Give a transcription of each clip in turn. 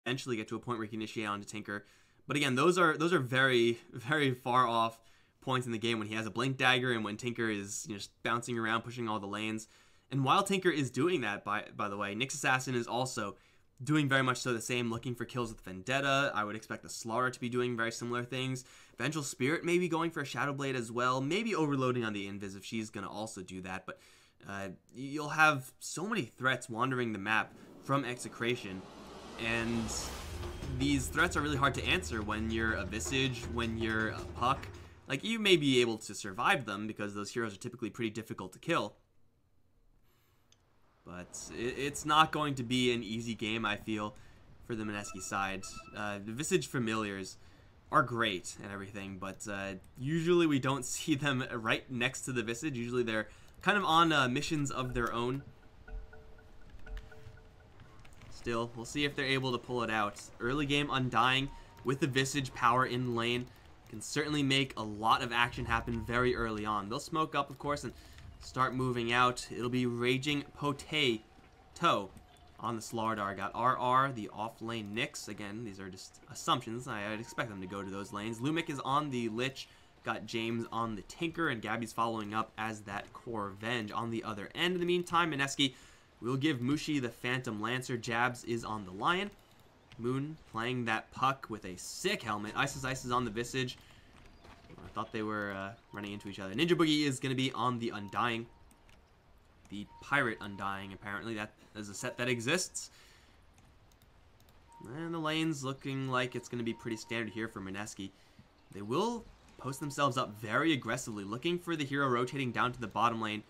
eventually get to a point where you can initiate onto Tinker. But again, those are very, very far off points in the game when he has a Blink Dagger and when Tinker is just bouncing around, pushing all the lanes. And while Tinker is doing that, by the way, Nyx Assassin is also doing very much so the same, looking for kills with Vendetta. I would expect the Slaughter to be doing very similar things. Vengeful Spirit maybe going for a Shadow Blade as well. Maybe overloading on the Invis if she's going to also do that. But you'll have so many threats wandering the map from Execration. And these threats are really hard to answer when you're a Visage, when you're a Puck. Like, you may be able to survive them because those heroes are typically pretty difficult to kill. But it's not going to be an easy game, I feel, for the Mineski side. The Visage Familiars are great and everything, but usually we don't see them right next to the Visage. Usually they're kind of on missions of their own. Still, we'll see if they're able to pull it out. Early game Undying with the Visage power in lane can certainly make a lot of action happen very early on. They'll smoke up, of course, and start moving out. It'll be Raging Potato on the Slardar. Got RR, the off-lane Nyx. Again, these are just assumptions. I'd expect them to go to those lanes. Lumic is on the Lich. Got James on the Tinker, and Gabby's following up as that core Venge on the other end. In the meantime, Mineski will give Mushi the Phantom Lancer. Jabs is on the Lion. Moon playing that Puck with a sick helmet. Ice is on the Visage. I thought they were running into each other. Ninja Boogie is going to be on the Undying. The Pirate Undying, apparently. That is a set that exists. And the lane's looking like it's going to be pretty standard here for Mineski. They will post themselves up very aggressively, looking for the hero rotating down to the bottom lane.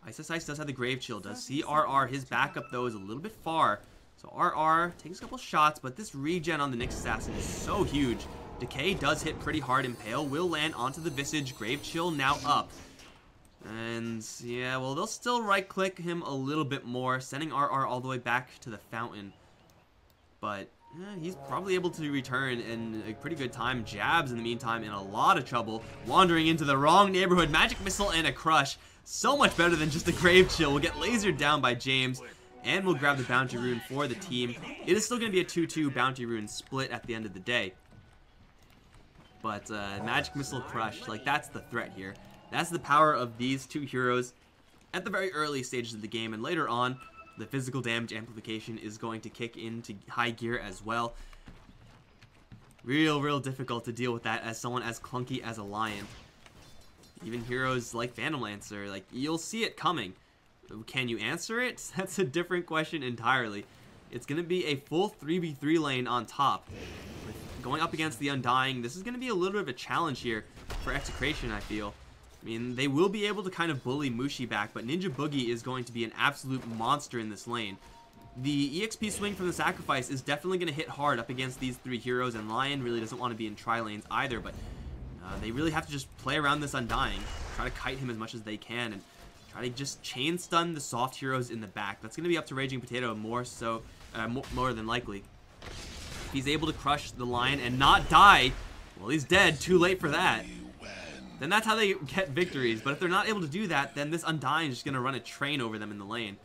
Ice does have the Grave Chill, does see RR. His backup, though, is a little bit far. So RR takes a couple shots, but this regen on the Nyx Assassin is so huge. Decay does hit pretty hard. Impale will land onto the Visage. Grave Chill now up. And yeah, well, they'll still right-click him a little bit more, sending RR all the way back to the fountain. But he's probably able to return in a pretty good time. Jabs, in the meantime, in a lot of trouble, wandering into the wrong neighborhood. Magic Missile and a Crush. So much better than just a Grave Chill. Will get lasered down by James, and we'll grab the Bounty Rune for the team. It is still going to be a 2-2 Bounty Rune split at the end of the day. But Magic Missile Crush, like, that's the threat here. That's the power of these two heroes at the very early stages of the game. And later on, the physical damage amplification is going to kick into high gear as well. Real difficult to deal with that as someone as clunky as a Lion. Even heroes like Phantom Lancer, like, you'll see it coming. Can you answer it? That's a different question entirely. It's going to be a full 3v3 lane on top. Going up against the Undying, this is going to be a little bit of a challenge here for Execration, I feel. I mean, they will be able to kind of bully Mushi back, but Ninja Boogie is going to be an absolute monster in this lane. The EXP swing from the Sacrifice is definitely going to hit hard up against these three heroes, and Lion really doesn't want to be in tri-lanes either, but they really have to just play around this Undying, try to kite him as much as they can, and try to just chain stun the soft heroes in the back. That's going to be up to Raging Potato more than likely. If he's able to crush the Lion and not die, well, he's dead. Too late for that. Then that's how they get victories. But if they're not able to do that, then this Undying is just going to run a train over them in the lane.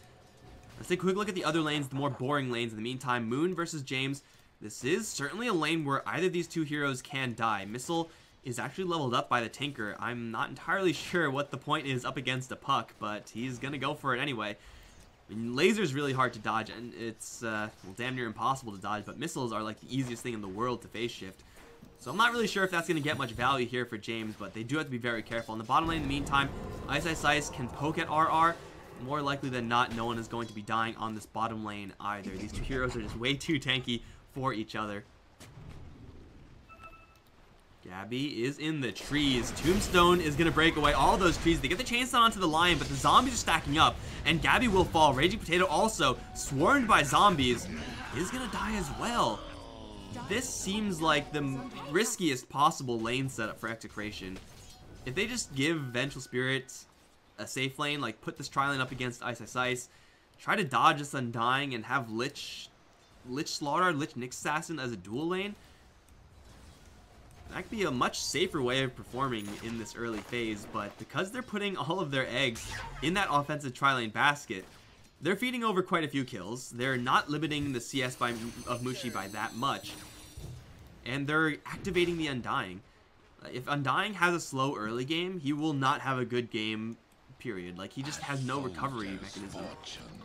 Let's take a quick look at the other lanes, the more boring lanes. In the meantime, Moon versus James. This is certainly a lane where either of these two heroes can die. Missile is actually leveled up by the Tinker. I'm not entirely sure what the point is up against a Puck, but he's going to go for it anyway. I mean, laser's really hard to dodge, and it's well, damn near impossible to dodge, but missiles are like the easiest thing in the world to phase shift. So I'm not really sure if that's going to get much value here for James, but they do have to be very careful. In the bottom lane, in the meantime, Ice can poke at RR. More likely than not, no one is going to be dying on this bottom lane either. These two heroes are just way too tanky for each other. Gabby is in the trees. Tombstone is going to break away all those trees. They get the chainsaw onto the Lion, but the zombies are stacking up, and Gabby will fall. Raging Potato also, swarmed by zombies, is going to die as well. This seems like the riskiest possible lane setup for Execration. If they just give Vengeful Spirit a safe lane, like put this tri-lane up against Ice, try to dodge this Undying and have Lich Slaughter, Lich Nyx Assassin as a dual lane, that could be a much safer way of performing in this early phase. But because they're putting all of their eggs in that offensive tri-lane basket, they're feeding over quite a few kills. They're not limiting the CS of Mushi by that much. And they're activating the Undying. If Undying has a slow early game, he will not have a good game, period. Like, he just has no recovery mechanism.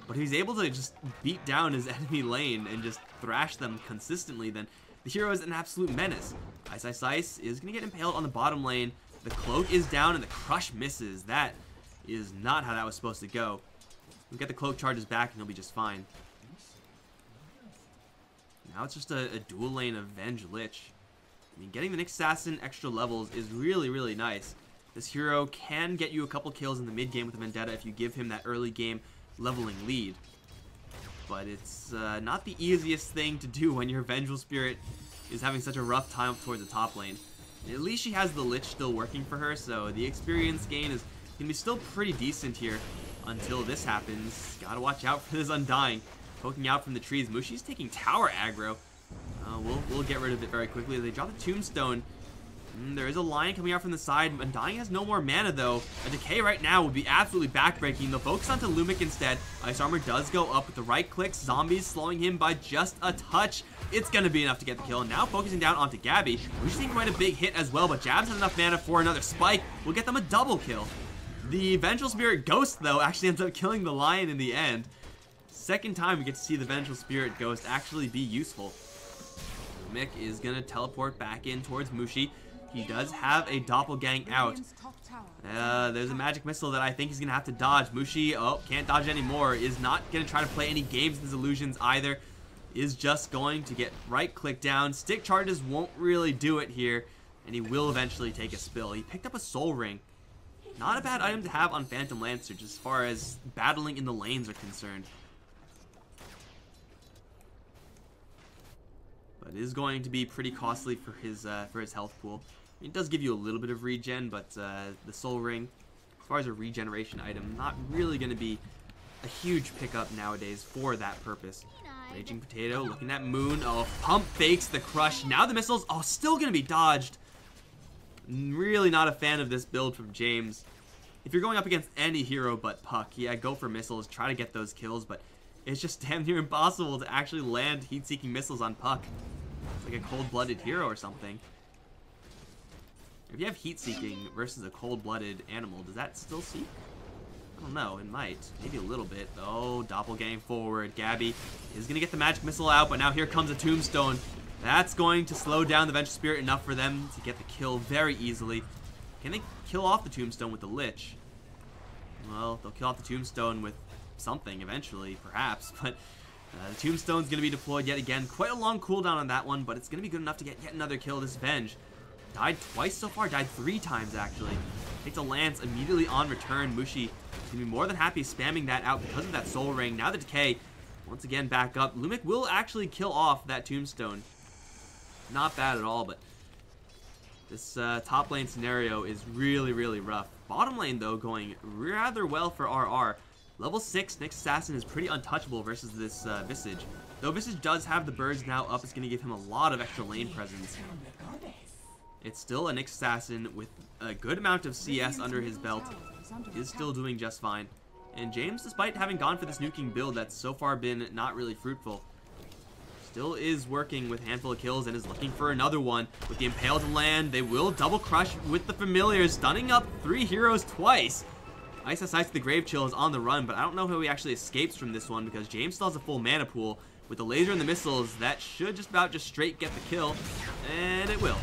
But if he's able to just beat down his enemy lane and just thrash them consistently, then the hero is an absolute menace. Ice Ice Ice is going to get impaled on the bottom lane. The cloak is down and the crush misses. That is not how that was supposed to go. We'll get the cloak charges back and he'll be just fine. Now it's just a dual lane of Venge Lich. I mean, getting the Nyx Assassin extra levels is really, really nice. This hero can get you a couple kills in the mid game with the Vendetta if you give him that early game leveling lead. But it's not the easiest thing to do when your Vengeful Spirit is having such a rough time towards the top lane. At least she has the Lich still working for her, so the experience gain is going to be still pretty decent here until this happens. Gotta watch out for this Undying. Poking out from the trees. Mushi's taking tower aggro. We'll get rid of it very quickly. They drop the Tombstone. There is a lion coming out from the side. Undying has no more mana, though. A Decay right now would be absolutely backbreaking. They'll focus onto Lumic instead. Ice Armor does go up with the right clicks. Zombies slowing him by just a touch. It's going to be enough to get the kill. Now focusing down onto Gabby. Mushi's taking quite a big hit as well, but Jabs has enough mana for another spike. We'll get them a double kill. The Vengeful Spirit Ghost, though, actually ends up killing the lion in the end. Second time we get to see the Vengeful Spirit Ghost actually be useful. Mick is going to teleport back in towards Mushi. He does have a Doppelgang out. There's a magic missile that I think he's going to have to dodge. Mushi, can't dodge anymore. Is not going to try to play any games with his illusions either. Is just going to get right click down. Stick charges won't really do it here. And he will eventually take a spill. He picked up a Soul Ring. Not a bad item to have on Phantom Lancer, just as far as battling in the lanes are concerned. But it is going to be pretty costly for his health pool. I mean, it does give you a little bit of regen, but the Soul Ring, as far as a regeneration item, not really going to be a huge pickup nowadays for that purpose. Raging Potato, looking at Moon. Pump fakes the crush. Now the missiles, still going to be dodged. Really not a fan of this build from James. If you're going up against any hero but Puck, yeah, go for missiles, try to get those kills, but it's just damn near impossible to actually land heat-seeking missiles on Puck. It's like a cold-blooded hero or something. If you have heat-seeking versus a cold-blooded animal, does that still seek? I don't know, it might. Maybe a little bit. Doppelgang forward. Gabby is going to get the magic missile out, but now here comes a Tombstone. That's going to slow down the Vengeful Spirit enough for them to get the kill very easily. Can they kill off the Tombstone with the Lich? Well, they'll kill off the Tombstone with something eventually, perhaps, but the Tombstone's going to be deployed yet again. Quite a long cooldown on that one, but it's going to be good enough to get yet another kill. This Venge died twice so far, died 3 times actually. Takes a lance immediately on return. Mushi is going to be more than happy spamming that out because of that Soul Ring. Now the Decay, once again back up. Lumic will actually kill off that Tombstone. Not bad at all, but this top lane scenario is really, really rough. Bottom lane, though, going rather well for RR. Level 6 Nyx Assassin is pretty untouchable versus this Visage. Though Visage does have the birds now up, it's going to give him a lot of extra lane presence. It's still a Nyx Assassin with a good amount of CS under his belt. Is still doing just fine. And James, despite having gone for this nuking build that's so far been not really fruitful, still is working with a handful of kills and is looking for another one. With the Impaled land, they will double crush with the Familiars, stunning up 3 heroes twice. Ice Ice the Grave Chill is on the run, but I don't know how he actually escapes from this one because James still has a full mana pool. With the laser and the missiles, that should just straight get the kill, and it will.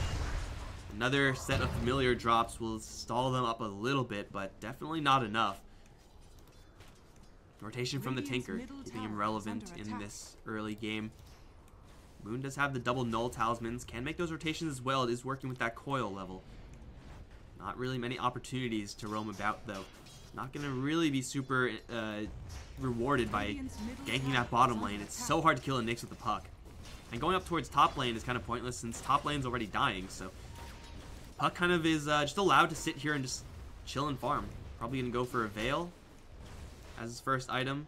Another set of Familiar drops will stall them up a little bit, but definitely not enough. Rotation from the Tinker, keeping him relevant in this early game. Moon does have the double Null Talismans, can make those rotations as well. It is working with that coil level. Not really many opportunities to roam about, though. Not going to really be super rewarded by ganking that bottom lane. It's so hard to kill a Nyx with the Puck. And going up towards top lane is kind of pointless since top lane's already dying, so Puck kind of is just allowed to sit here and just chill and farm. Probably going to go for a Veil as his first item.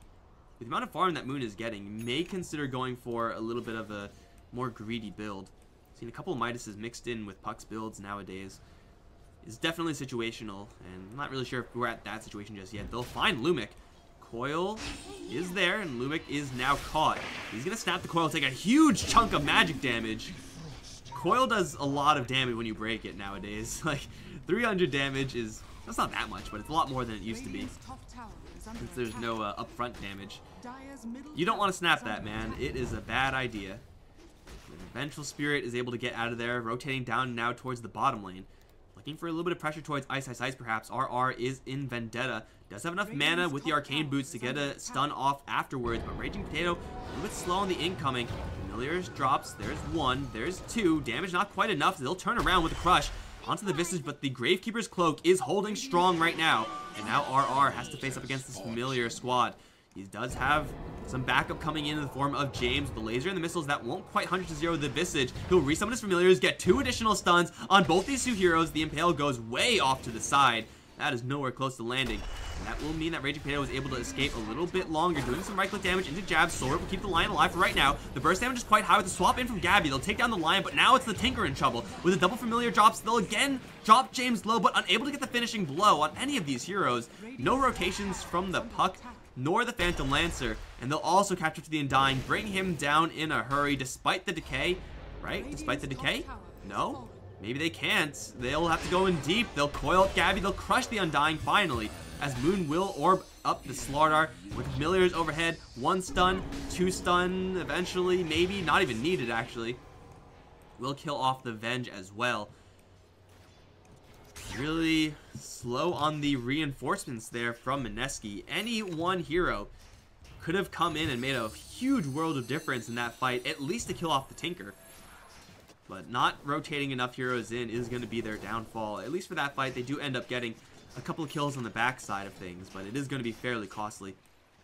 With the amount of farm that Moon is getting, may consider going for a little bit of a more greedy build. Seen a couple of Midases mixed in with Puck's builds nowadays. It's definitely situational, and I'm not really sure if we're at that situation just yet. They'll find Lumic Coil is there, and Lumic is now caught. He's going to snap the coil, take a huge chunk of magic damage. Coil does a lot of damage when you break it nowadays. Like, 300 damage is, that's not that much, but it's a lot more than it used to be. Since there's no upfront damage. You don't want to snap that, man. It is a bad idea. The Vengeful Spirit is able to get out of there, rotating down now towards the bottom lane. Looking for a little bit of pressure towards Ice perhaps. RR is in Vendetta. Does have enough mana with the Arcane Boots to get a stun off afterwards, but Raging Potato a little bit slow on the incoming. Familiars drops. There's one. There's two. Damage not quite enough. They'll turn around with a crush onto the Visage, but the Gravekeeper's Cloak is holding strong right now. And now RR has to face up against this Familiar squad. He does have some backup coming in the form of James. The laser and the missiles that won't quite 100 to 0 the Visage. He'll resummon his Familiars, get 2 additional stuns on both these two heroes. The Impale goes way off to the side. That is nowhere close to landing. And that will mean that Raging Potato was able to escape a little bit longer, doing some right-click damage into jabs. Sword will keep the Lion alive for right now. The burst damage is quite high with the swap in from Gabby. They'll take down the Lion, but now it's the Tinker in trouble. With a double Familiar drops, they'll again drop James low, but unable to get the finishing blow on any of these heroes. No rotations from the Puck nor the Phantom Lancer, and they'll also capture to the Undying, bring him down in a hurry despite the decay, right? Despite the decay? No? Maybe they can't. They'll have to go in deep. They'll coil up Gabby. They'll crush the Undying finally, as Moon will orb up the Slardar with Familiars overhead. 1 stun, 2 stun, eventually, maybe, not even needed actually. Will kill off the Venge as well. Really slow on the reinforcements there from Mineski. Any one hero could have come in and made a huge world of difference in that fight, at least to kill off the Tinker. But not rotating enough heroes in is going to be their downfall. At least for that fight, they do end up getting a couple of kills on the backside of things, but it is going to be fairly costly.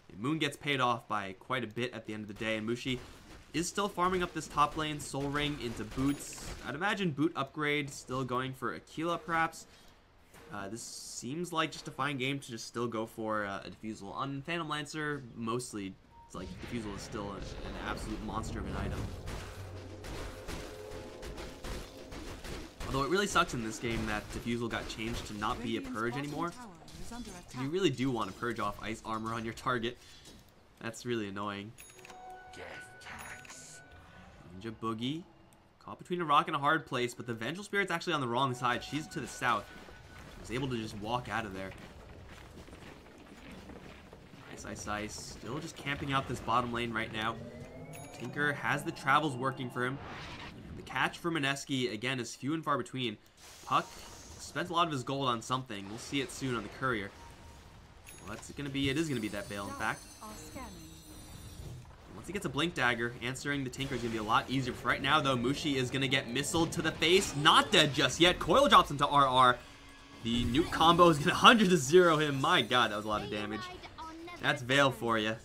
And Moon gets paid off by quite a bit at the end of the day, and Mushi is still farming up this top lane, Soul Ring into boots. I'd imagine boot upgrade, still going for Aquila perhaps. This seems like just a fine game to just still go for a Diffusal. On Phantom Lancer, mostly, it's like Diffusal is still an absolute monster of an item. Although it really sucks in this game that Diffusal got changed to not be a Purge anymore. You really do want to purge off ice armor on your target. That's really annoying. Ninja Boogie. Caught between a rock and a hard place, but the Vengeful Spirit's actually on the wrong side. She's to the south. Was able to just walk out of there. Ice. Still just camping out this bottom lane right now. Tinker has the travels working for him. The catch for Mineski, again, is few and far between. Puck spent a lot of his gold on something. We'll see it soon on the Courier. What's it going to be? It is going to be that Bale, in fact. Once he gets a Blink Dagger, answering the Tinker is going to be a lot easier. For right now, though, Mushi is going to get missiled to the face. Not dead just yet. Coil drops into RR. The nuke combo is going to 100 to 0 him. My god, that was a lot of damage. That's Veil for you.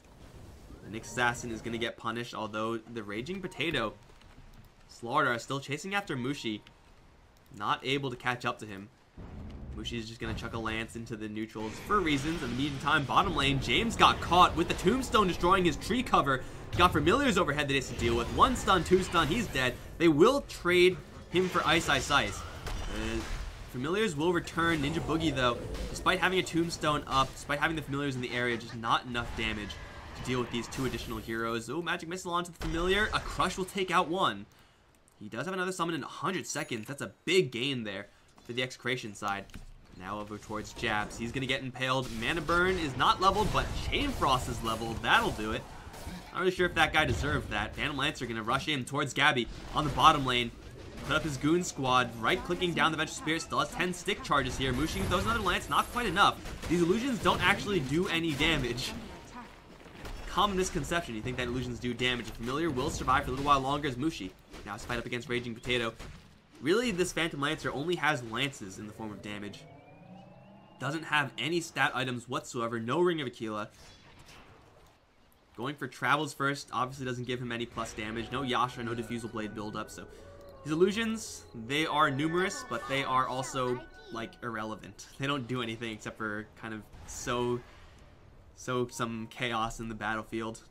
The Nyx Assassin is going to get punished, although the Raging Potato, Slardar, is still chasing after Mushi. Not able to catch up to him. Mushi is just going to chuck a lance into the neutrals for reasons. In the meantime, bottom lane, James got caught with the Tombstone destroying his tree cover. He got Familiars overhead that he has to deal with. 1 stun, 2 stun, he's dead. They will trade him for Ice. Familiars will return. Ninja Boogie, though, despite having a Tombstone up, despite having the Familiars in the area, just not enough damage to deal with these 2 additional heroes. Oh, Magic Missile onto the Familiar. A Crush will take out 1. He does have another summon in 100 seconds. That's a big gain there for the Execration side. Now over towards jabs. He's going to get impaled. Mana Burn is not leveled, but Chain Frost is leveled. That'll do it. Not really sure if that guy deserved that. Phantom Lancer going to rush in towards Gabby on the bottom lane. Put up his goon squad, right-clicking down the Vengeful Spirit, still has 10 stick charges here. Mushi throws another lance, not quite enough. These illusions don't actually do any damage. Common misconception, you think that illusions do damage. A Familiar will survive for a little while longer as Mushi. Now it's fight up against Raging Potato. Really, this Phantom Lancer only has lances in the form of damage. Doesn't have any stat items whatsoever, no Ring of Aquila. Going for Travels first, obviously doesn't give him any plus damage. No Yasha, no Diffusal Blade buildup, so his illusions, they are numerous, but they are also, like, irrelevant. They don't do anything except for kind of sow some chaos in the battlefield.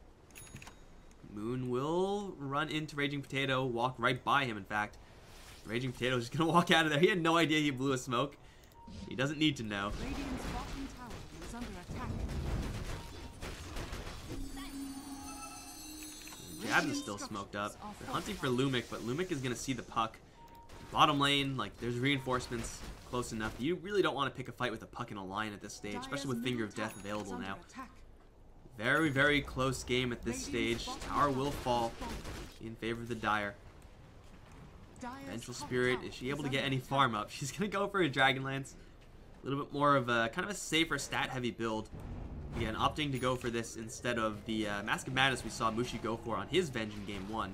Moon will run into Raging Potato, walk right by him, in fact. Raging Potato is just going to walk out of there. He had no idea he blew a smoke. He doesn't need to know. Jabs is still smoked up. They're hunting for Lumic, but Lumic is going to see the puck. Bottom lane, like, there's reinforcements close enough. You really don't want to pick a fight with a puck and a lion at this stage, especially with Finger of Death available now. Very, very close game at this stage. Tower will fall in favor of the Dire. Vengeful Spirit, is she able to get any farm up? She's going to go for a Dragonlance. A little bit more of a kind of a safer stat-heavy build. Again, opting to go for this instead of the Mask of Madness we saw Mushi go for on his Venge in Game 1.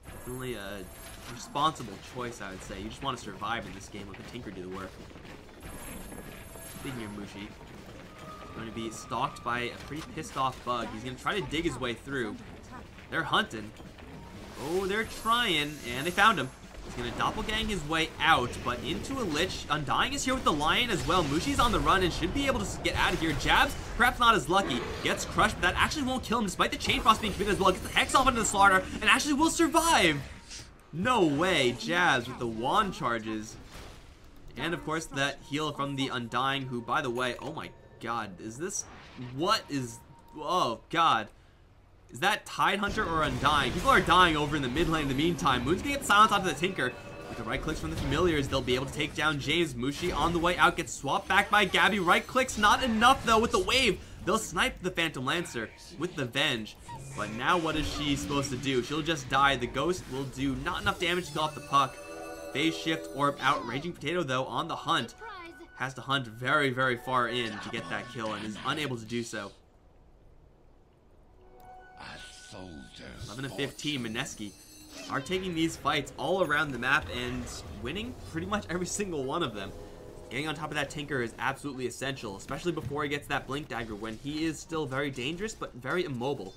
Definitely a responsible choice, I would say. You just want to survive in this game, let the Tinker do the work. Speaking of Mushi, he's going to be stalked by a pretty pissed off Bug. He's going to try to dig his way through. They're hunting. Oh, they're trying, and they found him. He's going to doppelgang his way out, but into a Lich. Undying is here with the Lion as well. Mushi's on the run and should be able to get out of here. Jabs, perhaps not as lucky. Gets crushed, but that actually won't kill him despite the Chain Frost being committed as well. Gets the Hex off into the Slaughter and actually will survive. No way. Jabs with the wand charges. And, of course, that heal from the Undying, who, by the way, oh my god, is this... What is... Oh, god. Is that Tidehunter or Undying? People are dying over in the mid lane in the meantime. Moon's gonna get silenced onto the Tinker. With the right clicks from the Familiars, they'll be able to take down James. Mushi on the way out gets swapped back by Gabby. Right clicks, not enough though with the wave. They'll snipe the Phantom Lancer with the Venge. But now what is she supposed to do? She'll just die. The Ghost will do not enough damage to kill off the puck. Phase Shift, Orb out. Raging Potato though on the hunt. Has to hunt very, very far in to get that kill and is unable to do so. 11 and 15, Mineski are taking these fights all around the map and winning pretty much every single one of them. Getting on top of that Tinker is absolutely essential, especially before he gets that Blink Dagger when he is still very dangerous but very immobile.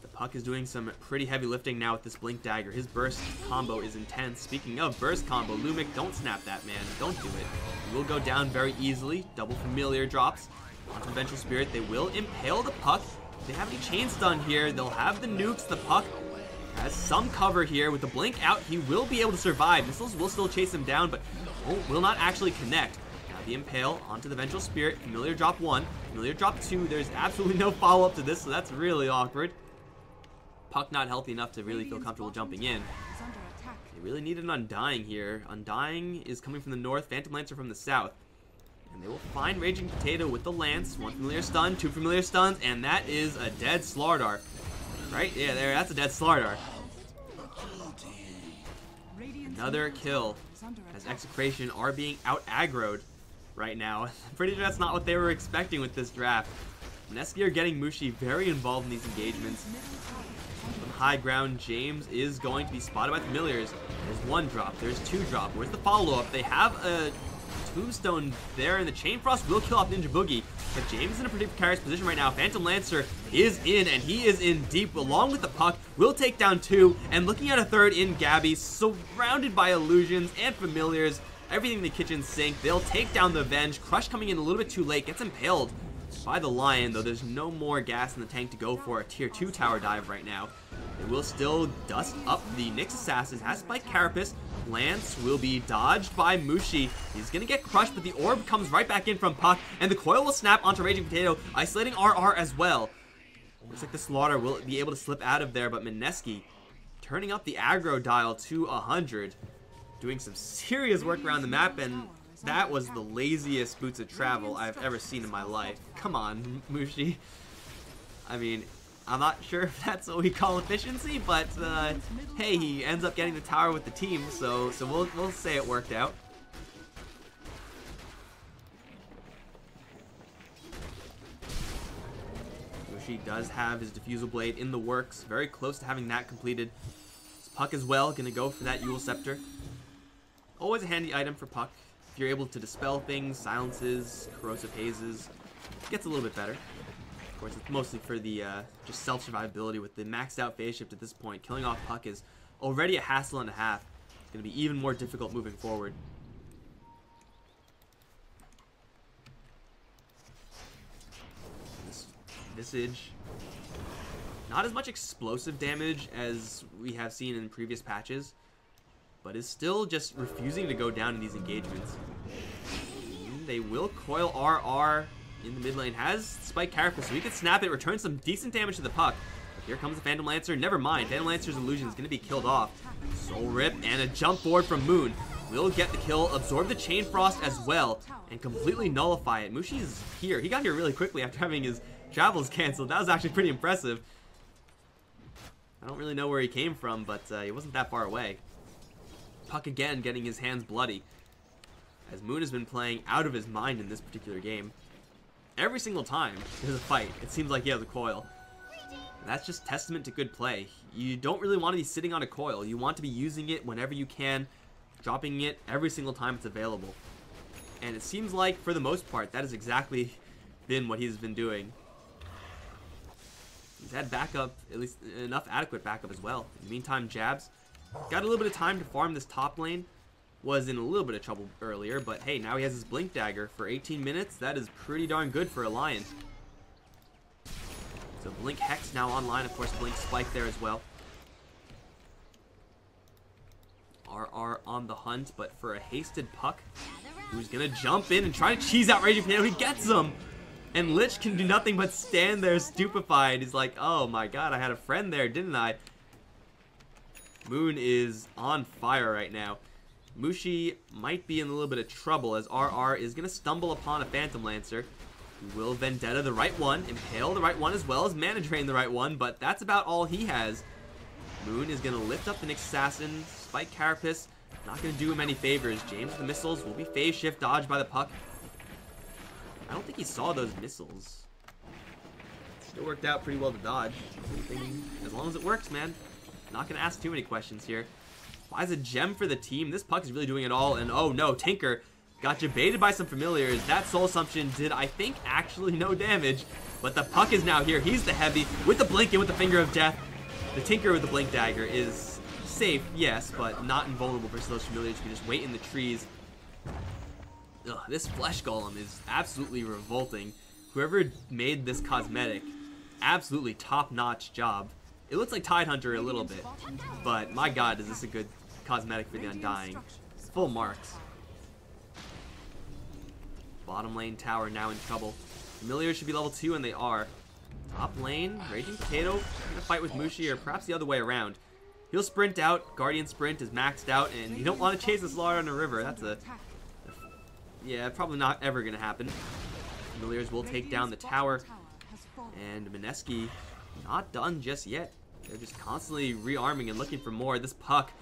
The puck is doing some pretty heavy lifting now with this Blink Dagger. His burst combo is intense. Speaking of burst combo, Lumic, don't snap that, man. Don't do it. He will go down very easily. Double Familiar drops. Onto the Vengeful Spirit, they will impale the puck. If they have any chain stun here, they'll have the nukes. The puck has some cover here. With the blink out, he will be able to survive. Missiles will still chase him down, but will not actually connect. Now the impale onto the Vengeful Spirit. Familiar drop 1, Familiar drop 2. There's absolutely no follow-up to this, so that's really awkward. Puck not healthy enough to really feel comfortable jumping in. They really need an Undying here. Undying is coming from the north, Phantom Lancer from the south. And they will find Raging Potato with the Lance. 1 Familiar stun, 2 Familiar stuns, and that is a dead Slardar. Right? Yeah, there, that's a dead Slardar. Another kill, as Execration are being out-aggroed right now. I'm pretty sure that's not what they were expecting with this draft. Mineski are getting Mushi very involved in these engagements. From high ground, James is going to be spotted by Familiars. There's 1 drop, there's 2 drop. Where's the follow-up? They have a Tombstone there, and the Chain Frost will kill off Ninja Boogie, but James is in a pretty precarious position right now. Phantom Lancer is in, and he is in deep along with the puck. Will take down 2, and looking at a 3rd in Gabby, surrounded by illusions and Familiars, everything in the kitchen sink. They'll take down the Venge. Crush coming in a little bit too late, gets impaled by the Lion, though there's no more gas in the tank to go for a tier 2 tower dive right now. They will still dust up the Nyx Assassin, has Spike Carapace. Lance will be dodged by Mushi. He's gonna get crushed, but the orb comes right back in from Puck, and the coil will snap onto Raging Potato, isolating RR as well. Looks like the Slaughter will be able to slip out of there, but Mineski turning up the aggro dial to 100, doing some serious work around the map, and that was the laziest Boots of Travel I've ever seen in my life. Come on, Mushi. I mean, I'm not sure if that's what we call efficiency, but hey, he ends up getting the tower with the team, so we'll say it worked out. Mushi does have his Diffusal Blade in the works, very close to having that completed. His Puck as well, gonna go for that Yule Scepter. Always a handy item for Puck. If you're able to dispel things, silences, corrosive hazes, it gets a little bit better. Of course, it's mostly for the just self-survivability with the maxed out phase shift at this point. Killing off Puck is already a hassle and a half. It's going to be even more difficult moving forward. This Visage, not as much explosive damage as we have seen in previous patches, but is still just refusing to go down in these engagements. They will coil RR. in the mid lane has Spike Carapace, so he can snap it, return some decent damage to the puck. But here comes the Phantom Lancer. Never mind, Phantom Lancer's illusion is going to be killed off. Soul Rip and a jump forward from Moon will get the kill, absorb the Chain Frost as well, and completely nullify it. Mushi's here. He got here really quickly after having his travels canceled. That was actually pretty impressive. I don't really know where he came from, but he wasn't that far away. Puck again getting his hands bloody, as Moon has been playing out of his mind in this particular game. Every single time there's a fight, it seems like he has a coil. And that's just testament to good play. You don't really want to be sitting on a coil. You want to be using it whenever you can, dropping it every single time it's available. And it seems like, for the most part, that has exactly been what he's been doing. He's had backup, at least enough adequate backup as well. In the meantime, Jabs got a little bit of time to farm this top lane. Was in a little bit of trouble earlier, but hey, now he has his Blink Dagger for 18 minutes. That is pretty darn good for a Lion. So Blink Hex now online, of course Blink Spike there as well. RR on the hunt, but for a hasted Puck, who's gonna jump in and try to cheese out Raging Potato. He gets him! And Lich can do nothing but stand there stupefied. He's like, oh my god, I had a friend there, didn't I? Moon is on fire right now. Mushi might be in a little bit of trouble, as RR is going to stumble upon a Phantom Lancer. He will Vendetta the right one, Impale the right one, as well as Mana Drain the right one, but that's about all he has. Moon is going to lift up the Nyx Assassin. Spike Carapace, not going to do him any favors. James with the missiles will be phase shift dodged by the Puck. I don't think he saw those missiles. Still worked out pretty well to dodge. As long as it works, man. Not going to ask too many questions here. Buys a gem for the team. This Puck is really doing it all, and oh no, Tinker got baited by some familiars. That Soul Assumption did, I think, actually no damage, but the Puck is now here. He's the heavy with the blink and with the Finger of Death. The Tinker with the Blink Dagger is safe, yes, but not invulnerable versus those familiars who can just wait in the trees. Ugh, this Flesh Golem is absolutely revolting. Whoever made this cosmetic, absolutely top-notch job. It looks like Tidehunter a little bit, but my god, is this a good cosmetic for the Undying. Full marks. Bottom lane tower now in trouble. Familiars should be level 2, and they are. Top lane, Raging Potato, gonna fight with Mushi, or perhaps the other way around. He'll sprint out, Guardian Sprint is maxed out, and you don't want to chase a Slaughter on a river. That's yeah, probably not ever gonna happen. Familiars will take down the tower, and Mineski not done just yet. They're just constantly rearming and looking for more. This Puck,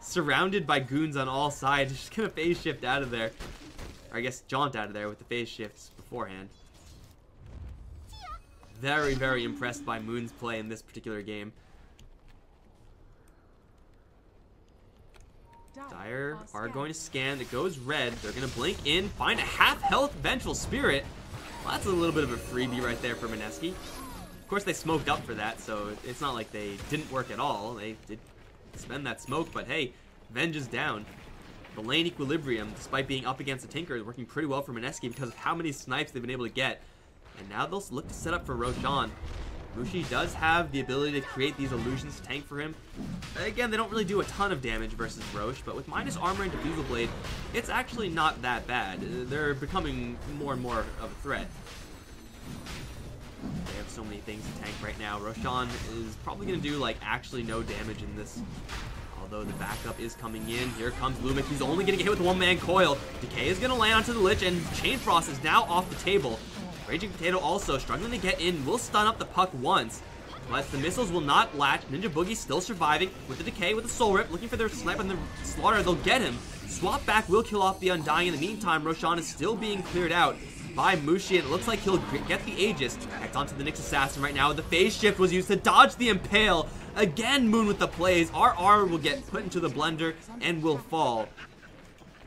surrounded by goons on all sides, just gonna phase shift out of there. Or I guess jaunt out of there with the phase shifts beforehand. Very, very impressed by Moon's play in this particular game. Dire are going to scan. It goes red. They're going to blink in, find a half-health Vengeful Spirit. Well, that's a little bit of a freebie right there for Mineski. Of course, they smoked up for that, so it's not like they didn't work at all. They did spend that smoke, but hey, Venge is down. The lane equilibrium, despite being up against the Tinker, is working pretty well for Mineski because of how many snipes they've been able to get. And now they'll look to set up for Roshan. Mushi does have the ability to create these illusions to tank for him. Again, they don't really do a ton of damage versus Roche, but with minus armor and Diffusal Blade, it's actually not that bad. They're becoming more and more of a threat. They have so many things to tank right now. Roshan is probably going to do, like, actually no damage in this. Although the backup is coming in. Here comes Lumic. He's only going to get hit with a one-man coil. Decay is going to land onto the Lich, and Chain Frost is now off the table. Raging Potato also struggling to get in. Will stun up the Puck once, but the missiles will not latch. Ninja Boogie still surviving with the Decay, with the Soul Rip, looking for their snipe on the Slaughter. They'll get him. Swap back will kill off the Undying. In the meantime, Roshan is still being cleared out by Mushi, and it looks like he'll get the Aegis. Hecked onto the Nyx Assassin right now. The phase shift was used to dodge the Impale. Again, Moon with the plays. RR will get put into the blender and will fall,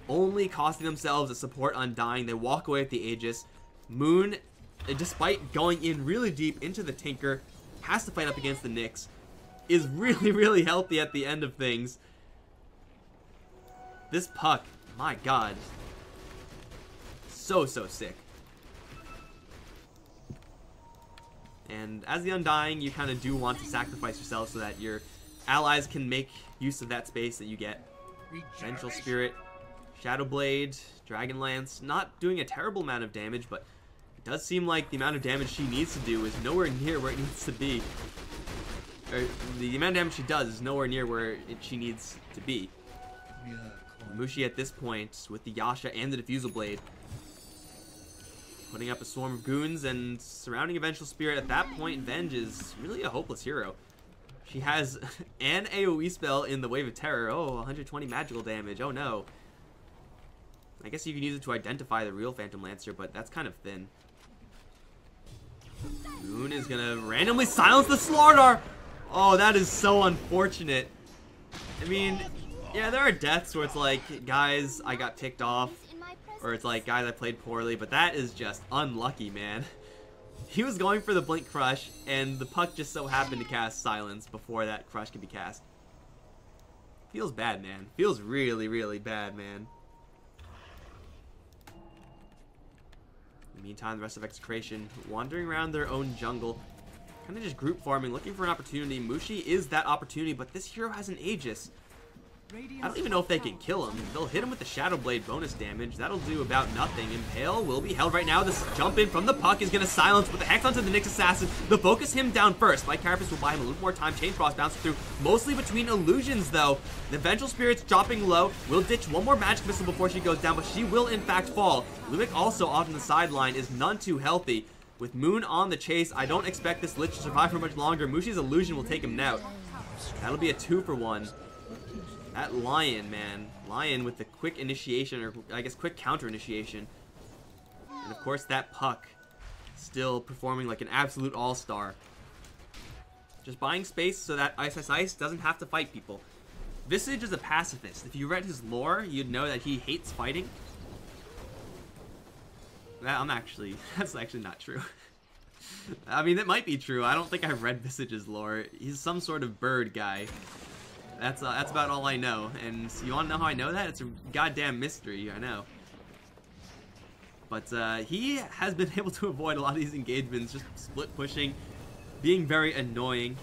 only costing themselves a support Undying. They walk away with the Aegis. Moon, despite going in really deep into the Tinker, has to fight up against the Nyx. Is really, really healthy at the end of things. This Puck, my god. So sick. And as the Undying, you kind of do want to sacrifice yourself so that your allies can make use of that space that you get. Vengeful Spirit, Shadow Blade, Dragon Lance, not doing a terrible amount of damage, but It does seem like the amount of damage she needs to do is nowhere near where it needs to be. Or the amount of damage she does is nowhere near where she needs to be. Mushi at this point with the Yasha and the Diffusal Blade, putting up a swarm of goons and surrounding a Vengeful Spirit. At that point, Venge is really a hopeless hero. She has an AoE spell in the Wave of Terror. Oh, 120 magical damage. Oh no. I guess you can use it to identify the real Phantom Lancer, but that's kind of thin. Goon is gonna randomly silence the Slardar. Oh, that is so unfortunate. I mean, yeah, there are deaths where it's like, guys, I got picked off. Or it's like, guys, I played poorly. But that is just unlucky, man. He was going for the Blink Crush, and the Puck just so happened to cast Silence before that Crush could be cast. Feels bad, man. Feels really, really bad, man. In the meantime, the rest of Execration wandering around their own jungle. Kind of just group farming, looking for an opportunity. Mushi is that opportunity, but this hero has an Aegis. I don't even know if they can kill him. They'll hit him with the Shadow Blade bonus damage. That'll do about nothing. Impale will be held right now. This jump in from the Puck is going to silence with the Hex onto the Nyx Assassin. They'll focus him down first. My Carapace will buy him a little more time. Chain Frost bounces through, mostly between illusions though. The Vengeful Spirit's dropping low. Will ditch one more Magic Missile before she goes down, but she will in fact fall. Lumic also off on the sideline is none too healthy. With Moon on the chase, I don't expect this Lich to survive for much longer. Mushi's illusion will take him out. That'll be a 2-for-1. That Lion, man. Lion with the quick initiation, or I guess quick counter initiation. And of course that Puck still performing like an absolute all-star. Just buying space so that Ice doesn't have to fight people. Visage is a pacifist. If you read his lore, you'd know that he hates fighting. That's actually not true. I mean, it might be true. I don't think I've read Visage's lore. He's some sort of bird guy. That's about all I know. And you want to know how I know that? It's a goddamn mystery, I know. But he has been able to avoid a lot of these engagements, just split pushing, being very annoying.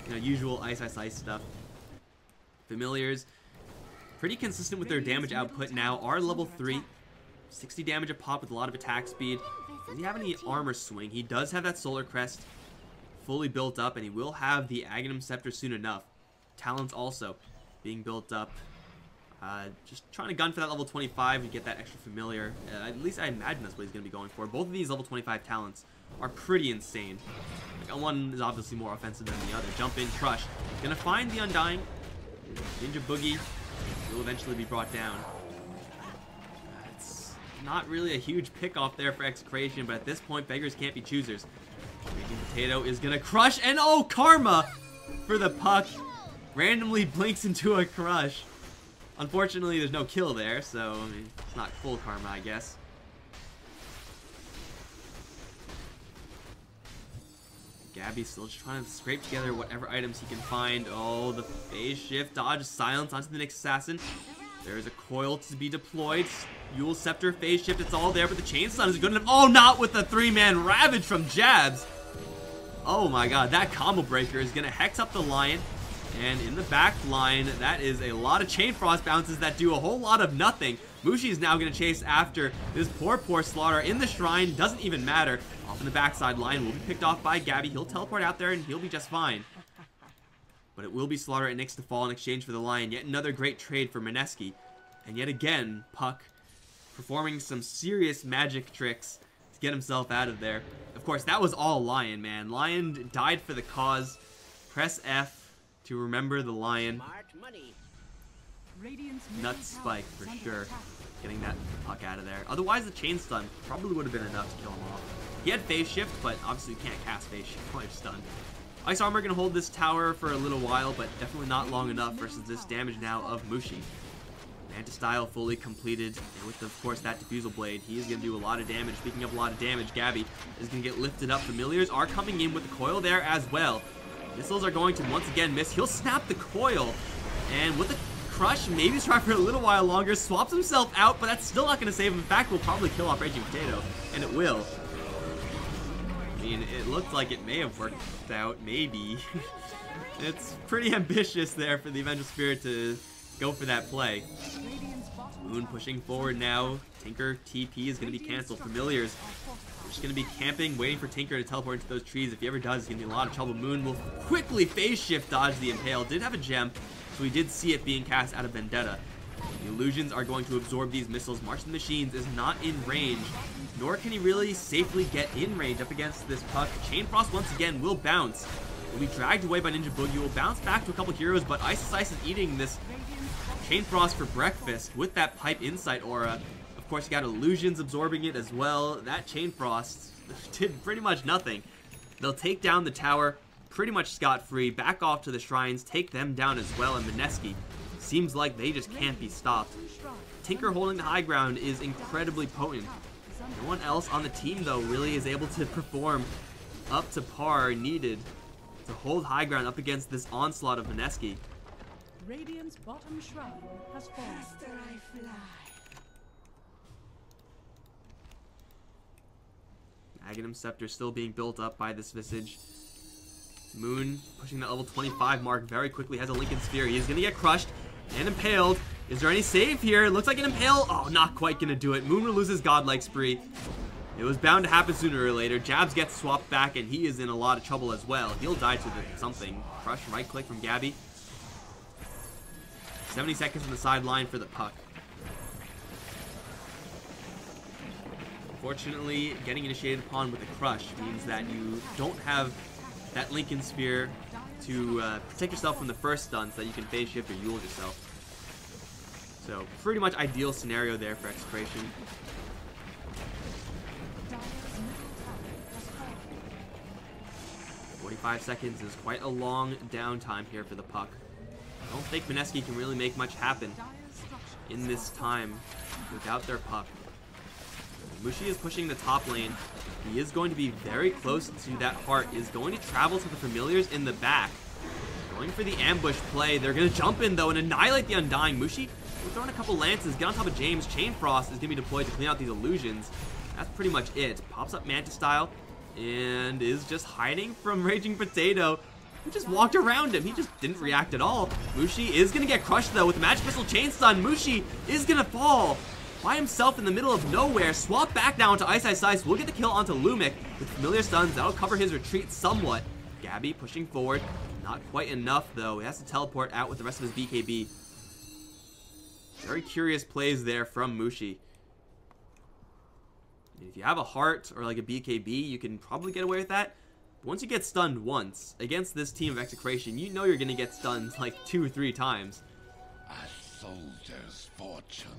You know, usual ice stuff. Familiars, pretty consistent with their damage output now, are level 3. 60 damage a pop with a lot of attack speed. Does he have any armor swing? He does have that Solar Crest fully built up, and he will have the Aghanim Scepter soon enough. Talons also being built up. Just trying to gun for that level 25 and get that extra familiar. At least I imagine that's what he's going to be going for. Both of these level 25 talents are pretty insane. Like, one is obviously more offensive than the other. Jump in, Crush. Gonna find the Undying. Ninja Boogie will eventually be brought down. It's not really a huge pick off there for Execration, but at this point, beggars can't be choosers. Raging Potato is gonna crush, and oh, Karma for the Puck. Randomly blinks into a Crush. Unfortunately, there's no kill there, so I mean, it's not full Karma, I guess. Gabby's still just trying to scrape together whatever items he can find. Oh, the phase shift, dodge, silence onto the Nyx Assassin. There is a coil to be deployed. Eul Scepter, phase shift, it's all there, but the Chain Stun is good enough. Oh, not with the 3-man Ravage from Jabs. Oh my god, that combo breaker is going to hex up the Lion. And in the back line, that is a lot of Chain Frost bounces that do a whole lot of nothing. Mushi is now going to chase after this poor Slaughter in the shrine. Doesn't even matter. Off in the backside, Lion will be picked off by Gabby. He'll teleport out there and he'll be just fine. But it will be Slaughter and Nyx to fall in exchange for the Lion. Yet another great trade for Mineski. And yet again, Puck performing some serious magic tricks to get himself out of there. Of course, that was all Lion, man. Lion died for the cause. Press F to remember the Lion. Nuts spike for sure. Getting that Puck out of there. Otherwise, the Chain Stun probably would have been enough to kill him off. He had phase shift, but obviously you can't cast phase shift while you're stunned. Ice Armor gonna hold this tower for a little while, but definitely not long enough versus this damage now of Mushi. Anti-Style fully completed, and with, of course, that Diffusal Blade, he is going to do a lot of damage. Speaking of a lot of damage, Gabby is going to get lifted up. Familiars are coming in with the coil there as well. Missiles are going to once again miss. He'll snap the coil, and with the Crush, maybe try for a little while longer, swaps himself out, but that's still not going to save him. In fact, will probably kill off Raging Potato, and it will. I mean, it looked like it may have worked out, maybe. It's pretty ambitious there for the Vengeful Spirit to go for that play. Moon pushing forward now. Tinker TP is going to be canceled. Familiars Just going to be camping, waiting for Tinker to teleport into those trees. If he ever does, he's going to be in a lot of trouble. Moon will quickly phase shift dodge the Impale. Did have a gem, so we did see it being cast out of Vendetta. The illusions are going to absorb these missiles. March of the Machines is not in range, nor can he really safely get in range up against this Puck. Chain Frost once again will bounce. Will be dragged away by Ninja Boogie. Will bounce back to a couple heroes, but Ice is eating this Chain Frost for breakfast with that Pipe Insight aura. Of course, you got illusions absorbing it as well. That Chain Frost did pretty much nothing. They'll take down the tower pretty much scot-free, back off to the shrines, take them down as well, and Mineski seems like they just can't be stopped. Tinker holding the high ground is incredibly potent. No one else on the team, though, really is able to perform up to par needed to hold high ground up against this onslaught of Mineski. Radiant's bottom shrine has fallen. Faster I fly. Aghanim Scepter still being built up by this Visage. Moon pushing the level 25 mark very quickly, has a Lincoln Sphere. He is going to get crushed and impaled. Is there any save here? Looks like an impale. Oh, not quite going to do it. Moon will lose his godlike spree. It was bound to happen sooner or later. Jabs gets swapped back, and he is in a lot of trouble as well. He'll die to the something. Crush right click from Gabby. 70 seconds on the sideline for the Puck. Unfortunately, getting initiated upon with a crush means that you don't have that Lincoln Sphere to protect yourself from the first stun so that you can phase shift or Yule yourself. So, pretty much ideal scenario there for Execration. "45 seconds is quite a long downtime here for the Puck. I don't think Mineski can really make much happen in this time without their Puck. Mushi is pushing the top lane. He is going to be very close to that heart. Is going to travel to the familiars in the back. Going for the ambush play. They're going to jump in, though, and annihilate the Undying. Mushi will throw in a couple lances, get on top of James. Chain Frost is going to be deployed to clean out these illusions. That's pretty much it. Pops up Manta style and is just hiding from Raging Potato, who just walked around him. He just didn't react at all. Mushi is going to get crushed, though, with the Magic Missile Chain Stun. Mushi is going to fall by himself in the middle of nowhere. Swap back down to Ice. We'll get the kill onto Lumic with familiar stuns. That'll cover his retreat somewhat. Gabby pushing forward. Not quite enough, though. He has to teleport out with the rest of his BKB. Very curious plays there from Mushi. If you have a heart or like a BKB, you can probably get away with that. But once you get stunned once against this team of Execration, you know you're going to get stunned like 2 or 3 times. A soldier's fortune.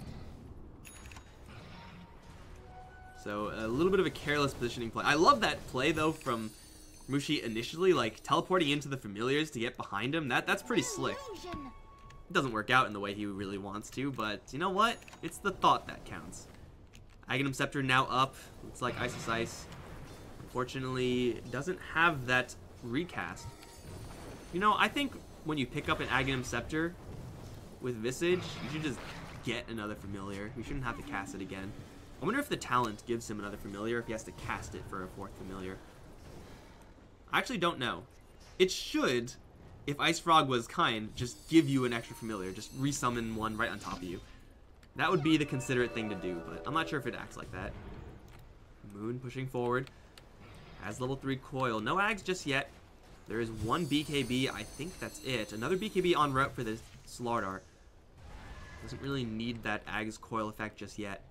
So a little bit of a careless positioning play. I love that play, though, from Mushi initially, like teleporting into the familiars to get behind him. That's pretty slick. It doesn't work out in the way he really wants to, but you know what? It's the thought that counts. Aghanim Scepter now up. Looks like Ice. Unfortunately, doesn't have that recast. You know, I think when you pick up an Aghanim Scepter with Visage, you should just get another familiar. You shouldn't have to cast it again. I wonder if the talent gives him another familiar, if he has to cast it for a 4th familiar. I actually don't know. It should, if Ice Frog was kind, just give you an extra familiar. Just resummon one right on top of you. That would be the considerate thing to do, but I'm not sure if it acts like that. Moon pushing forward. Has level 3 coil. No Ags just yet. There is 1 BKB. I think that's it. Another BKB en route for the Slardar. Doesn't really need that Ags coil effect just yet.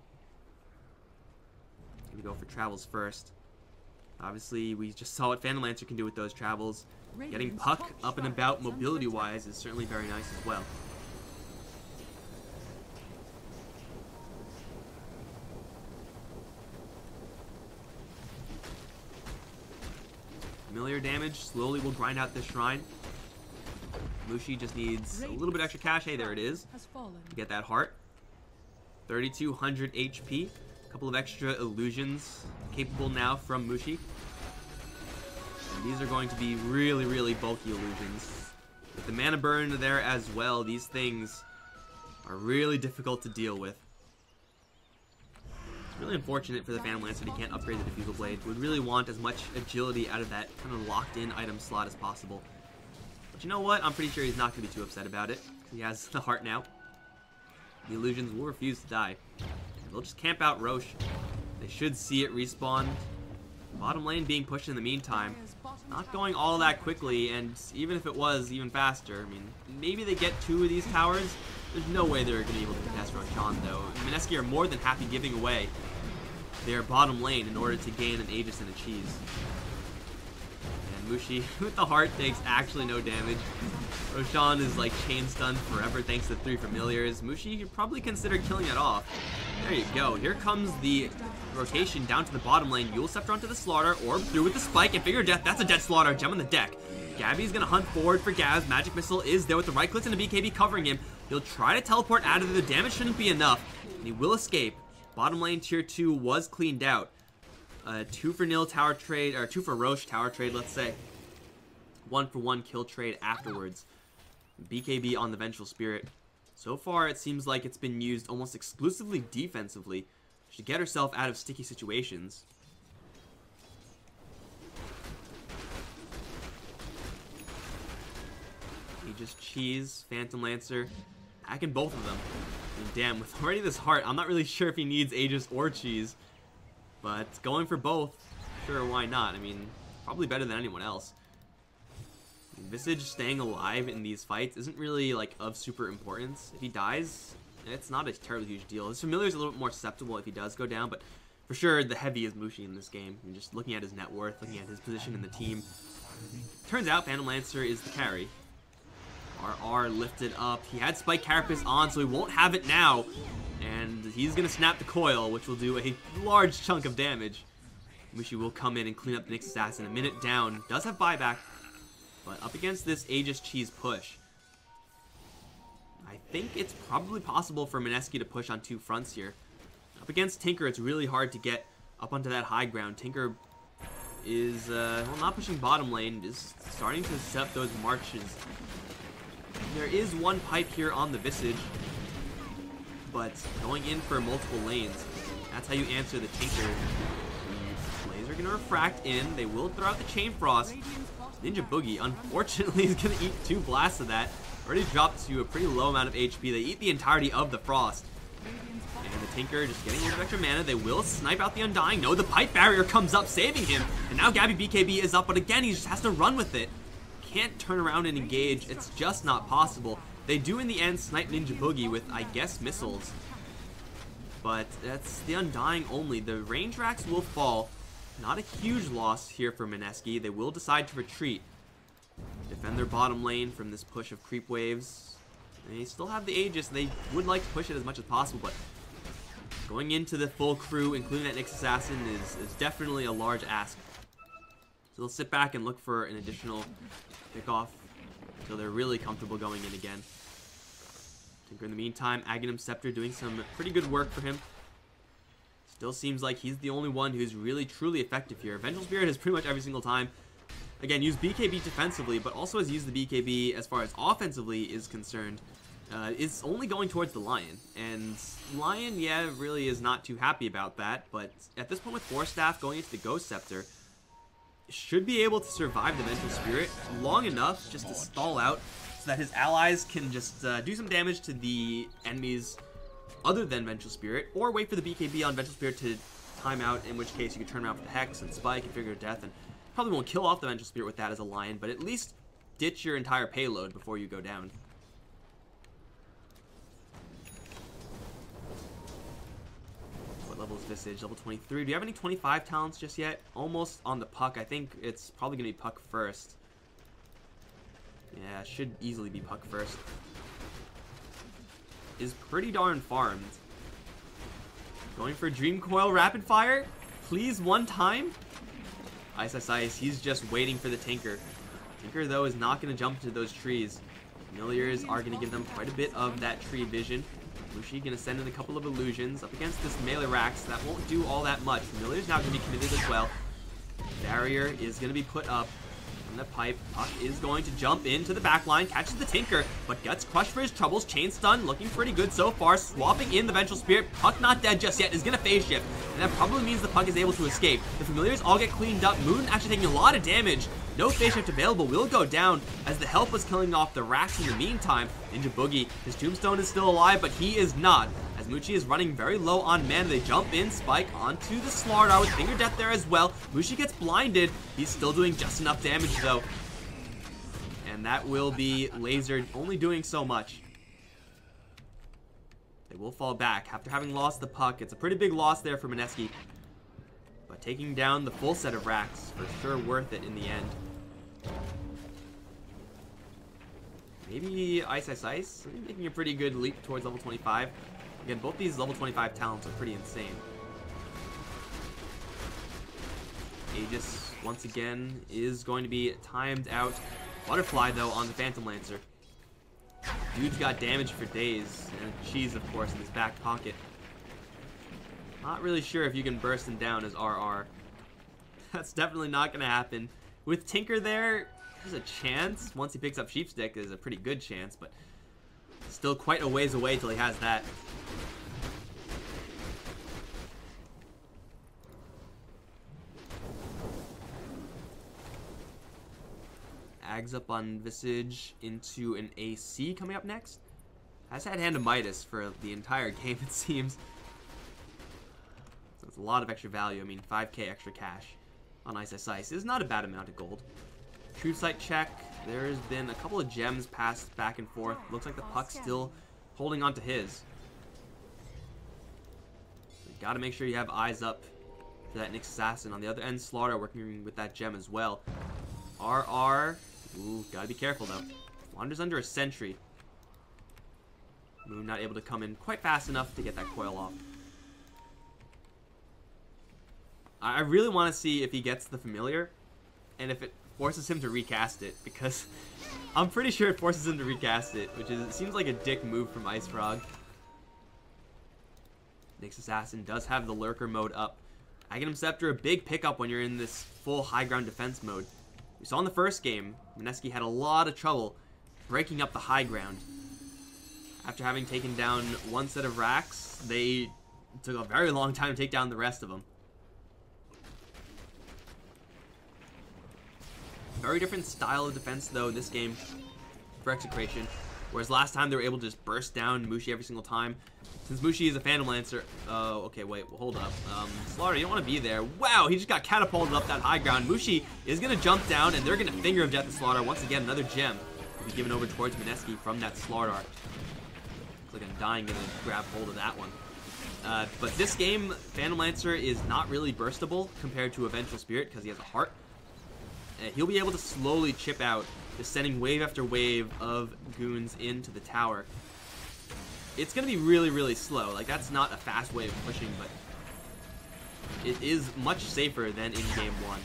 Gonna go for travels first. Obviously, we just saw what Phantom Lancer can do with those travels. Getting Puck up and about mobility-wise is certainly very nice as well. Familiar damage slowly will grind out this shrine. Mushi just needs a little bit extra cash. Hey, there it is. To get that heart. 3,200 HP. A couple of extra illusions capable now from Mushi. And these are going to be really, really bulky illusions. With the mana burn there as well, these things are really difficult to deal with. It's really unfortunate for the Phantom Lancer that he can't upgrade the Diffusal Blade. Would really want as much agility out of that kind of locked-in item slot as possible. But you know what? I'm pretty sure he's not going to be too upset about it. He has the heart now. The illusions will refuse to die. They'll just camp out Roche. They should see it respawn Bottom lane being pushed in the meantime. Not going all that quickly, and even if it was even faster, I mean, maybe they get 2 of these towers. There's no way they're going to be able to contest Roshan, though. Mineski are more than happy giving away their bottom lane in order to gain an Aegis and a cheese. And Mushi, with the heart, takes actually no damage. Roshan is like chain stunned forever thanks to 3 familiars. Mushi, you could probably consider killing it off. There you go. Here comes the rotation down to the bottom lane. Yule Scepter onto the Slaughter, Orb through with the spike, and Figure of Death. That's a dead Slaughter. Gem on the deck. Gabby's gonna hunt forward for Gaz. Magic Missile is there with the right clicks and a BKB covering him. He'll try to teleport out of there. The damage shouldn't be enough, and he will escape. Bottom lane tier 2 was cleaned out. 2 for nil tower trade, or 2 for Roche tower trade, let's say. 1 for 1 kill trade afterwards. BKB on the Vengeful Spirit. So far, it seems like it's been used almost exclusively defensively to get herself out of sticky situations. Aegis, Cheese, Phantom Lancer, hacking both of them. I mean, damn, with already this heart, I'm not really sure if he needs Aegis or Cheese. But going for both, sure, why not? I mean, probably better than anyone else. Visage staying alive in these fights isn't really, like, of super importance. If he dies, it's not a terribly huge deal. His familiar is a little bit more susceptible if he does go down, but for sure, the heavy is Mushi in this game. I mean, just looking at his net worth, looking at his position in the team. Turns out Phantom Lancer is the carry. RR lifted up. He had Spike Carapace on, so he won't have it now. And he's going to snap the coil, which will do a large chunk of damage. Mushi will come in and clean up the next assassin. A minute down. Does have buyback. But up against this Aegis Cheese push, I think it's probably possible for Mineski to push on 2 fronts here. Up against Tinker, it's really hard to get up onto that high ground. Tinker is, well, not pushing bottom lane, is starting to set up those marches. There is 1 pipe here on the Visage, but going in for multiple lanes, that's how you answer the Tinker. The Blaze are going to refract in. They will throw out the Chain Frost. Ninja Boogie, unfortunately, is going to eat 2 blasts of that. Already dropped to a pretty low amount of HP. They eat the entirety of the Frost. And the Tinker just getting a little bit extra mana. They will snipe out the Undying. No, the Pipe Barrier comes up, saving him. And now Gabby BKB is up, but again, he just has to run with it. Can't turn around and engage. It's just not possible. They do, in the end, snipe Ninja Boogie with, I guess, missiles. But that's the Undying only. The range racks will fall. Not a huge loss here for Mineski. They will decide to retreat. Defend their bottom lane from this push of creep waves. They still have the Aegis. They would like to push it as much as possible, but going into the full crew, including that Nyx Assassin, is definitely a large ask. So they'll sit back and look for an additional pickoff until they're really comfortable going in again. Tinker in the meantime, Aghanim Scepter doing some pretty good work for him. Still seems like he's the only one who's really truly effective here. Vengeful Spirit has pretty much every single time, again, used BKB defensively, but also has used the BKB as far as offensively is concerned. Is only going towards the Lion. And Lion, yeah, really is not too happy about that, but at this point with Force Staff going into the Ghost Scepter, should be able to survive the Vengeful Spirit long enough just to stall out so that his allies can just do some damage to the enemies other than Vengeful Spirit, or wait for the BKB on Vengeful Spirit to time out, in which case you could turn around for the Hex and Spike and Figure of Death, and probably won't kill off the Vengeful Spirit with that as a Lion, but at least ditch your entire payload before you go down. What level is Visage? Level 23. Do you have any 25 talents just yet? Almost on the Puck. I think it's probably going to be Puck first. Yeah, it should easily be Puck first. Is pretty darn farmed. Going for Dream Coil Rapid Fire? Please, one time? Ice, he's just waiting for the Tinker. Tinker, though, is not going to jump into those trees. Familiars are going to give them quite a bit of that tree vision. Mushi going to send in a couple of illusions up against this melee Rax. That won't do all that much. Familiar's now going to be committed as well. Barrier is going to be put up on the pipe. Puck is going to jump into the back line, catches the Tinker, but gets crushed for his troubles. Chain stun, looking pretty good so far. Swapping in the Vengeful Spirit. Puck not dead just yet, is going to phase shift. And that probably means the Puck is able to escape. The Familiars all get cleaned up. Moon actually taking a lot of damage. No phase shift available, will go down as the help was killing off the Rax in the meantime. Ninja Boogie, his Tombstone is still alive, but he is not, as as Mushi is running very low on mana. They jump in, spike onto the Slardar with Finger Death there as well. Mushi gets blinded. He's still doing just enough damage though. And that will be Laser only doing so much. They will fall back after having lost the puck. It's a pretty big loss there for Mineski. But taking down the full set of racks, for sure worth it in the end. Maybe Ice Ice Ice, making a pretty good leap towards level 25. Again, both these level 25 talents are pretty insane. Aegis, once again, is going to be timed out. Butterfly, though, on the Phantom Lancer. Dude's got damage for days, and cheese, of course, in his back pocket. Not really sure if you can burst him down as RR. That's definitely not going to happen. With Tinker there, there's a chance. Once he picks up Sheepstick, there's a pretty good chance, but still quite a ways away till he has that. Ags up on Visage into an AC coming up next. Has had Hand of Midas for the entire game, it seems. So it's a lot of extra value. I mean, 5k extra cash on Ice Ice Ice is not a bad amount of gold. True Sight check. There's been a couple of gems passed back and forth. Looks like the puck's still holding on to his. So you gotta make sure you have eyes up for that Nyx Assassin. On the other end, Slaughter working with that gem as well. RR. Ooh, gotta be careful though. Wanders under a sentry. Moon not able to come in quite fast enough to get that coil off. I really want to see if he gets the familiar and if it forces him to recast it, because I'm pretty sure it forces him to recast it, which is, it seems like a dick move from Ice Frog. Nyx Assassin does have the Lurker mode up. Aghanim Scepter, a big pickup when you're in this full high ground defense mode. We saw in the first game, Mineski had a lot of trouble breaking up the high ground. After having taken down one set of racks, they took a very long time to take down the rest of them. Very different style of defense, though, this game for Execration. Whereas last time they were able to just burst down Mushi every single time. Since Mushi is a Phantom Lancer... okay, wait, well, hold up. Slaughter, you don't want to be there. Wow, he just got catapulted up that high ground. Mushi is going to jump down, and they're going to Finger of Death the Slaughter. Once again, another gem will be given over towards Mineski from that Slaughter. Looks like Undying going to grab hold of that one. But this game, Phantom Lancer is not really burstable compared to a Vengeful Spirit because he has a heart. He'll be able to slowly chip out, just sending wave after wave of goons into the tower. It's going to be really, really slow. Like, that's not a fast way of pushing, but it is much safer than in game 1.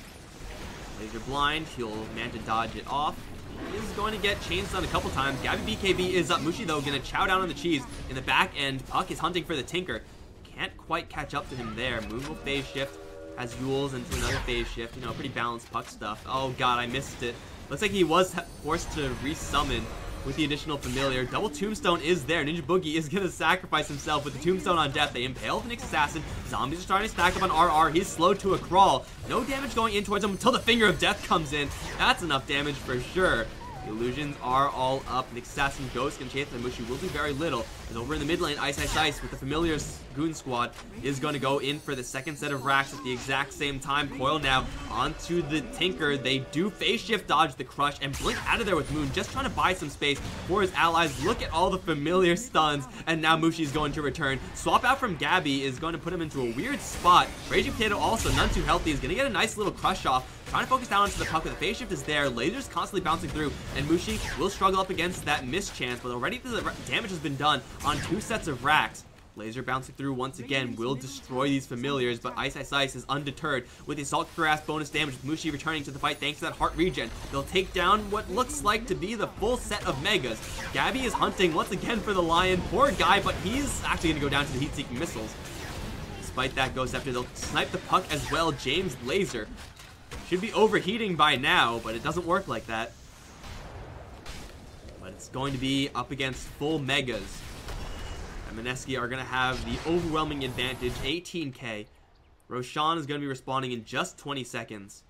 Laser blind, he'll manage to dodge it off. He is going to get chains done a couple times. Gabby BKB is up. Mushi, though, going to chow down on the cheese in the back end. Puck is hunting for the Tinker. Can't quite catch up to him there. Moon will phase shift. Has Yules into another phase shift. You know, pretty balanced puck stuff. Oh, God, I missed it. Looks like he was forced to resummon with the additional familiar. Double Tombstone is there. Ninja Boogie is going to sacrifice himself with the Tombstone on death. They impale the Nyx Assassin. Zombies are starting to stack up on RR. He's slowed to a crawl. No damage going in towards him until the Finger of Death comes in. That's enough damage for sure. The illusions are all up. Nyx Assassin Ghost can chase the Mushi will do very little. As over in the mid lane, Ice Ice Ice with the familiar Goon Squad is going to go in for the second set of racks at the exact same time. Coil now onto the Tinker. They do phase shift dodge the Crush and blink out of there with Moon, just trying to buy some space for his allies. Look at all the familiar stuns, and now Mushi's going to return. Swap out from Gabby is going to put him into a weird spot. Raging Potato also, none too healthy, is going to get a nice little Crush off. Trying to focus down onto the puck, but the phase shift is there. Laser's constantly bouncing through, and Mushi will struggle up against that mischance, but already the damage has been done on 2 sets of racks. Laser bouncing through once again will destroy these familiars, but Ice Ice Ice is undeterred with the Assault Cuirass bonus damage, with Mushi returning to the fight thanks to that heart regen. They'll take down what looks like to be the full set of Megas. Gabby is hunting once again for the Lion. Poor guy, but he's actually going to go down to the heat-seeking missiles. Despite that, Ghost Scepter, they'll snipe the puck as well. James Laser should be overheating by now, but it doesn't work like that. But it's going to be up against full Megas. And Mineski are going to have the overwhelming advantage, 18k. Roshan is going to be respawning in just 20 seconds.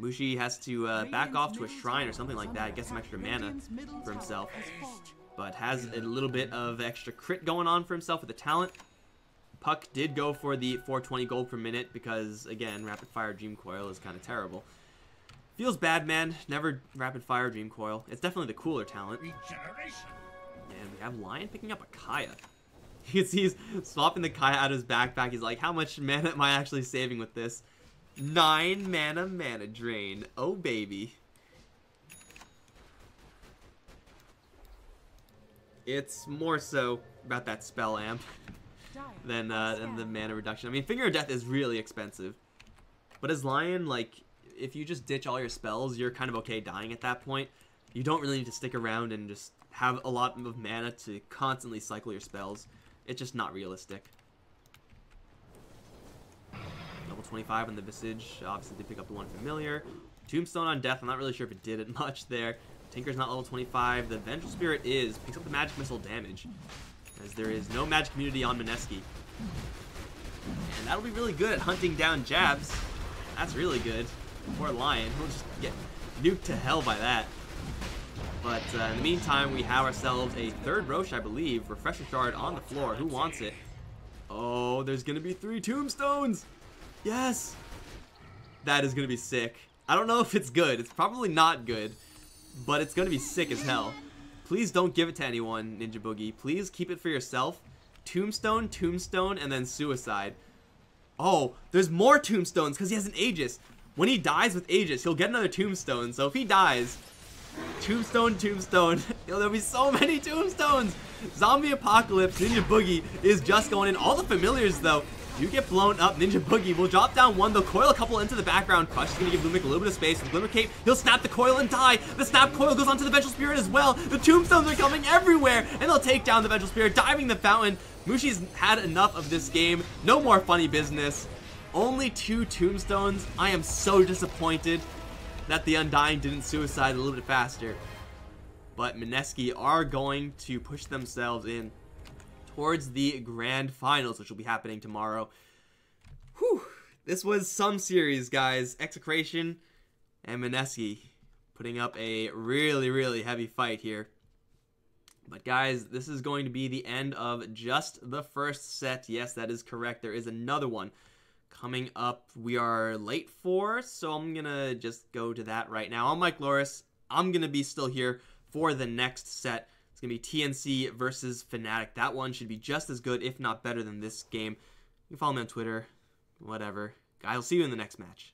Mushi has to back off to a shrine or something like that, get some extra mana for himself. but has a little bit of extra crit going on for himself with the talent. Puck did go for the 420 gold per minute because, again, Rapid Fire Dream Coil is kind of terrible. Feels bad, man. Never Rapid Fire Dream Coil. It's definitely the cooler talent. Regeneration. And we have Lion picking up a Kaya. You can see he's swapping the Kaya out of his backpack. He's like, how much mana am I actually saving with this? 9 mana drain. Oh, baby. It's more so about that spell amp than the mana reduction. I mean, Finger of Death is really expensive. But as Lion, like, if you just ditch all your spells, you're kind of okay dying at that point. You don't really need to stick around and just have a lot of mana to constantly cycle your spells. It's just not realistic. Level 25 on the Visage. Obviously, did pick up the one familiar. Tombstone on Death. I'm not really sure if it did it much there. Tinker's not level 25. The Vengeful Spirit picks up the Magic Missile damage, as there is no magic immunity on Mineski. And that'll be really good at hunting down jabs. That's really good. Poor Lion. He'll just get nuked to hell by that. But in the meantime, we have ourselves a third Roche, I believe. Refresher Shard on the floor. Who wants it? Oh, there's going to be 3 Tombstones. Yes. That is going to be sick. I don't know if it's good. It's probably not good. But it's going to be sick as hell. Please don't give it to anyone, Ninja Boogie. Please keep it for yourself. Tombstone, Tombstone, and then Suicide. Oh, there's more Tombstones because he has an Aegis. When he dies with Aegis, he'll get another Tombstone. So if he dies, Tombstone, Tombstone. There'll be so many Tombstones. Zombie Apocalypse, Ninja Boogie is just going in. All the familiars, though, do get blown up. Ninja Boogie will drop down one. They'll coil a couple into the background. Crush is going to give Lumic a little bit of space. With Glimmer Cape, he'll snap the coil and die. The snap coil goes onto the Vengeful Spirit as well. The Tombstones are coming everywhere, and they'll take down the Vengeful Spirit, diving the fountain. Mushi's had enough of this game. No more funny business. Only 2 Tombstones. I am so disappointed that the Undying didn't suicide a little bit faster. But Mineski are going to push themselves in towards the grand finals, which will be happening tomorrow. Whew. This was some series, guys. Execration and Mineski putting up a really, really heavy fight here. But guys, this is going to be the end of just the first set. Yes, that is correct. There is another one coming up. We are late for, so I'm going to just go to that right now. I'm Mike Loris. I'm going to be still here for the next set. It's going to be TNC versus Fnatic. That one should be just as good, if not better than this game. You can follow me on Twitter, whatever. Guys, I'll see you in the next match.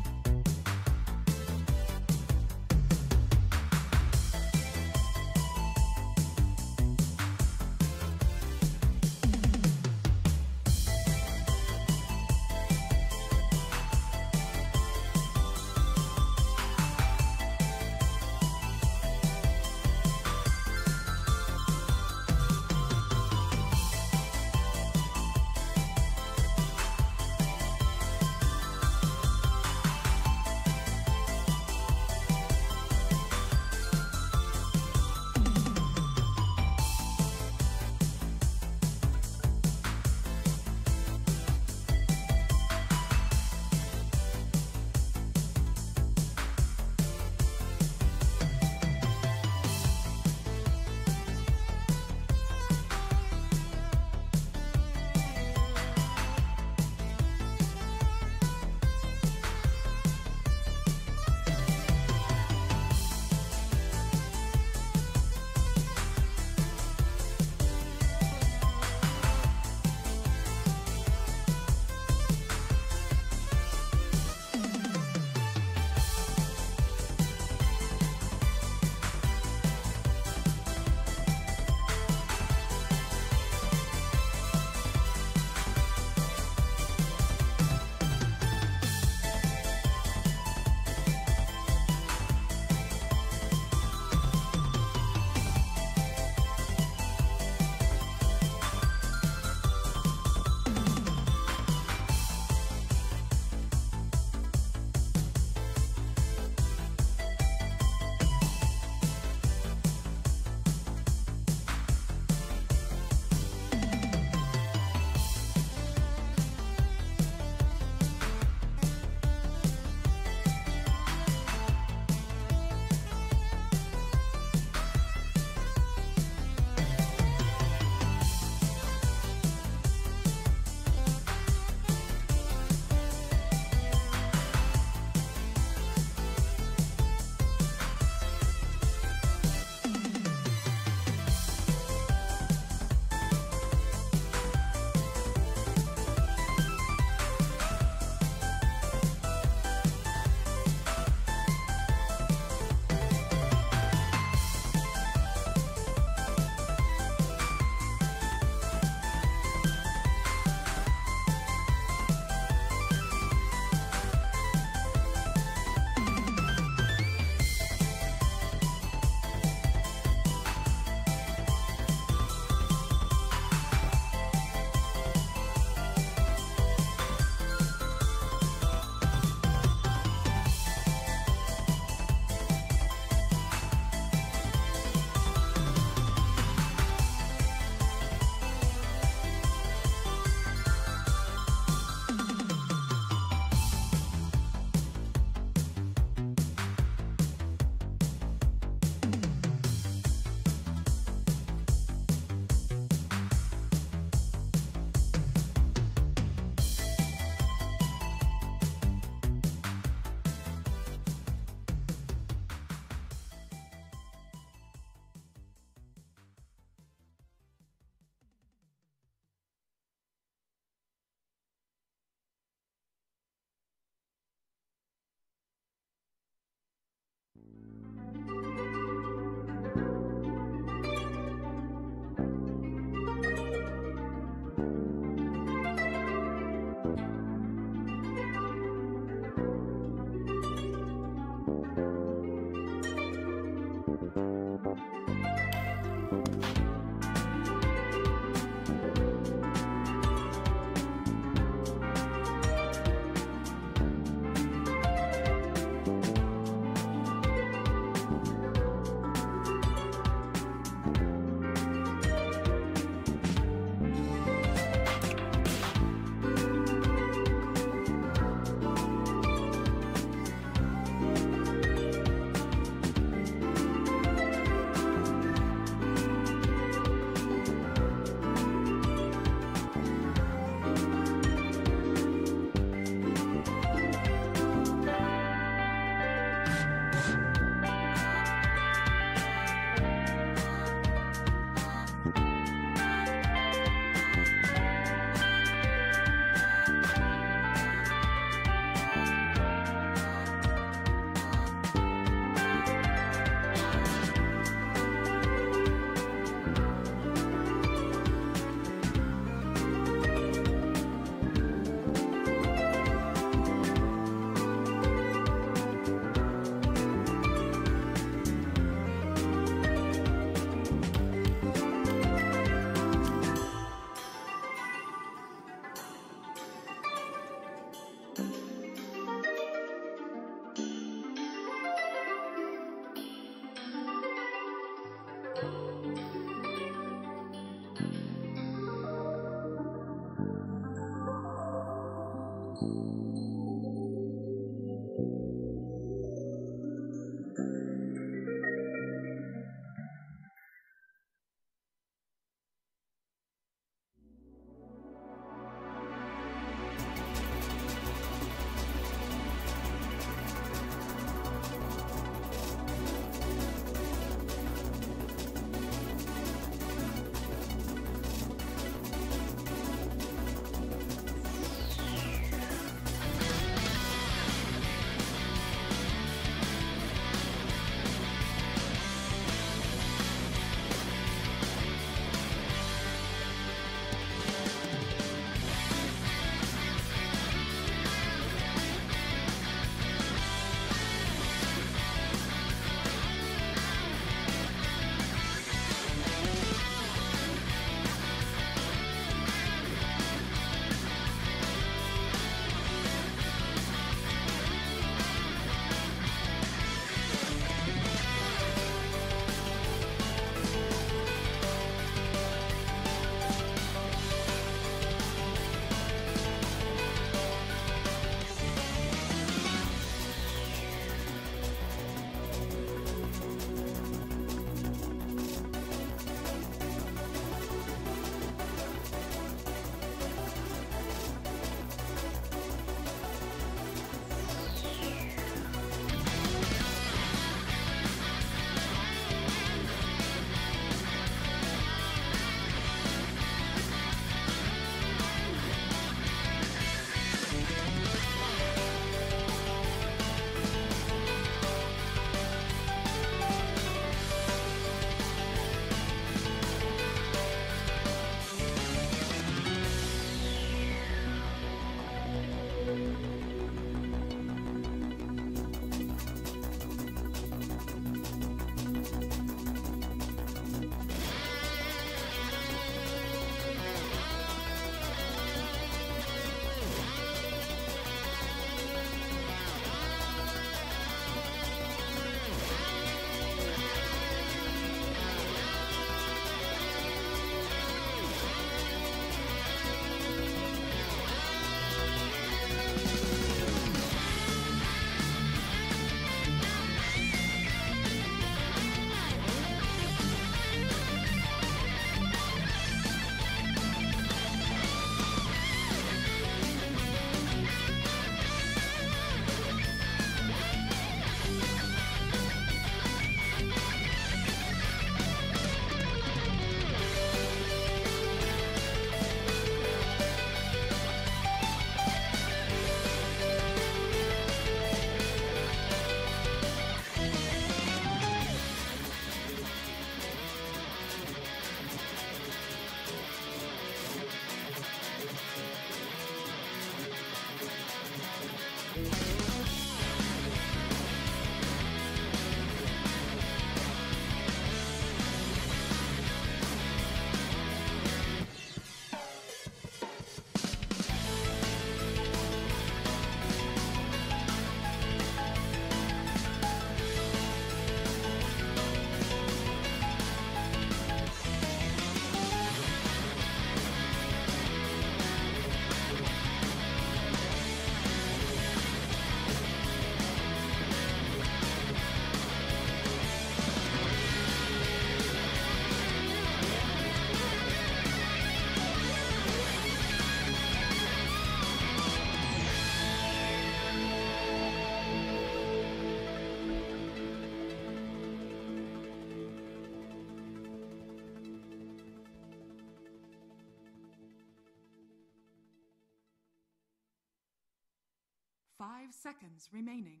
5 seconds remaining.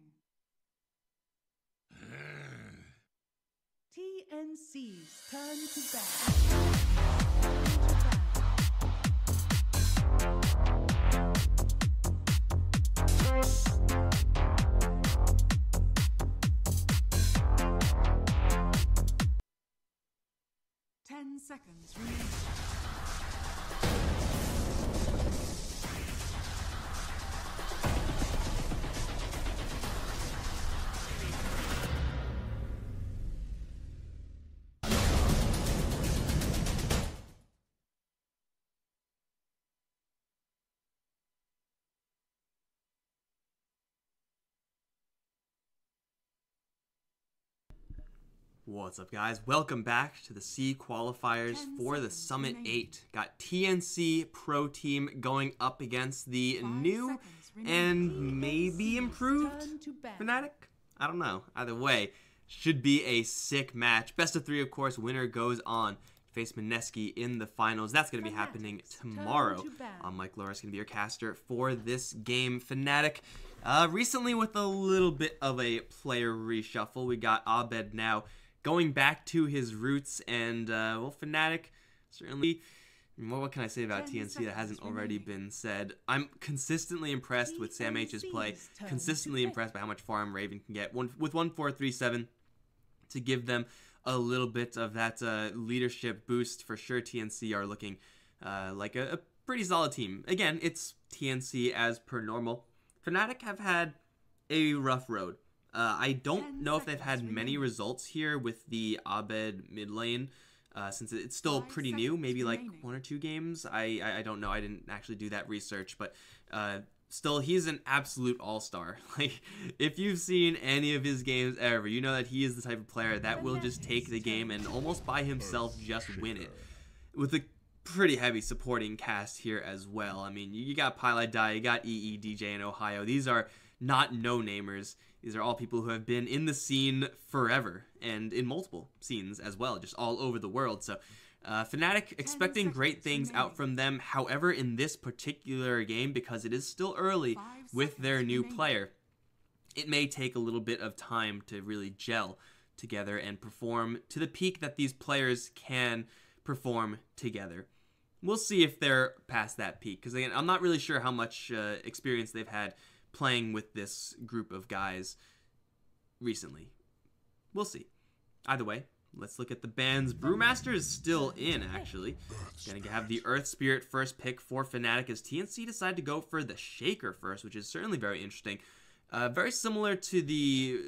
TNC's turn to bat. 10 seconds remaining. What's up, guys? Welcome back to the C qualifiers for the Summit 8. Got TNC Pro Team going up against the new and maybe improved Fnatic? I don't know. Either way, should be a sick match. Best of 3, of course. Winner goes on to face Mineski in the finals. That's going to be happening tomorrow. Mike Laura's going to be your caster for this game. Fnatic, recently with a little bit of a player reshuffle. We got Abed now going back to his roots, and, well, Fnatic, certainly, what can I say about TNC that hasn't already been said? I'm consistently impressed with Sam H's play, consistently impressed by how much farm Raven can get, with 1-4-3-7, to give them a little bit of that leadership boost. For sure, TNC are looking like a pretty solid team. Again, it's TNC as per normal. Fnatic have had a rough road. I don't know if they've had many results here with the Abed mid lane, since it's still pretty new, maybe like 1 or 2 games. I don't know. I didn't actually do that research, but still, he's an absolute all-star. Like, if you've seen any of his games ever, you know that he is the type of player that will just take the game and almost by himself just win it. With a pretty heavy supporting cast here as well. I mean, you got Pylai Die, you got EE, DJ, and Ohio. These are not no-namers. These are all people who have been in the scene forever, and in multiple scenes as well, just all over the world. So, Fnatic expecting great things out from them. However, in this particular game, because it is still early with their new player, it may take a little bit of time to really gel together and perform to the peak that these players can perform together. We'll see if they're past that peak, because again, I'm not really sure how much experience they've had playing with this group of guys recently. We'll see. Either way, let's look at the bans. Brewmaster is still in, actually. Gonna have the Earth Spirit first pick for Fnatic, as TNC decided to go for the Shaker first, which is certainly very interesting. Very similar to the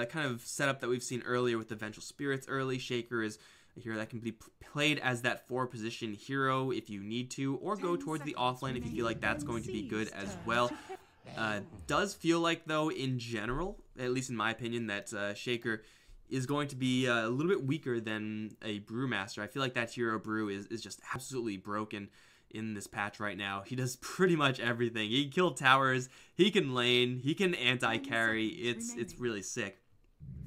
kind of setup that we've seen earlier with the Vengeful Spirits early. Shaker is a hero that can be played as that 4-position hero if you need to, or go towards the offlane if you feel like that's going to be good as well. Does feel like, though, in general, at least in my opinion, that Shaker is going to be a little bit weaker than a Brewmaster. I feel like that hero Brew is just absolutely broken in this patch right now. He does pretty much everything. He can kill towers, he can lane, he can anti-carry. It's really sick.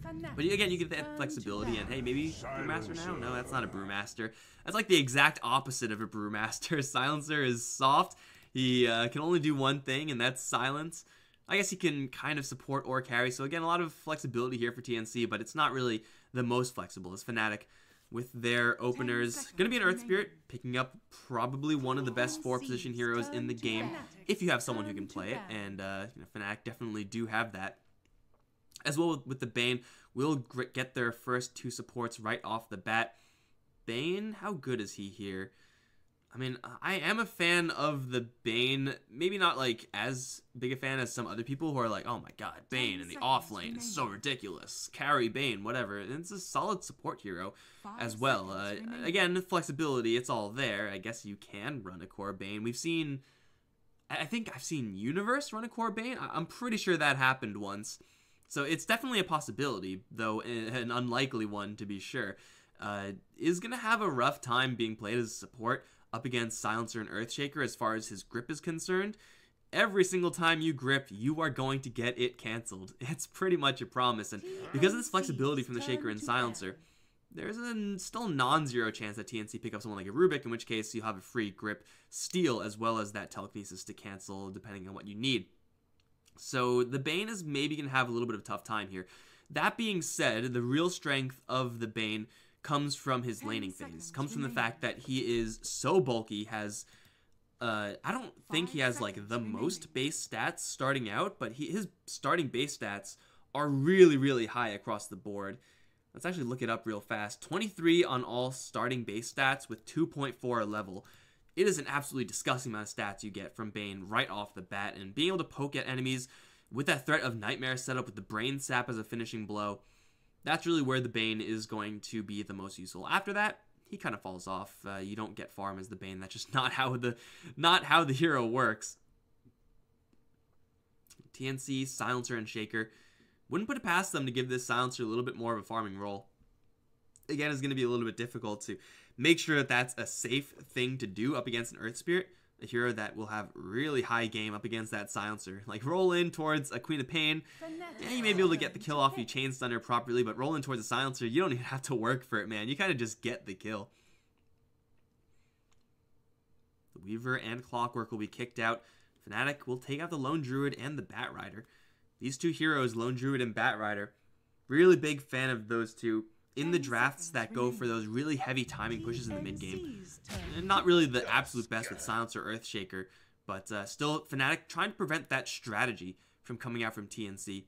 But again, you get that flexibility, and hey, maybe Brewmaster now? No, that's not a Brewmaster. That's like the exact opposite of a Brewmaster. Silencer is soft. He can only do one thing, and that's silence. I guess he can kind of support or carry, so again, a lot of flexibility here for TNC, but it's not really the most flexible. As Fnatic, with their openers, going to be an Earth Spirit, picking up probably one of the best 4-position heroes in the game, if you have someone who can play it, and Fnatic definitely do have that. As well with the Bane, we'll get their first 2 supports right off the bat. Bane, how good is he here? I mean, I am a fan of the Bane, maybe not like as big a fan as some other people who are like, oh my god, Bane in the offlane is so ridiculous. Carry Bane, whatever. And it's a solid support hero as well. Again, flexibility, it's all there. I guess you can run a core Bane. We've seen, I think I've seen Universe run a core Bane. I'm pretty sure that happened once. So it's definitely a possibility, though an unlikely one to be sure. Is going to have a rough time being played as a support up against Silencer and Earthshaker as far as his grip is concerned. Every single time you grip, you are going to get it canceled. It's pretty much a promise, and because of this flexibility from the Shaker and Silencer, there's a still non-zero chance that TNC pick up someone like a Rubik, in which case you'll have a free grip steal as well as that telekinesis to cancel depending on what you need. So the Bane is maybe going to have a little bit of a tough time here. That being said, the real strength of the Bane comes from his laning phase. Comes from the fact that he is so bulky, has... I don't think he has like the most base stats starting out, but his starting base stats are really, really high across the board. Let's actually look it up real fast. 23 on all starting base stats with 2.4 level. It is an absolutely disgusting amount of stats you get from Bane right off the bat, and being able to poke at enemies with that threat of Nightmare set up with the Brain Sap as a finishing blow, that's really where the Bane is going to be the most useful. After that, he kind of falls off. You don't get farm as the Bane. That's just not how the hero works. TNC, Silencer, and Shaker. Wouldn't put it past them to give this Silencer a little bit more of a farming role. Again, it's going to be a little bit difficult to make sure that that's a safe thing to do up against an Earth Spirit, a hero that will have really high game up against that Silencer. Like, roll in towards a Queen of Pain, and you may be able to get the kill off if you chain stun her properly, but roll in towards a Silencer, you don't even have to work for it, man. You kind of just get the kill. The Weaver and Clockwork will be kicked out. Fnatic will take out the Lone Druid and the Bat Rider. These two heroes, Lone Druid and Bat Rider, really big fan of those two in the drafts that go for those really heavy timing pushes in the mid game. And not really the absolute best with Silencer or Earthshaker, but still Fnatic trying to prevent that strategy from coming out from TNC.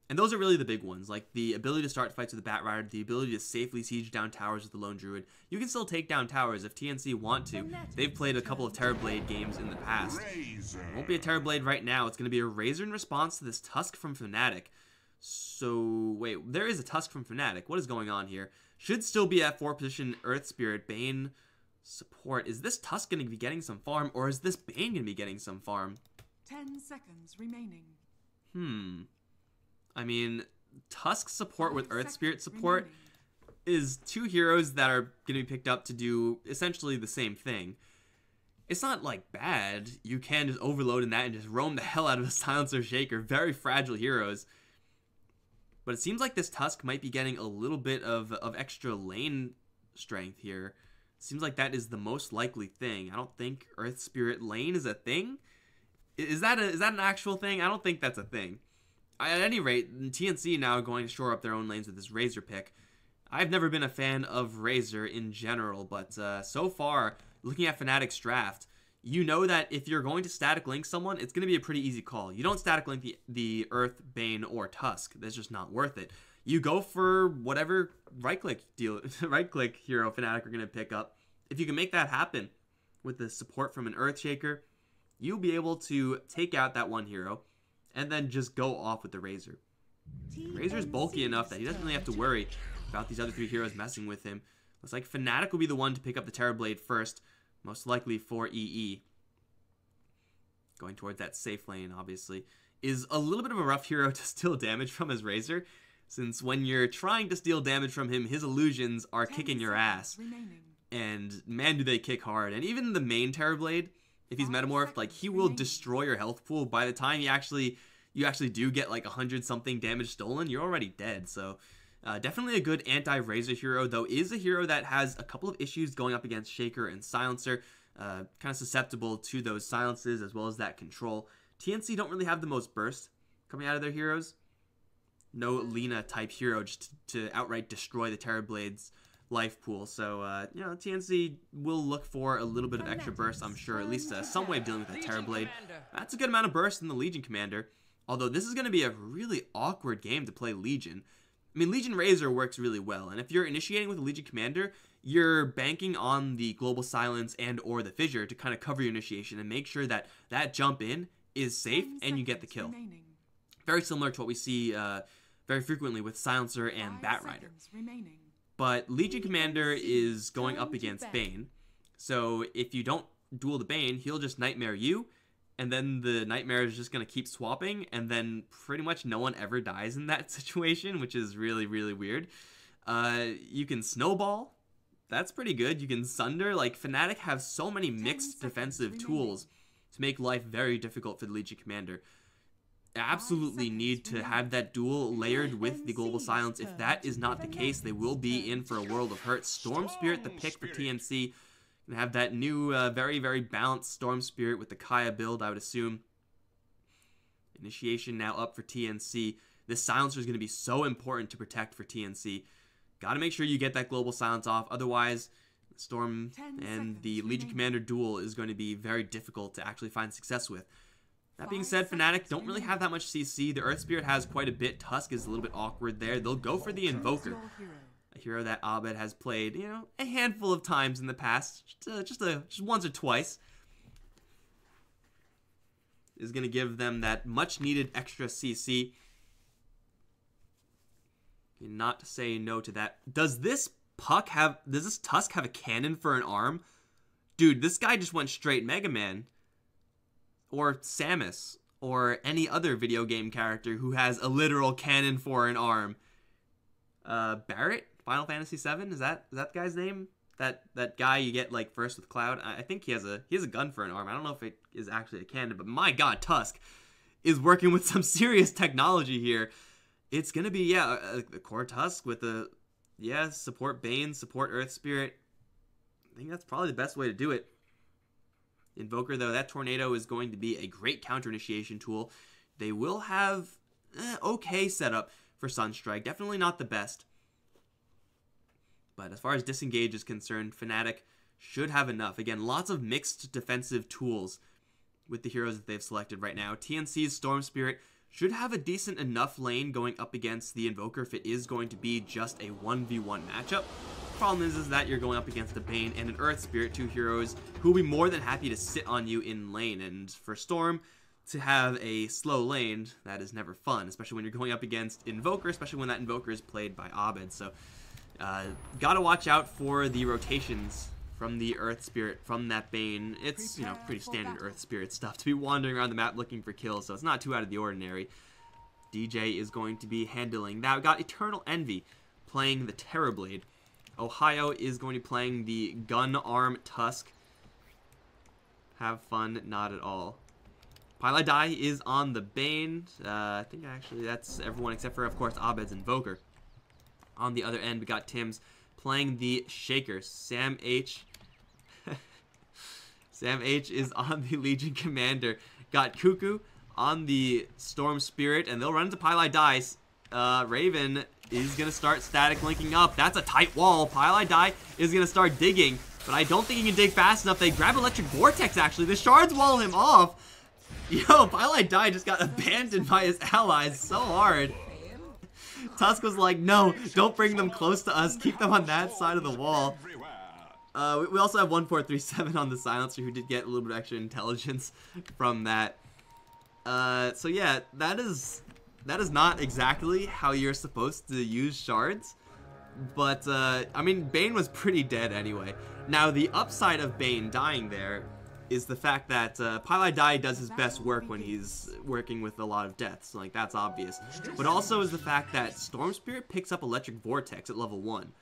And those are really the big ones, like the ability to start fights with the Bat Rider, the ability to safely siege down towers with the Lone Druid. You can still take down towers if TNC want to. They've played a couple of Terrorblade games in the past. It won't be a Terrorblade right now. It's going to be a Razor in response to this Tusk from Fnatic. So, wait, there is a Tusk from Fnatic. What is going on here? Should still be at 4 position Earth Spirit, Bane support. Is this Tusk going to be getting some farm, or is this Bane going to be getting some farm? 10 seconds remaining. I mean, Tusk support with Earth Spirit support is two heroes that are going to be picked up to do essentially the same thing. It's not, like, bad. You can just overload in that and just roam the hell out of a Silencer Shaker. Very fragile heroes. But it seems like this Tusk might be getting a little bit of extra lane strength here. Seems like that is the most likely thing. I don't think Earth Spirit lane is a thing. Is that an actual thing? I don't think that's a thing. At any rate, TNC now going to shore up their own lanes with this Razor pick. I've never been a fan of Razor in general, but so far, looking at Fnatic's draft, you know that if you're going to static link someone, it's going to be a pretty easy call. You don't static link the Earth, Bane, or Tusk. That's just not worth it. You go for whatever right-click hero Fnatic are going to pick up. If you can make that happen with the support from an Earthshaker, you'll be able to take out that one hero and then just go off with the Razor. Razor's bulky enough that he doesn't really have to worry about these other three heroes messing with him. Looks like Fnatic will be the one to pick up the Terrorblade first, most likely for EE. Going towards that safe lane, obviously, is a little bit of a rough hero to steal damage from his Razor, since when you're trying to steal damage from him, his illusions are kicking your ass. And man, do they kick hard. And even the main Terrorblade, if he's metamorphed, like, he will destroy your health pool. By the time you actually do get like 100-something damage stolen, you're already dead. So definitely a good anti-Razor hero, though is a hero that has a couple of issues going up against Shaker and Silencer. Kind of susceptible to those silences as well as that control. TNC don't really have the most burst coming out of their heroes. No Lina type hero just to outright destroy the Terrorblade's life pool. So, TNC will look for a little bit of extra burst, I'm sure. At least some way of dealing with that Terrorblade. That's a good amount of burst in the Legion Commander. Although this is going to be a really awkward game to play Legion. I mean, Legion Razor works really well. And if you're initiating with a Legion Commander, you're banking on the Global Silence and or the Fissure to kind of cover your initiation and make sure that that jump in is safe and you get the kill. Very similar to what we see very frequently with Silencer and Bat Rider. But Legion Commander is going up against Bane. So if you don't duel the Bane, he'll just Nightmare you. And then the Nightmare is just going to keep swapping. And then pretty much no one ever dies in that situation, which is really, really weird. You can Snowball. That's pretty good. You can Sunder. Like, Fnatic have so many mixed defensive tools to make life very difficult for the Legion Commander. Absolutely need to have that duel layered with the Global Silence. If that is not the case, they will be in for a world of hurt. Storm Spirit, the pick for TNC. Gonna have that new, very, very balanced Storm Spirit with the Kaya build, I would assume. Initiation now up for TNC. This silencer is going to be so important to protect for TNC. Got to make sure you get that global silence off. Otherwise, Storm and the Legion Commander duel is going to be very difficult to actually find success with. That being said, Fnatic don't really have that much CC. The Earth Spirit has quite a bit. Tusk is a little bit awkward there. They'll go for the Invoker. A hero that Abed has played, you know, a handful of times in the past. Just once or twice. Is going to give them that much needed extra CC. Not to say no to that. Does this Tusk have a cannon for an arm? Dude, this guy just went straight Mega Man. Or Samus. Or any other video game character who has a literal cannon for an arm. Barrett? Final Fantasy VII? Is that the guy's name? That guy you get like first with Cloud? I think he has a gun for an arm. I don't know if it is actually a cannon, but my god, Tusk is working with some serious technology here. It's gonna be a core Tusk with support Bane, support Earth Spirit. I think that's probably the best way to do it. Invoker though, that Tornado is going to be a great counter initiation tool. They will have okay setup for Sunstrike, definitely not the best. But as far as disengage is concerned, Fnatic should have enough. Again, lots of mixed defensive tools with the heroes that they've selected right now. TNC's Storm Spirit should have a decent enough lane going up against the Invoker if it is going to be just a 1v1 matchup. Problem is that you're going up against a Bane and an Earth Spirit, two heroes who will be more than happy to sit on you in lane. And for Storm to have a slow lane, that is never fun, especially when you're going up against Invoker, especially when that Invoker is played by Abed. So gotta watch out for the rotations from the Earth Spirit, from that Bane. It's, you know, pretty standard Earth Spirit stuff to be wandering around the map looking for kills, so it's not too out of the ordinary. DJ is going to be handling that. We got Eternal Envy playing the Terrorblade. Ohio is going to be playing the Gun Arm Tusk. Have fun, not at all. Pylai is on the Bane. I think actually that's everyone except for, of course, Abed's Invoker. On the other end, we got Tim's playing the Shaker. Sam H. Sam H is on the Legion Commander. Got Cuckoo on the Storm Spirit, and they'll run into Pylai. Raven is going to start static linking up. That's a tight wall. Pylai is going to start digging, but I don't think he can dig fast enough. They grab Electric Vortex, actually. The shards wall him off. Yo, Pylai just got abandoned by his allies so hard. Tusk was like, no, don't bring them close to us. Keep them on that side of the wall. We also have 1437 on the Silencer, who did get a little bit of extra intelligence from that. So yeah, that is not exactly how you're supposed to use shards. But, I mean, Bane was pretty dead anyway. Now, the upside of Bane dying there is the fact that Pylai does his best work when he's working with a lot of deaths. Like, that's obvious. But also is the fact that Storm Spirit picks up Electric Vortex at level 1.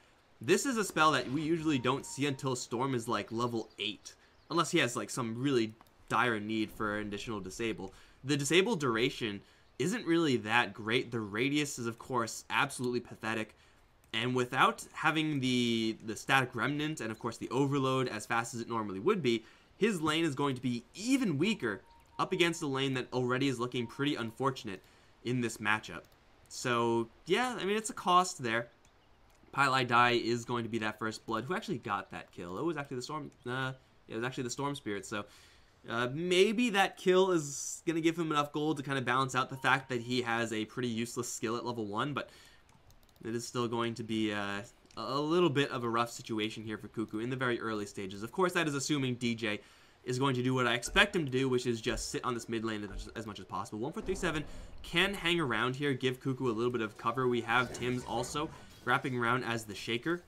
This is a spell that we usually don't see until Storm is, like, level 8. Unless he has, like, some really dire need for an additional disable. The disable duration isn't really that great. The radius is, of course, absolutely pathetic. And without having the static remnant and, of course, the overload as fast as it normally would be, his lane is going to be even weaker up against a lane that already is looking pretty unfortunate in this matchup. So, yeah, I mean, it's a cost there. Pylai is going to be that first blood. Who actually got that kill? It was actually the Storm. It was actually the Storm Spirit. So, maybe that kill is going to give him enough gold to kind of balance out the fact that he has a pretty useless skill at level 1, but it is still going to be a little bit of a rough situation here for Cuckoo in the very early stages. Of course, that is assuming DJ is going to do what I expect him to do, which is just sit on this mid lane as much as possible. 1437 can hang around here, give Cuckoo a little bit of cover. We have Tim's also wrapping around as the Shaker.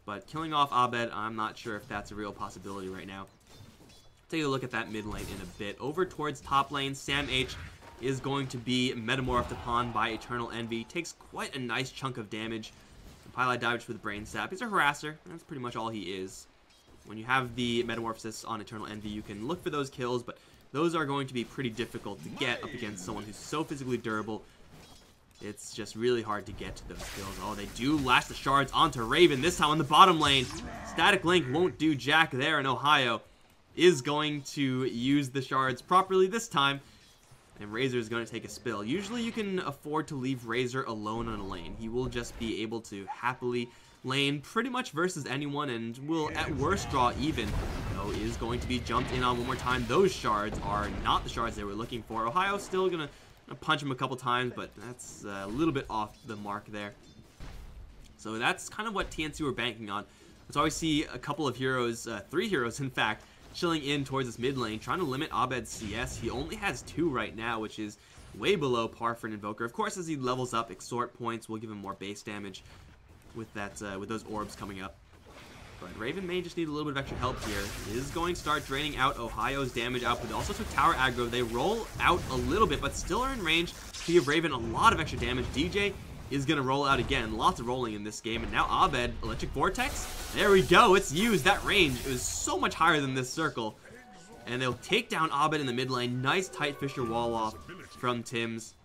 But killing off Abed, I'm not sure if that's a real possibility right now. Take a look at that mid lane in a bit. Over towards top lane, Sam H is going to be metamorphed upon by Eternal Envy. Takes quite a nice chunk of damage. Pylai Divage for the Brain Sap. He's a harasser. That's pretty much all he is. When you have the Metamorphosis on Eternal Envy, you can look for those kills, but those are going to be pretty difficult to get up against someone who's so physically durable. It's just really hard to get to those kills. Oh, they do lash the shards onto Raven, this time on the bottom lane. Static Link won't do jack there, and Ohio is going to use the shards properly this time. and Razor is going to take a spill. Usually you can afford to leave Razor alone on a lane. He will just be able to happily lane pretty much versus anyone and will at worst draw even, though is going to be jumped in on one more time. Those shards are not the shards they were looking for. Ohio's still going to punch him a couple times, but that's a little bit off the mark there. So that's kind of what TNC were banking on. That's why we see a couple of heroes, 3 heroes in fact, chilling in towards this mid lane, trying to limit Abed's CS. He only has 2 right now, which is way below par for an Invoker. Of course, as he levels up, extort points will give him more base damage with that, with those orbs coming up. But Raven may just need a little bit of extra help here. He is going to start draining out Ohio's damage output. They also took tower aggro. They roll out a little bit, but still are in range to give Raven a lot of extra damage. DJ is going to roll out again. Lots of rolling in this game. And now Abed, Electric Vortex. There we go. It's used. That range is so much higher than this circle. And they'll take down Abed in the mid lane. Nice tight Fisher wall off from Tim's.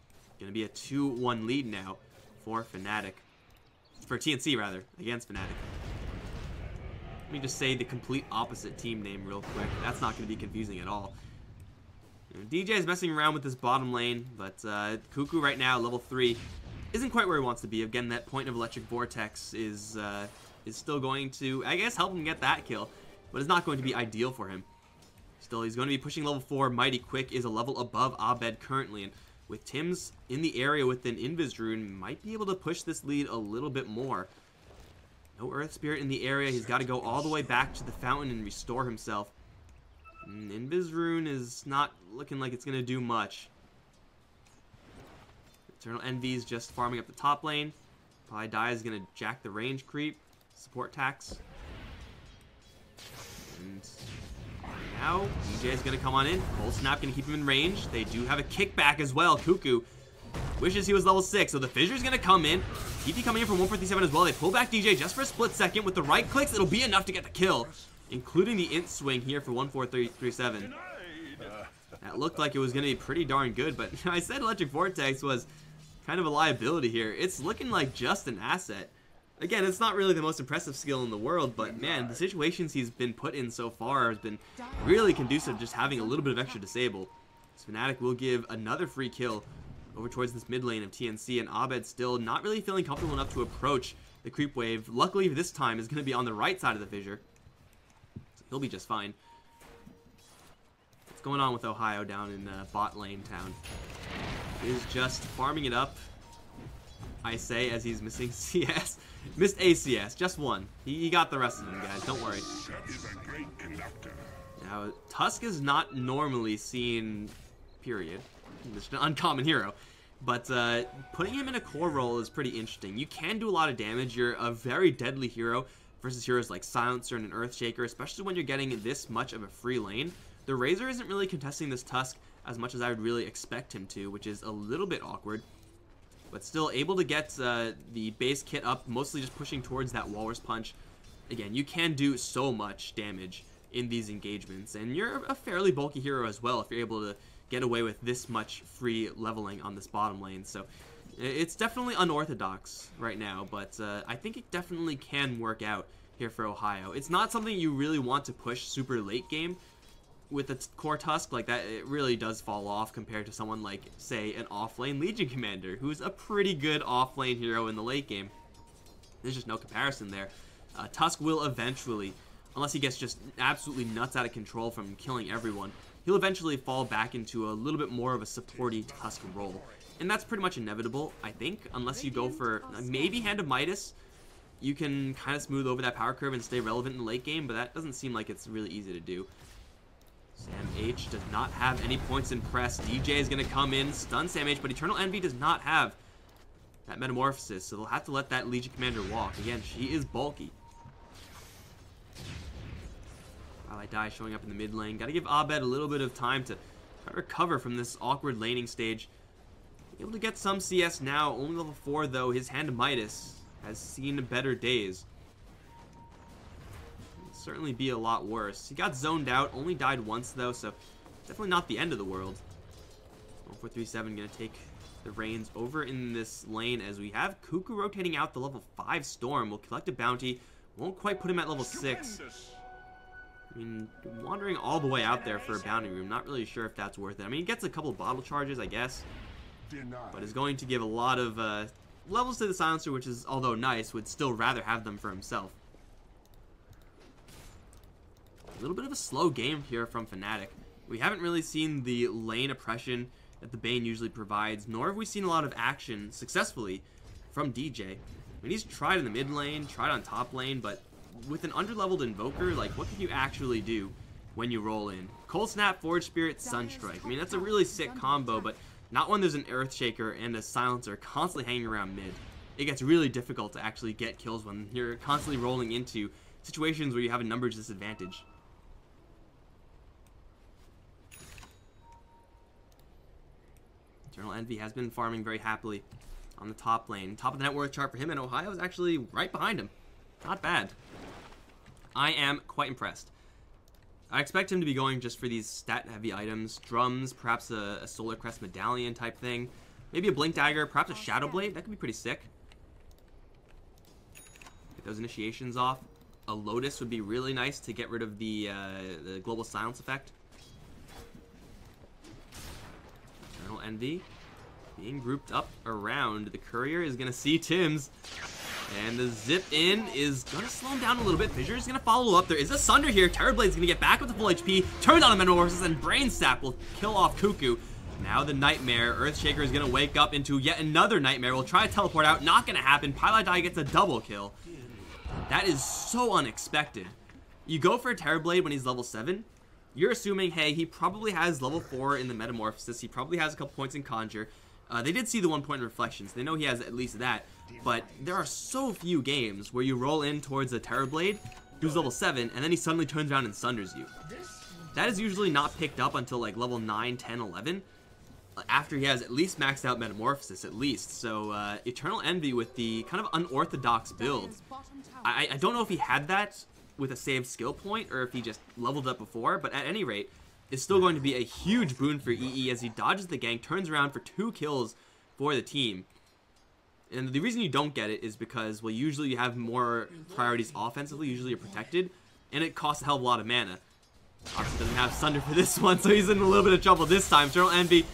Going to be a 2-1 lead now for Fnatic. For TNC, rather, against Fnatic. Let me just say the complete opposite team name real quick. That's not going to be confusing at all. DJ is messing around with this bottom lane, but Cuckoo right now, level 3, isn't quite where he wants to be. Again, that point of Electric Vortex is still going to, I guess, help him get that kill, but it's not going to be ideal for him. Still, he's going to be pushing level 4. Mighty Quick is a level above Abed currently, and with Tim's in the area with an Invis Rune, might be able to push this lead a little bit more. No Earth Spirit in the area. He's got to go all the way back to the fountain and restore himself. Invis Rune is not looking like it's going to do much. Eternal Envy's just farming up the top lane. Probably Die is going to jack the range creep. Support tax. And now DJ is going to come on in. Cold Snap going to keep him in range. They do have a kickback as well. Cuckoo wishes he was level 6, so the Fissure's going to come in. TP coming in from 147 as well. They pull back DJ just for a split second. With the right clicks, it'll be enough to get the kill, including the int swing here for 14337. That looked like it was going to be pretty darn good, but I said Electric Vortex was kind of a liability here. It's looking like just an asset. Again, it's not really the most impressive skill in the world, but man, the situations he's been put in so far has been really conducive just having a little bit of extra disable. So Fnatic will give another free kill over towards this mid lane of TNC, and Abed still not really feeling comfortable enough to approach the creep wave. Luckily, this time is going to be on the right side of the fissure, so he'll be just fine. What's going on with Ohio down in bot lane town? He's just farming it up, I say, as he's missing CS. Missed ACS, just one. He got the rest of them, guys, don't worry. Now, Tusk is not normally seen, period. It's an uncommon hero, but putting him in a core role is pretty interesting. You can do a lot of damage. You're a very deadly hero versus heroes like Silencer and an Earthshaker, especially when you're getting this much of a free lane. The Razor isn't really contesting this Tusk as much as I would really expect him to, which is a little bit awkward, but still able to get the base kit up, mostly just pushing towards that Walrus Punch. Again, you can do so much damage in these engagements, and you're a fairly bulky hero as well if you're able to get away with this much free leveling on this bottom lane. So it's definitely unorthodox right now, but I think it definitely can work out here for Ohio. It's not something you really want to push super late game with its core Tusk like that. It really does fall off compared to someone like, say, an offlane Legion Commander, who's a pretty good offlane hero in the late game. There's just no comparison there. Tusk will eventually, unless he gets just absolutely nuts out of control from killing everyone, he'll eventually fall back into a little bit more of a supporty Tusk role. And that's pretty much inevitable, I think, unless you go for maybe Hand of Midas. You can kind of smooth over that power curve and stay relevant in the late game, but that doesn't seem like it's really easy to do. Sam H does not have any points in press. DJ is going to come in, stun Sam H, but Eternal Envy does not have that Metamorphosis, so they'll have to let that Legion Commander walk. Again, she is bulky. While I die showing up in the mid lane. Got to give Abed a little bit of time to try to recover from this awkward laning stage. Able to get some CS now. Only level 4 though. His Hand of Midas has seen better days. It'll certainly be a lot worse. He got zoned out. Only died once though, so definitely not the end of the world. 1437 gonna take the reins over in this lane as we have Cuckoo rotating out the level 5 Storm. Will collect a bounty. Won't quite put him at level 6. I mean, wandering all the way out there for a bounty room, not really sure if that's worth it. I mean, he gets a couple of bottle charges, I guess, but is going to give a lot of levels to the silencer, which is, although nice, would still rather have them for himself. A little bit of a slow game here from Fnatic. We haven't really seen the lane oppression that the Bane usually provides, nor have we seen a lot of action successfully from DJ. I mean, he's tried in the mid lane, tried on top lane, but with an underleveled Invoker, like, what can you actually do when you roll in? Cold Snap, Forge Spirit, Sunstrike. I mean, that's a really sick combo, but not when there's an Earthshaker and a Silencer constantly hanging around mid. It gets really difficult to actually get kills when you're constantly rolling into situations where you have a numbers disadvantage. Eternal Envy has been farming very happily on the top lane. Top of the net worth chart for him, and Ohio is actually right behind him. Not bad. I am quite impressed. I expect him to be going just for these stat-heavy items. Drums, perhaps a Solar Crest Medallion type thing. Maybe a Blink Dagger, perhaps a Shadow Blade. That could be pretty sick. Get those initiations off. A Lotus would be really nice to get rid of the Global Silence effect. Eternal Envy being grouped up around. The Courier is going to see Tim's. And the zip in is going to slow him down a little bit. Fissure is going to follow up. There is a Sunder here. Terrorblade's going to get back with the full HP. Turns on the Metamorphosis, and Brain Sap will kill off Cuckoo. Now the Nightmare. Earthshaker is going to wake up into yet another Nightmare. Will try to teleport out. Not going to happen. Pylai gets a double kill. That is so unexpected. You go for a Terrorblade when he's level 7. You're assuming, hey, he probably has level 4 in the Metamorphosis. He probably has a couple points in Conjure. They did see the 1 point in Reflections. They know he has at least that. But there are so few games where you roll in towards a Terrorblade, who's level 7, and then he suddenly turns around and sunders you. That is usually not picked up until like level 9, 10, 11. After he has at least maxed out Metamorphosis, at least. So Eternal Envy with the kind of unorthodox build. I don't know if he had that with a saved skill point or if he just leveled up before, but at any rate, it's still going to be a huge boon for EE as he dodges the gank, turns around for 2 kills for the team. And the reason you don't get it is because, well, usually you have more priorities offensively, usually you're protected, and it costs a hell of a lot of mana. Obviously doesn't have Sunder for this one, so he's in a little bit of trouble this time. Eternal Envy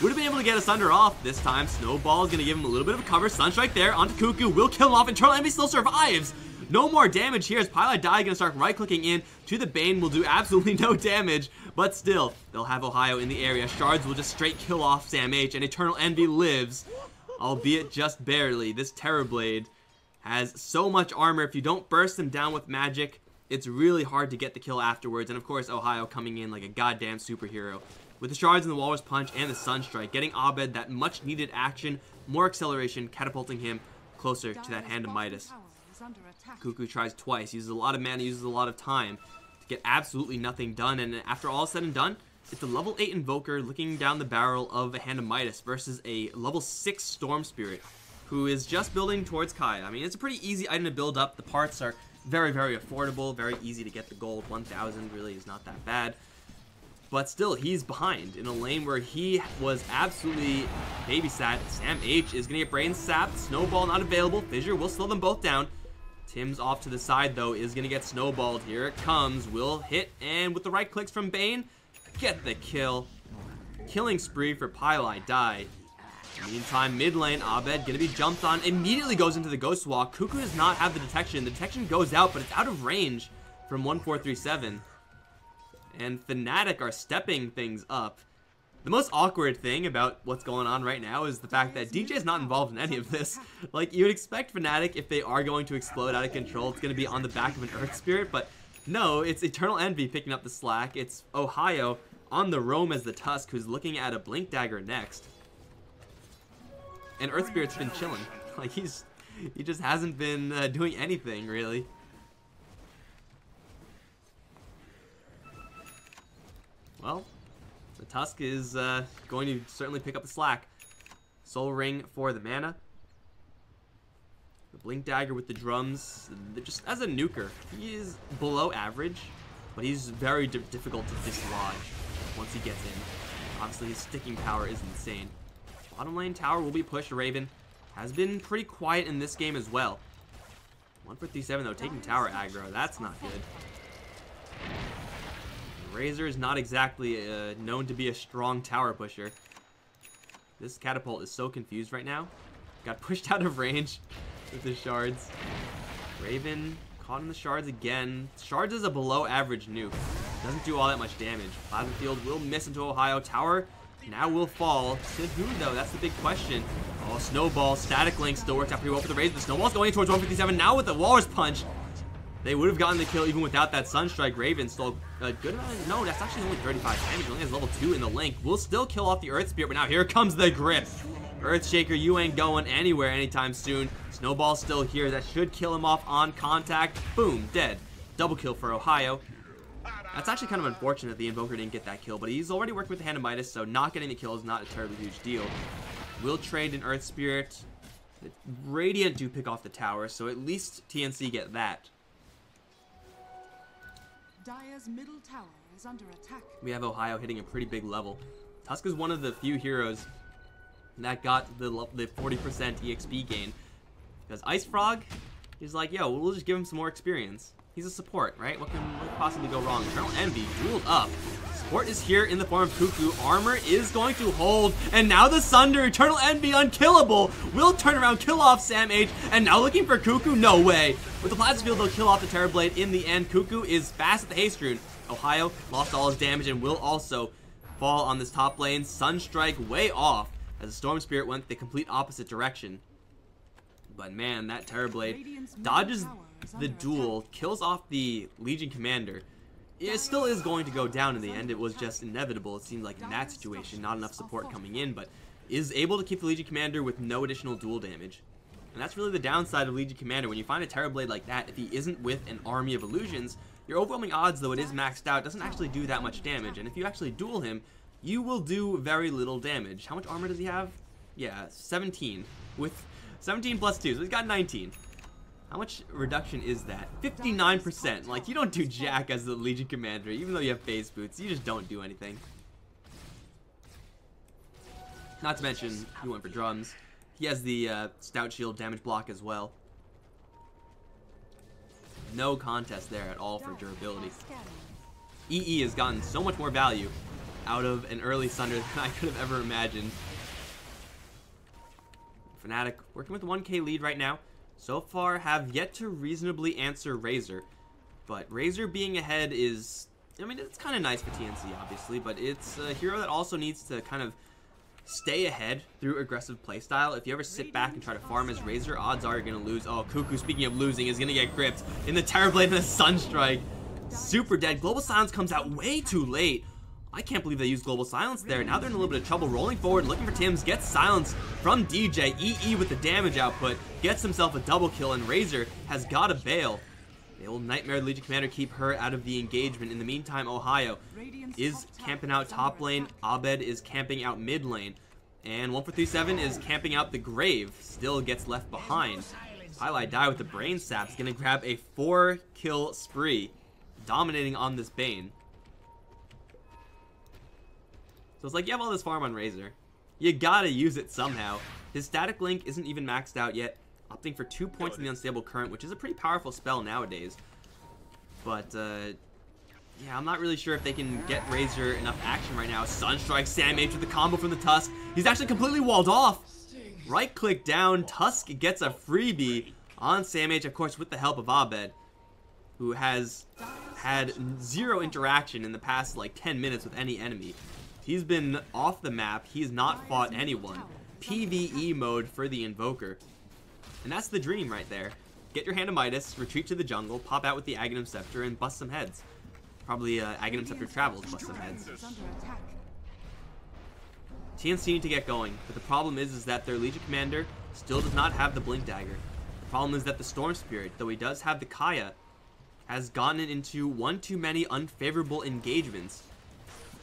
would have been able to get a Sunder off this time. Snowball is going to give him a little bit of a cover. Sunstrike there onto Cuckoo, will kill him off. Eternal Envy still survives. No more damage here as Pylai going to start right-clicking in to the Bane. Will do absolutely no damage, but still, they'll have Ohio in the area. Shards will just straight kill off Sam H, and Eternal Envy lives, albeit just barely. This Terrorblade has so much armor. If you don't burst him down with magic, it's really hard to get the kill afterwards. And of course, Ohio coming in like a goddamn superhero. With the Shards and the Walrus Punch and the Sunstrike, getting Abed that much needed action, more acceleration, catapulting him closer to that Hand of Midas. Cuckoo tries twice, uses a lot of mana, uses a lot of time to get absolutely nothing done. And after all said and done, it's a level 8 Invoker looking down the barrel of a Hand of Midas versus a level 6 Storm Spirit who is just building towards Kaya. I mean, it's a pretty easy item to build up. The parts are very, very affordable, very easy to get the gold. 1,000 really is not that bad. But still, he's behind in a lane where he was absolutely babysat. Sam H is going to get Brain Sapped. Snowball not available. Fissure will slow them both down. Tim's off to the side, though, is going to get snowballed. Here it comes. Will hit, and with the right clicks from Bane, get the kill. Killing spree for Pylai die. Meantime, mid lane, Abed going to be jumped on. Immediately goes into the Ghost Walk. Cuckoo does not have the detection. The detection goes out, but it's out of range from 1437. And Fnatic are stepping things up. The most awkward thing about what's going on right now is the fact that DJ is not involved in any of this. Like, you would expect Fnatic, if they are going to explode out of control, it's going to be on the back of an Earth Spirit, but no, it's Eternal Envy picking up the slack. It's Ohio on the roam as the Tusk, who's looking at a Blink Dagger next. And Earth Spirit's been chilling. Like, he just hasn't been doing anything, really. Well, the Tusk is going to certainly pick up the slack. Soul Ring for the mana. The Blink Dagger with the drums. Just as a nuker, he is below average, but he's very difficult to dislodge once he gets in. Obviously, his sticking power is insane. Bottom lane tower will be pushed. Raven has been pretty quiet in this game as well. 1 for 37 though, taking tower aggro. That's not good. Razor is not exactly known to be a strong tower pusher. This catapult is so confused right now. Got pushed out of range with the shards. Raven caught in the shards again. Shards is a below average nuke. Doesn't do all that much damage. Plasma field will miss into Ohio. Tower now will fall. To who though? That's the big question. Oh, snowball. Static link still works out pretty well for the Razor. The snowball's going towards 157. Now with the Walrus punch. They would have gotten the kill even without that Sunstrike. Raven still a good amount. No, that's actually only 35 damage. He only has level 2 in the link. Will still kill off the Earth Spirit, but now here comes the grip. Earthshaker, you ain't going anywhere anytime soon. Snowball still here. That should kill him off on contact. Boom, dead. Double kill for Ohio. That's actually kind of unfortunate the Invoker didn't get that kill, but he's already working with the Hand of Midas, so not getting the kill is not a terribly huge deal. Will trade an Earth Spirit. Radiant do pick off the tower, so at least TNC get that. Dire's middle tower is under attack. We have Ohio hitting a pretty big level. Tusk is one of the few heroes that got the 40% EXP gain. Because Ice Frog is like, yo, we'll just give him some more experience. He's a support, right? What can possibly go wrong? Eternal Envy dueled up. Support is here in the form of Cuckoo. Armor is going to hold. And now the Sunder. Eternal Envy unkillable. Will turn around, kill off Sam H. And now looking for Cuckoo? No way. With the Plasma Field, they'll kill off the Terrorblade in the end. Cuckoo is fast at the Haste Rune. Ohio lost all his damage and will also fall on this top lane. Sunstrike way off as the Storm Spirit went the complete opposite direction. But man, that Terrorblade dodges the duel, kills off the Legion Commander. It still is going to go down in the end. It was just inevitable. It seemed like in that situation, not enough support coming in, but is able to keep the Legion Commander with no additional duel damage. And that's really the downside of Legion Commander. When you find a Terrorblade like that, if he isn't with an army of illusions, your overwhelming odds, though it is maxed out, doesn't actually do that much damage. And if you actually duel him, you will do very little damage. How much armor does he have? Yeah, 17. With 17 plus 2, so he's got 19. How much reduction is that? 59%. Like, you don't do jack as the Legion Commander, even though you have phase boots. You just don't do anything. Not to mention, he went for drums. He has the Stout Shield damage block as well. No contest there at all for durability. EE has gotten so much more value out of an early Sunder than I could have ever imagined. Fnatic working with a 1k lead right now. So far have yet to reasonably answer Razor. But Razor being ahead is, I mean, it's kind of nice for TNC, obviously, but it's a hero that also needs to kind of stay ahead through aggressive playstyle. If you ever sit back and try to farm as Razor, odds are you're going to lose. Oh, Cuckoo, speaking of losing, is going to get gripped in the Terrorblade and the Sunstrike. Super dead. Global Silence comes out way too late. I can't believe they used Global Silence there. Now they're in a little bit of trouble. Rolling forward, looking for Tim's. Gets silence from DJ. EE with the damage output. Gets himself a double kill, and Razor has got to bail. The old Nightmare Legion Commander keep her out of the engagement. In the meantime, Ohio is camping out top lane. Abed is camping out mid lane. And 1437 is camping out the Grave. Still gets left behind. Highlight Die with the Brain Sap is going to grab a 4-kill spree. Dominating on this Bane. So it's like, you have all this farm on Razor. You gotta use it somehow. His Static Link isn't even maxed out yet. Opting for 2 points in the Unstable Current, which is a pretty powerful spell nowadays. But, yeah, I'm not really sure if they can get Razor enough action right now. Sunstrike, Sam H with the combo from the Tusk. He's actually completely walled off. Right click down, Tusk gets a freebie on Sam H, of course, with the help of Abed, who has had 0 interaction in the past, like, 10 minutes with any enemy. He's been off the map. He's not fought anyone. PvE mode for the Invoker. And that's the dream right there. Get your Hand of Midas, retreat to the jungle, pop out with the Aghanim Scepter, and bust some heads. Probably Aghanim Scepter travels, bust some heads. TNC need to get going, but the problem is that their Legion Commander still does not have the Blink Dagger. The problem is that the Storm Spirit, though he does have the Kaya, has gotten into one too many unfavorable engagements.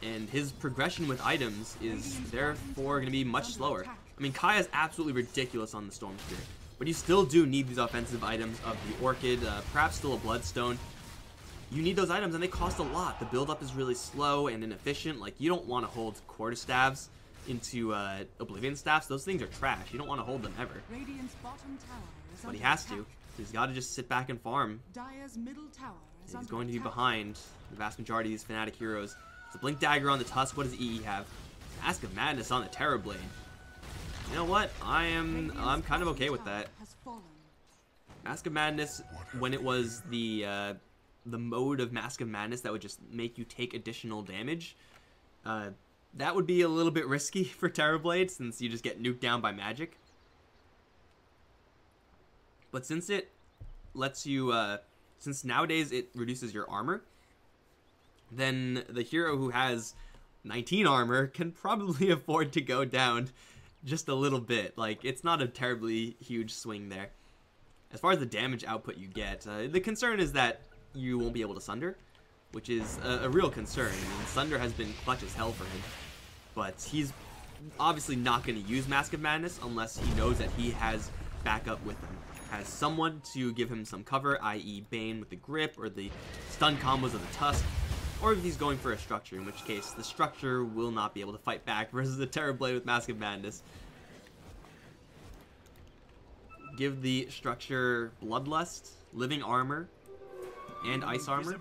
And his progression with items is therefore going to be much slower. I mean, Kaya is absolutely ridiculous on the Storm Spirit, but you still do need these offensive items of the Orchid, perhaps still a Bloodstone. You need those items, and they cost a lot. The build-up is really slow and inefficient. Like, you don't want to hold Quarterstaffs into Oblivion Staffs. Those things are trash. You don't want to hold them ever. Radiant's bottom tower is But he has to. He's got to just sit back and farm. Dire's middle tower He's going to be behind the vast majority of these Fnatic heroes. It's a Blink Dagger on the Tusk. What does EE have? Mask of Madness on the Terrorblade. You know what? I'm kind of okay with that. Mask of Madness, when it was the mode of Mask of Madness that would just make you take additional damage, that would be a little bit risky for Terrorblade since you just get nuked down by magic. But since it lets you, since nowadays it reduces your armor, then the hero who has 19 armor can probably afford to go down just a little bit. Like, it's not a terribly huge swing there. As far as the damage output you get, the concern is that you won't be able to Sunder, which is a real concern. I mean, Sunder has been clutch as hell for him, but he's obviously not going to use Mask of Madness unless he knows that he has backup with him. Has someone to give him some cover, i.e. Bane with the grip or the stun combos of the Tusk, or if he's going for a structure, in which case the structure will not be able to fight back versus the Terrorblade with Mask of Madness. Give the structure Bloodlust, Living Armor, and Ice Armor.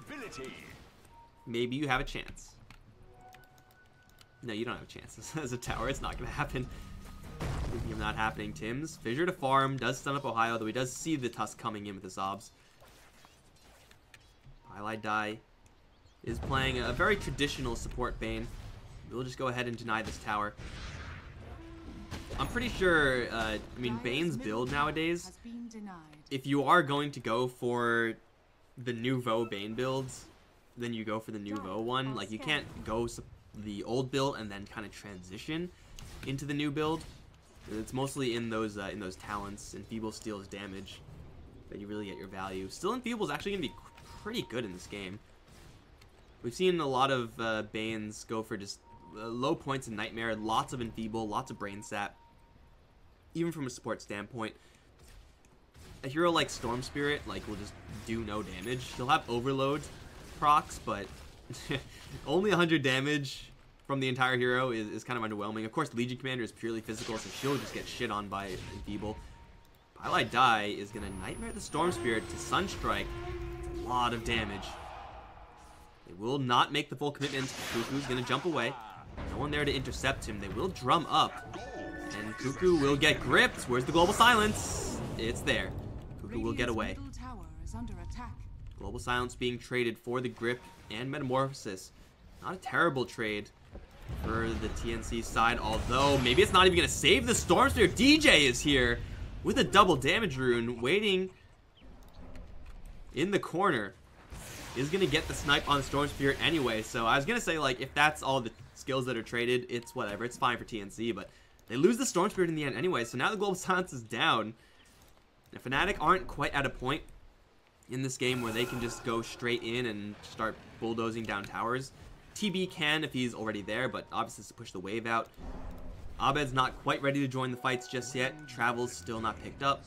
Maybe you have a chance. No, you don't have a chance. As a tower, it's not going to happen. Not happening. Tim's Fissure to farm, does stun up Ohio, though he does see the Tusk coming in with his obs. Highlight Die is playing a very traditional support Bane. We'll just go ahead and deny this tower. I'm pretty sure, I mean, Bane's build nowadays, if you are going to go for the Nouveau Bane builds, then you go for the Nouveau one. Like, you can't go the old build and then kind of transition into the new build. It's mostly in those talents. Enfeeble steals damage that you really get your value. Still, Enfeeble is actually going to be pretty good in this game. We've seen a lot of Banes go for just low points in Nightmare, lots of Enfeeble, lots of Brain Sap. Even from a support standpoint, a hero like Storm Spirit will just do no damage. He'll have Overload procs, but only 100 damage from the entire hero is kind of underwhelming. Of course, Legion Commander is purely physical, so she'll just get shit on by Enfeeble. Highlight Die is going to Nightmare the Storm Spirit to Sunstrike. A lot of damage. They will not make the full commitment. Cuckoo's going to jump away. No one there to intercept him. They will drum up. And Cuckoo will get gripped. Where's the Global Silence? It's there. Cuckoo will get away. Global Silence being traded for the grip and Metamorphosis. Not a terrible trade for the TNC side, although maybe it's not even going to save the Storm Spirit. DJ is here with a double damage rune, waiting in the corner. Is going to get the snipe on Storm Spirit anyway, so I was going to say, like, if that's all the skills that are traded, it's whatever. It's fine for TNC, but they lose the Storm Spirit in the end anyway, so now the Global Silence is down. The Fnatic aren't quite at a point in this game where they can just go straight in and start bulldozing down towers. TB can if he's already there, but obviously to push the wave out. Abed's not quite ready to join the fights just yet. Travel's still not picked up.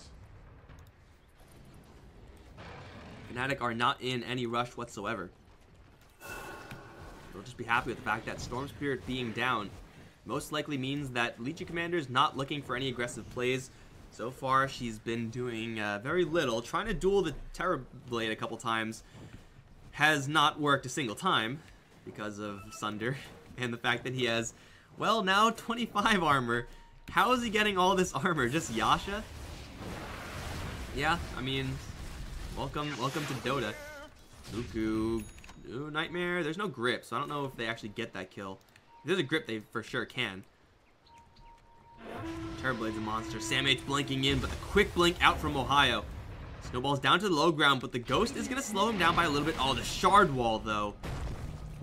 Fnatic are not in any rush whatsoever. They'll just be happy with the fact that Storm Spirit being down most likely means that Legion Commander is not looking for any aggressive plays. So far, she's been doing very little. Trying to duel the Terrorblade a couple times has not worked a single time because of Sunder and the fact that he has, well, now 25 armor. How is he getting all this armor? Just Yasha? Yeah, I mean, welcome to Dota. Cuckoo, ooh, Nightmare. There's no grip, so I don't know if they actually get that kill. If there's a grip, they for sure can. Terrorblade's a monster. Sam H blinking in, but the quick blink out from Ohio. Snowball's down to the low ground, but the Ghost is going to slow him down by a little bit. Oh, the Shard Wall, though.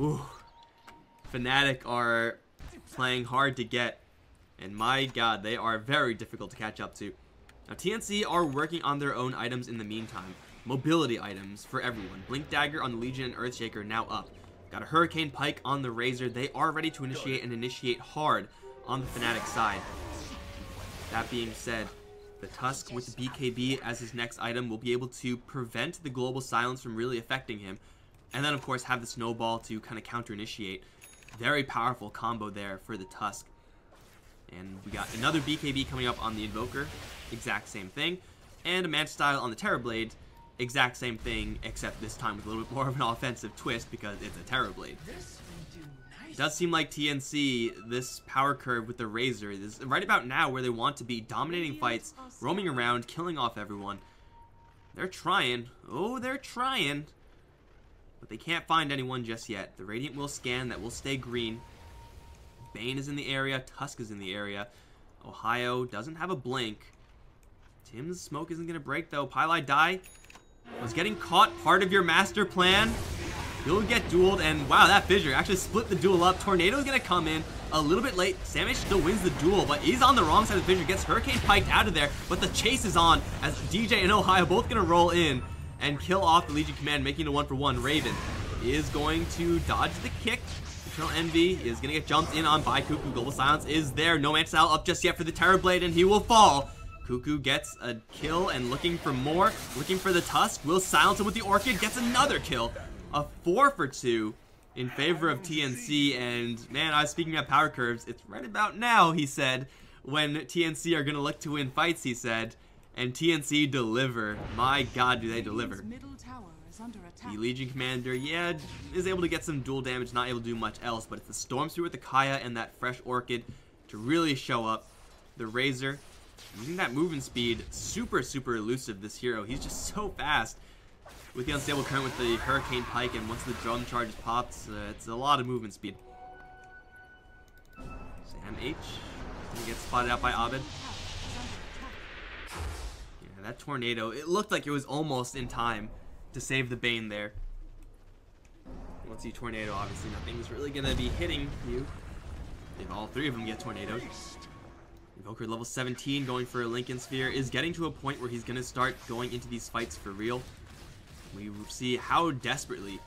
Ooh. Fnatic are playing hard to get. And my god, they are very difficult to catch up to. Now, TNC are working on their own items in the meantime. Mobility items for everyone. Blink Dagger on the Legion and Earthshaker now up. Got a Hurricane Pike on the Razor. They are ready to initiate and initiate hard on the Fnatic side. That being said, the Tusk with the BKB as his next item will be able to prevent the Global Silence from really affecting him. And then, of course, have the Snowball to kind of counter-initiate. Very powerful combo there for the Tusk. And we got another BKB coming up on the Invoker. Exact same thing. And a Manta Style on the Terrorblade. exact same thing, except this time with a little bit more of an offensive twist because it's a Terrorblade. It does seem like TNC, this power curve with the Razor, is right about now where they want to be, dominating fights, roaming around, killing off everyone. They're trying. Oh, they're trying. But they can't find anyone just yet. The Radiant will scan. That will stay green. Bane is in the area. Tusk is in the area. Ohio doesn't have a blink. Tim's smoke isn't going to break, though. Pylai die. Was getting caught part of your master plan? He'll get dueled, and wow, that fissure actually split the duel up. Tornado's going to come in a little bit late. Samich still wins the duel, but he's on the wrong side of the fissure. Gets Hurricane piked out of there, but the chase is on as DJ and Ohio both going to roll in and kill off the Legion Command, making it a 1-for-1. Raven is going to dodge the kick. Eternal Envy is going to get jumped in on by Cuckoo. Global Silence is there. No Mantis Style up just yet for the Terrorblade, and he will fall. Cuckoo gets a kill and looking for more. Looking for the Tusk. Will silence him with the Orchid. Gets another kill. A 4-for-2 in favor of TNC. And man, I was speaking about power curves. It's right about now, he said, when TNC are going to look to win fights, he said. And TNC deliver. My god, do they deliver. The Legion Commander, yeah, is able to get some dual damage, not able to do much else. But it's the Storm Spear with the Kaya and that fresh Orchid to really show up. The Razor, using that movement speed, super elusive, this hero. He's just so fast. With the Unstable Current, with the Hurricane Pike, and once the drum charge pops, it's a lot of movement speed. Sam H. He gets spotted out by Abed. Yeah, that Tornado, it looked like it was almost in time to save the Bane there. Once you Tornado, obviously nothing's really going to be hitting you. If all three of them get tornadoed. Invoker level 17 going for a Lincoln Sphere is getting to a point where he's going to start going into these fights for real. We see how desperately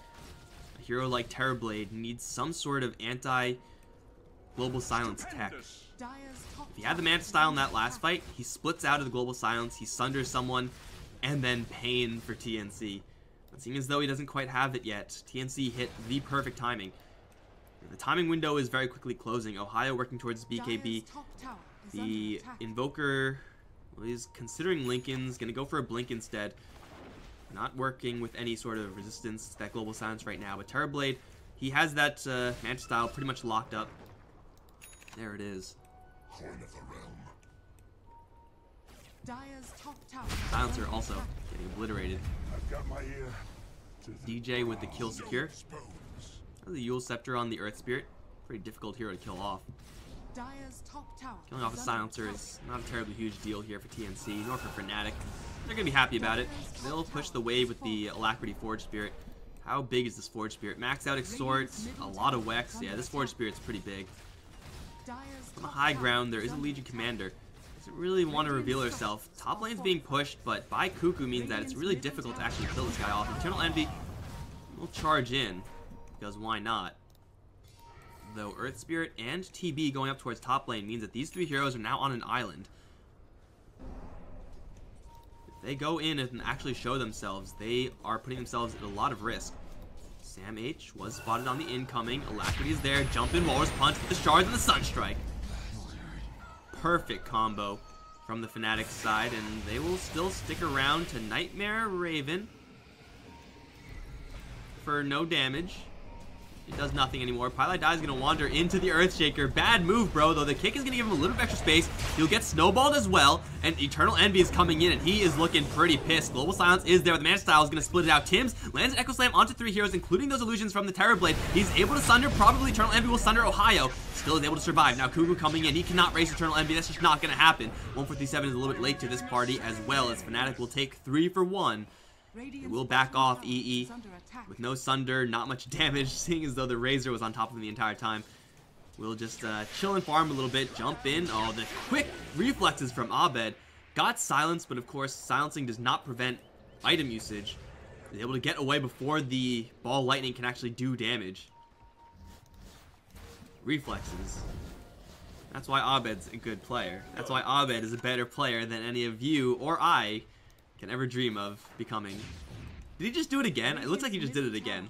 a hero like Terrorblade needs some sort of anti-Global Silence tech. If he had the Mantis Style in that last fight, he splits out of the Global Silence, he sunders someone, and then Pain for TNC. But seeing as though he doesn't quite have it yet, TNC hit the perfect timing. The timing window is very quickly closing. Ohio working towards BKB. The Invoker is considering Lincoln's, going to go for a Blink instead. Not working with any sort of resistance to that Global Silence right now. But Terrorblade, he has that Mantis Style pretty much locked up. There it is. Silencer also getting obliterated. DJ with the kill secure. The Yule Scepter on the Earth Spirit. Pretty difficult hero to kill off. Killing off a Silencer is not a terribly huge deal here for TNC, nor for Fnatic. They're going to be happy about it. They'll push the wave with the Alacrity Forge Spirit. How big is this Forge Spirit? Max out Extort, a lot of Wex. Yeah, this Forge Spirit's pretty big. On the high ground, there is a Legion Commander. Doesn't really want to reveal herself. Top lane's being pushed, but by Cuckoo means that it's really difficult to actually kill this guy off. Eternal Envy will charge in, because why not? Though Earth Spirit and TB going up towards top lane means that these three heroes are now on an island. If they go in and actually show themselves, they are putting themselves at a lot of risk. Sam H was spotted on the incoming. Alacrity is there. Jump in, Walrus Punch with the Shards and the Sunstrike. Perfect combo from the Fnatic side, and they will still stick around to Nightmare Raven for no damage. It does nothing anymore. Pylai Die is going to wander into the Earthshaker. Bad move, bro, though. The kick is going to give him a little bit extra space. He'll get snowballed as well, and Eternal Envy is coming in, and he is looking pretty pissed. Global Silence is there. The Mantis Style is going to split it out. Tims lands an Echo Slam onto three heroes, including those illusions from the Terrorblade. He's able to sunder. Probably Eternal Envy will sunder Ohio. Still is able to survive. Now Cuckoo coming in. He cannot race Eternal Envy. That's just not going to happen. 147 is a little bit late to this party, as well as Fnatic will take 3 for 1. It will back off EE with no Sunder, not much damage, seeing as though the Razor was on top of him the entire time. We'll just chill and farm a little bit, jump in. Oh, the quick reflexes from Abed. Got silenced, but of course, silencing does not prevent item usage. He's able to get away before the Ball Lightning can actually do damage. Reflexes. That's why Abed's a good player. That's why Abed is a better player than any of you or I can ever dream of becoming. Did he just do it again? It looks like he just did it again.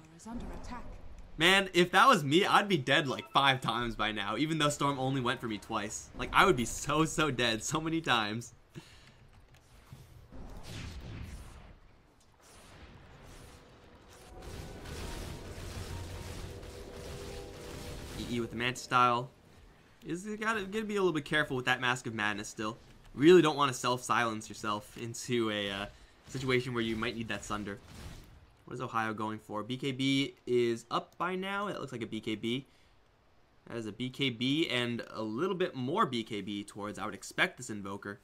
Man, if that was me, I'd be dead like 5 times by now, even though Storm only went for me twice. Like, I would be so dead so many times. E with the Mantis style. Gotta be a little bit careful with that Mask of Madness still. Really don't want to self-silence yourself into a situation where you might need that Sunder. What is Ohio going for? BKB is up by now. That looks like a BKB. That is a BKB and a little bit more BKB towards I would expect this Invoker.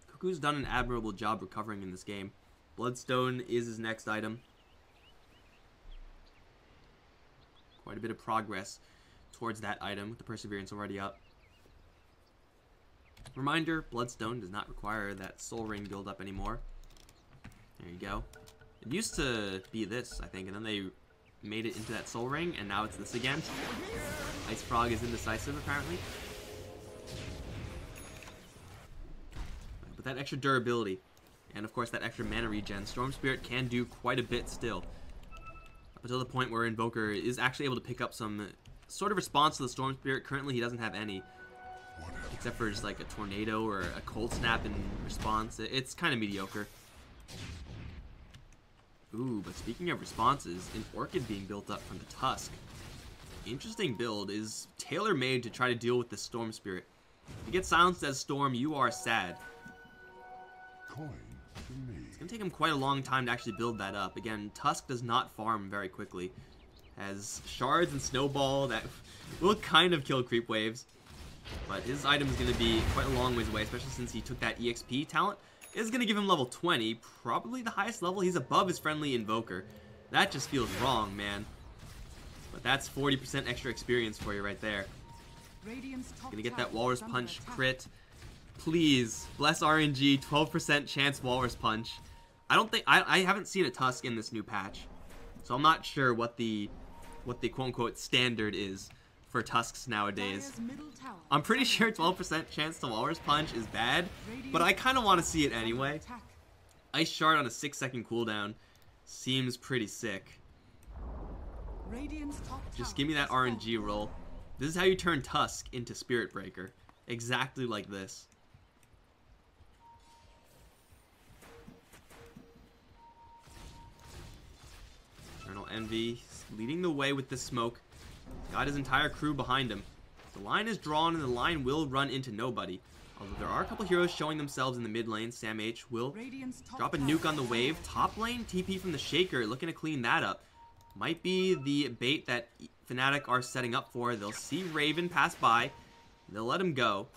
Cuckoo's done an admirable job recovering in this game. Bloodstone is his next item. Quite a bit of progress towards that item with the Perseverance already up. Reminder, Bloodstone does not require that Soul Ring build-up anymore. There you go. It used to be this, I think, and then they made it into that Soul Ring, and now it's this again. Ice Frog is indecisive, apparently. But that extra durability, and of course that extra mana regen, Storm Spirit can do quite a bit still. Up until the point where Invoker is actually able to pick up some sort of response to the Storm Spirit. Currently he doesn't have any, except for just like a Tornado or a Cold Snap in response. It's kind of mediocre. Ooh, but speaking of responses, an Orchid being built up from the Tusk. Interesting build, is tailor-made to try to deal with the Storm Spirit. If you get silenced as Storm, you are sad. It's going to take him quite a long time to actually build that up. Again, Tusk does not farm very quickly. Has Shards and Snowball that will kind of kill creep waves. But his item is going to be quite a long ways away, especially since he took that EXP talent. It's going to give him level 20, probably the highest level. He's above his friendly Invoker. That just feels wrong, man. But that's 40% extra experience for you right there. Gonna get that Walrus Punch crit. Please, bless RNG, 12% chance Walrus Punch. I haven't seen a Tusk in this new patch, so I'm not sure what the quote-unquote standard is for Tusks nowadays. I'm pretty sure 12% chance to Walrus Punch is bad, but I kind of want to see it anyway. Ice Shard on a 6-second cooldown seems pretty sick. Just give me that RNG roll. This is how you turn Tusk into Spirit Breaker. Exactly like this. Eternal Envy leading the way with this smoke. Got his entire crew behind him. The line is drawn and the line will run into nobody. Although there are a couple heroes showing themselves in the mid lane. Sam H will drop a nuke on the wave. Top lane, TP from the Shaker, looking to clean that up. Might be the bait that Fnatic are setting up for. They'll see Raven pass by. They'll let him go.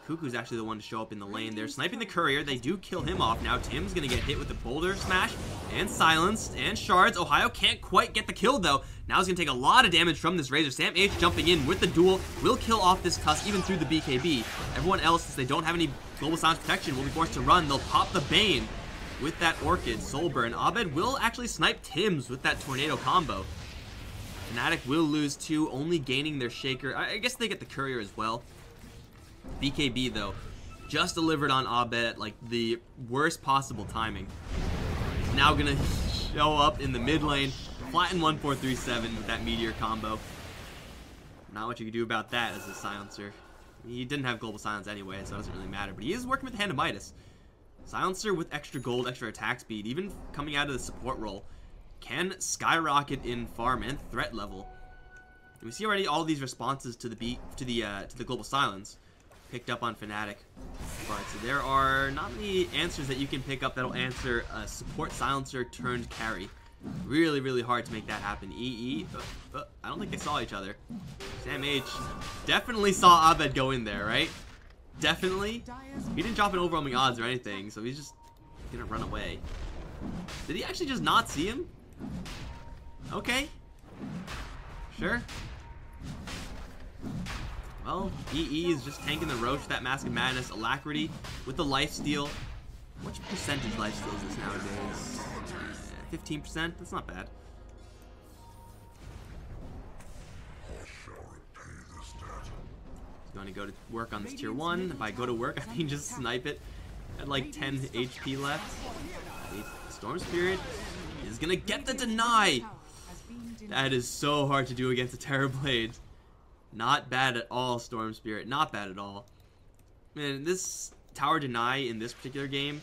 Cuckoo's actually the one to show up in the lane. They're sniping the courier. They do kill him off. Now Tim's going to get hit with the boulder smash and silenced and shards. Ohio can't quite get the kill though. Now he's going to take a lot of damage from this Razor. Sam H jumping in with the duel will kill off this Tusk even through the BKB. Everyone else, since they don't have any global silence protection, will be forced to run. They'll pop the Bane with that Orchid Soul Burn. Abed will actually snipe Tims with that Tornado combo. Fnatic will lose 2, only gaining their Shaker. I guess they get the courier as well. BKB though, just delivered on Abed at like the worst possible timing. He's now gonna show up in the mid lane, flatten 1437 with that Meteor combo. Not much you can do about that as a silencer. He didn't have global silence anyway, so it doesn't really matter. But he is working with the Hand of Midas. Silencer with extra gold, extra attack speed, even coming out of the support role, can skyrocket in farm and threat level. And we see already all these responses to the global silence picked up on Fnatic, but there are not many answers that you can pick up that'll answer a support silencer turned carry. Really, really hard to make that happen. I don't think they saw each other. Sam H definitely saw Abed go in there, right? Definitely. He didn't drop an overwhelming odds or anything, so he's just gonna run away. Did he actually just not see him? Okay. Sure. Well, EE is just tanking the Roach, that Mask of Madness, Alacrity with the lifesteal. Which percentage lifesteal is this nowadays? 15%? That's not bad. He's going to go to work on this tier 1. If I go to work, I can just snipe it at like 10 HP left. Storm Spirit is going to get the deny. That is so hard to do against a Terrorblade. Not bad at all, Storm Spirit. Not bad at all. Man, this tower deny in this particular game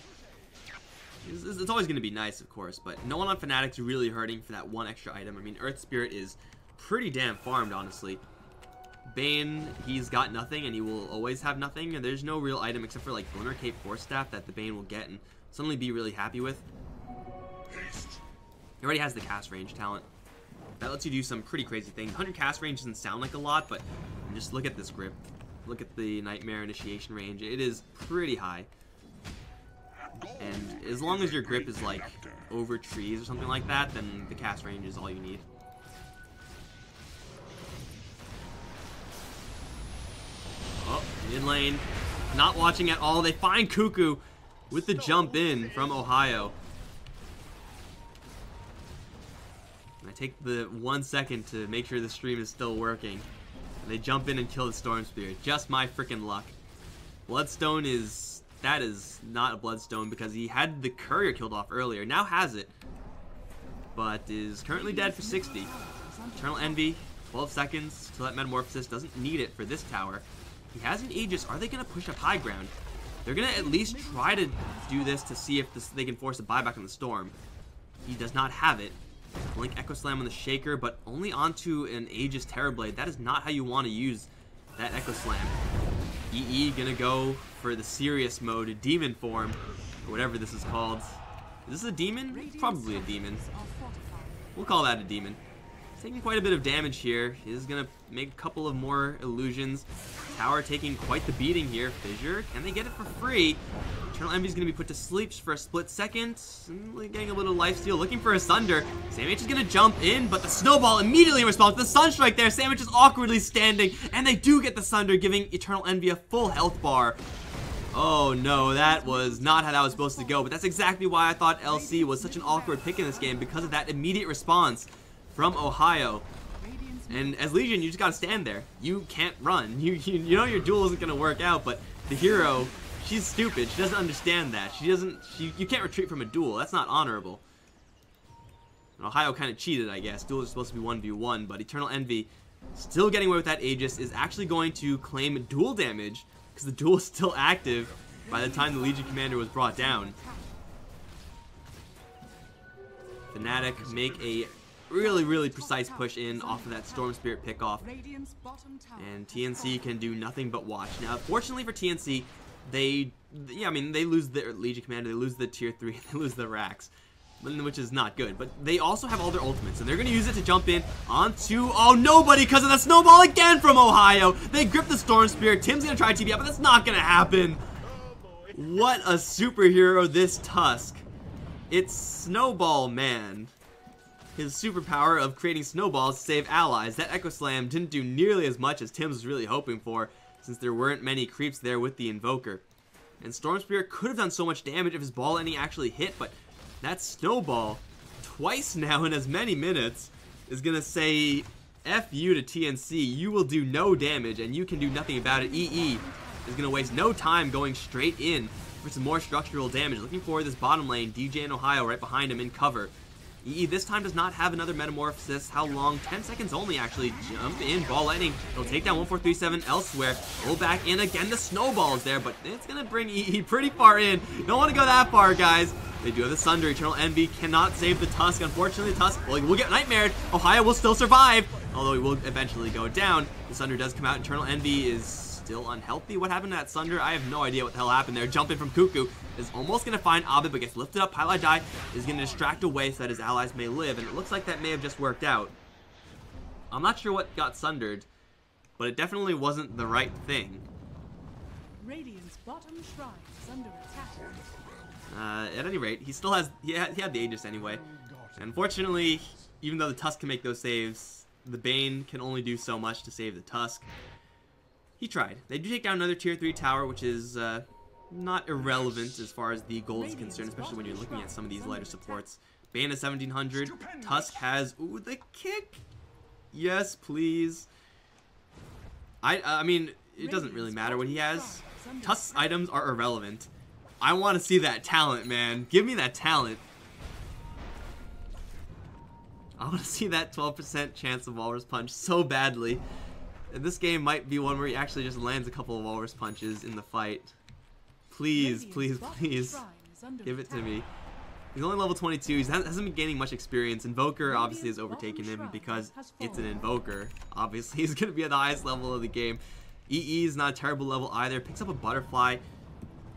It's always going to be nice, of course, but no one on Fnatic's really hurting for that one extra item. I mean, Earth Spirit is pretty damn farmed, honestly. Bane, he's got nothing, and he will always have nothing, and there's no real item except for, like, Glimmer Cape Force Staff that the Bane will get and suddenly be really happy with. He already has the cast range talent. That lets you do some pretty crazy things. 100 cast range doesn't sound like a lot, but just look at this grip. Look at the Nightmare initiation range. It is pretty high. And as long as your grip is like over trees or something like that, then the cast range is all you need. Oh, mid lane. Not watching at all. They find Cuckoo with the jump in from Ohio. And I take the 1 second to make sure the stream is still working. And they jump in and kill the Storm Spirit. Just my freaking luck. Bloodstone is... That is not a Bloodstone because he had the Courier killed off earlier. Now has it. But is currently dead for 60. Eternal Envy, 12 seconds till that Metamorphosis. Doesn't need it for this tower. He has an Aegis. Are they going to push up high ground? They're going to at least try to do this to see if they can force a buyback on the Storm. He does not have it. Blink Echo Slam on the Shaker, but only onto an Aegis Terrorblade. That is not how you want to use that Echo Slam. EE gonna go for the serious mode, demon form, or whatever this is called. Is this a demon? It's probably a demon. We'll call that a demon. He's taking quite a bit of damage here. He's gonna make a couple of more illusions. Tower taking quite the beating here. Fissure, can they get it for free? Eternal Envy's gonna be put to sleep for a split second. Getting a little lifesteal, looking for a Sunder. Sandwich is gonna jump in, but the Snowball immediately responds to the Sunstrike there. Sandwich is awkwardly standing, and they do get the Sunder, giving Eternal Envy a full health bar. Oh no, that was not how that was supposed to go, but that's exactly why I thought LC was such an awkward pick in this game, because of that immediate response from Ohio. And as Legion, you just gotta stand there. You can't run. You know your duel isn't gonna work out, but the hero, she's stupid. She doesn't understand that. You can't retreat from a duel. That's not honorable. And Ohio kind of cheated, I guess. Duel is supposed to be 1v1, but Eternal Envy, still getting away with that Aegis, is actually going to claim duel damage, because the duel is still active by the time the Legion Commander was brought down. Fnatic make a really precise push in off of that Storm Spirit pickoff, and TNC can do nothing but watch. Now, fortunately for TNC, they lose their Legion Commander, they lose the tier 3, they lose the Rax, which is not good, but they also have all their ultimates, and they're going to use it to jump in onto, oh, nobody, because of the Snowball again from Ohio. They grip the Storm Spirit. Tim's going to try TP out, but that's not going to happen. What a superhero this Tusk. It's Snowball Man. His superpower of creating snowballs to save allies. That Echo Slam didn't do nearly as much as Tim was really hoping for, since there weren't many creeps there with the Invoker. And Storm Spirit could have done so much damage if his ball any actually hit, but that Snowball, twice now in as many minutes, is going to say, F you to TNC, you will do no damage and you can do nothing about it. EE is going to waste no time going straight in for some more structural damage. Looking for this bottom lane, DJ and Ohio right behind him in cover. EE this time does not have another Metamorphosis. How long? 10 seconds only, actually. Jump in, Ball Lightning. He'll take down 1437 elsewhere. Pull back in again. The Snowball is there, but it's going to bring EE pretty far in. Don't want to go that far, guys. They do have the Sunder. Eternal Envy cannot save the Tusk. Unfortunately, the Tusk will get Nightmared. Ohio will still survive, although he will eventually go down. The Sunder does come out. Eternal Envy is still unhealthy. What happened to that Sunder? I have no idea what the hell happened there. Jumping from Cuckoo is almost going to find Abed, but gets lifted up. Highlight Die is going to distract away so that his allies may live, and it looks like that may have just worked out. I'm not sure what got Sundered, but it definitely wasn't the right thing. Radiant's bottom shrine is under attack. At any rate, he still has, he had the Aegis anyway. Unfortunately, even though the Tusk can make those saves, the Bane can only do so much to save the Tusk. He tried. They do take down another tier 3 tower, which is not irrelevant as far as the gold is concerned, especially when you're looking at some of these lighter supports. Bane is 1700. Tusk has, ooh, the kick. Yes, please. I mean, it doesn't really matter what he has. Tusk's items are irrelevant. I want to see that talent, man. Give me that talent. I want to see that 12% chance of Walrus Punch so badly. And this game might be one where he actually just lands a couple of Walrus Punches in the fight. Please, please, please. Give it to me. He's only level 22. He hasn't been gaining much experience. Invoker obviously has overtaken him because it's an Invoker. Obviously, he's going to be at the highest level of the game. EE is not a terrible level either. Picks up a Butterfly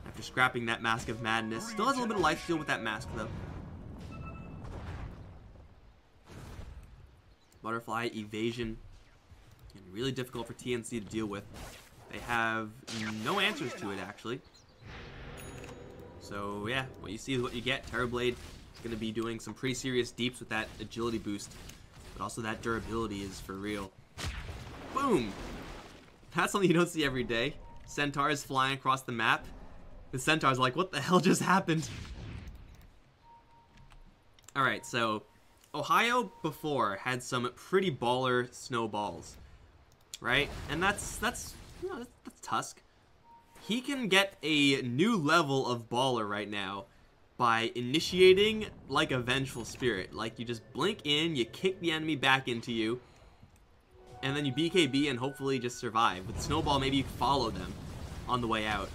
after scrapping that Mask of Madness. Still has a little bit of life steal with that Mask, though. Butterfly, Evasion. Really difficult for TNC to deal with. They have no answers to it, actually. So, yeah, what you see is what you get. Terrorblade is going to be doing some pretty serious deeps with that agility boost. But also that durability is for real. Boom! That's something you don't see every day. Centaurs flying across the map. The Centaur's like, what the hell just happened? Alright, so Ohio before had some pretty baller snowballs. Right? And that's you know, that's Tusk. He can get a new level of baller right now by initiating like a vengeful spirit. Like, you just blink in, you kick the enemy back into you, and then you BKB and hopefully just survive. With Snowball, maybe you follow them on the way out.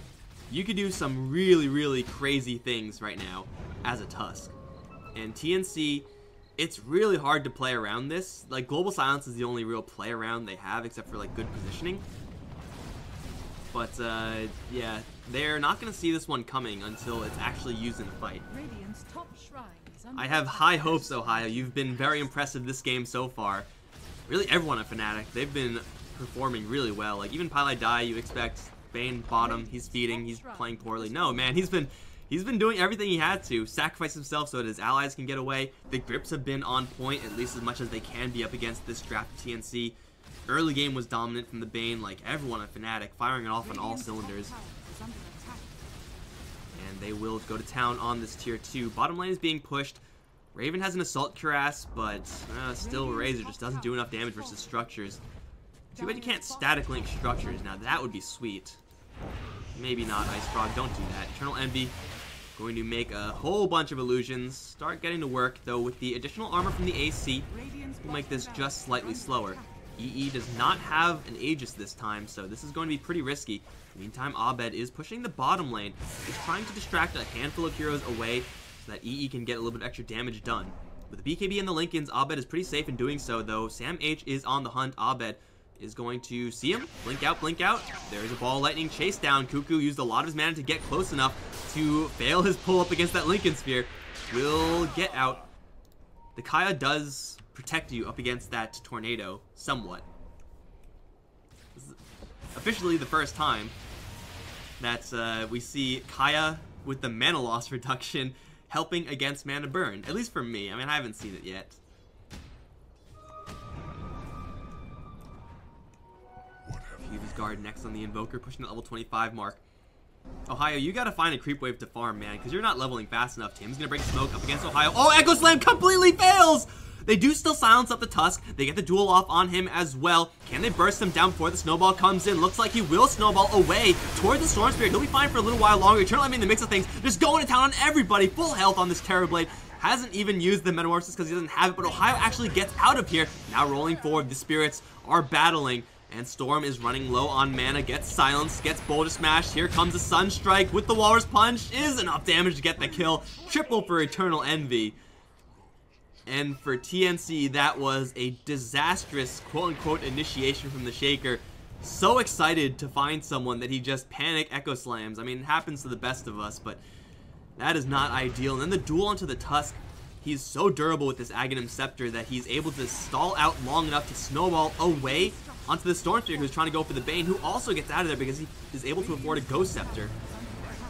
You could do some really, really crazy things right now as a Tusk. And TNC, it's really hard to play around this. Like, Global Silence is the only real play around they have, except for like good positioning. But, yeah, they're not going to see this one coming until it's actually used in a fight. I have high hopes, Ohio. You've been very impressive this game so far. Really, everyone at Fnatic, they've been performing really well. Like, even Pylai Dai, you expect Bane bottom, he's feeding, he's playing poorly. No, man, he's been doing everything he had to. Sacrifice himself so that his allies can get away. The grips have been on point, at least as much as they can be up against this draft TNC. Early game was dominant from the Bane, like everyone at Fnatic, firing it off on all cylinders. And they will go to town on this tier 2. Bottom lane is being pushed. Raven has an Assault Cuirass, but still Razor just doesn't do enough damage versus structures. Too bad you can't static link structures. Now that would be sweet. Maybe not, Ice Frog, don't do that. Eternal Envy going to make a whole bunch of illusions. Start getting to work, though with the additional armor from the AC, will make this just slightly slower. EE does not have an Aegis this time, so this is going to be pretty risky. Meantime, Abed is pushing the bottom lane. He's trying to distract a handful of heroes away so that EE can get a little bit extra damage done. With the BKB and the Lincolns, Abed is pretty safe in doing so, though. Sam H is on the hunt. Abed is going to see him. Blink out, blink out. There's a ball lightning chase down. Cuckoo used a lot of his mana to get close enough to fail his pull up against that Lincoln Sphere. Will get out. The Kaya does protect you up against that tornado somewhat. This is officially the first time that we see Kaya with the mana loss reduction helping against mana burn. At least for me. I mean, I haven't seen it yet. His guard next on the Invoker, pushing the level 25 mark. Ohio, you gotta find a creep wave to farm, man, because you're not leveling fast enough. Tim's gonna break smoke up against Ohio. Oh, Echo Slam completely fails! They do still silence up the Tusk. They get the duel off on him as well. Can they burst him down before the Snowball comes in? Looks like he will snowball away towards the Storm Spirit. He'll be fine for a little while longer. Eternal Enemy in the mix of things. Just going to town on everybody. Full health on this Terrorblade. Hasn't even used the Metamorphosis because he doesn't have it, but Ohio actually gets out of here. Now rolling forward, the Spirits are battling. And Storm is running low on mana, gets silenced, gets Boulder Smash. Here comes a Sunstrike with the Walrus Punch. Is enough damage to get the kill. Triple for Eternal Envy. And for TNC, that was a disastrous quote-unquote initiation from the Shaker. So excited to find someone that he just panic Echo Slams. I mean, it happens to the best of us, but that is not ideal. And then the duel onto the Tusk. He's so durable with this Aghanim Scepter that he's able to stall out long enough to snowball away onto the Storm Spirit, who's trying to go for the Bane, who also gets out of there because he is able to afford a Ghost Scepter.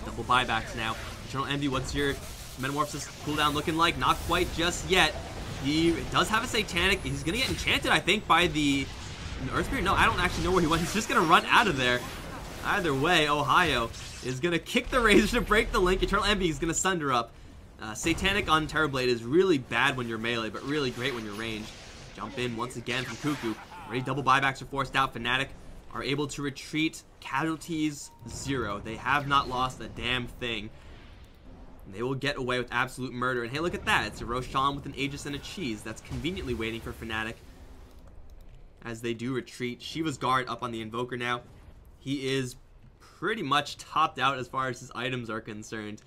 Double buybacks now. Eternal Envy, what's your Metamorphosis cooldown looking like? Not quite just yet. He does have a Satanic. He's going to get enchanted, I think, by the Earth Spirit. No, I don't actually know where he went. He's just going to run out of there. Either way, Ohio is going to kick the Razor to break the link. Eternal Envy is going to sunder up. Satanic on Terrorblade is really bad when you're melee, but really great when you're ranged. Jump in once again from Cuckoo. Already double buybacks are forced out. Fnatic are able to retreat. Casualties 0. They have not lost a damn thing. They will get away with absolute murder. And hey, look at that. It's a Roshan with an Aegis and a Cheese. That's conveniently waiting for Fnatic as they do retreat. Shiva's guard up on the Invoker now. He is pretty much topped out as far as his items are concerned.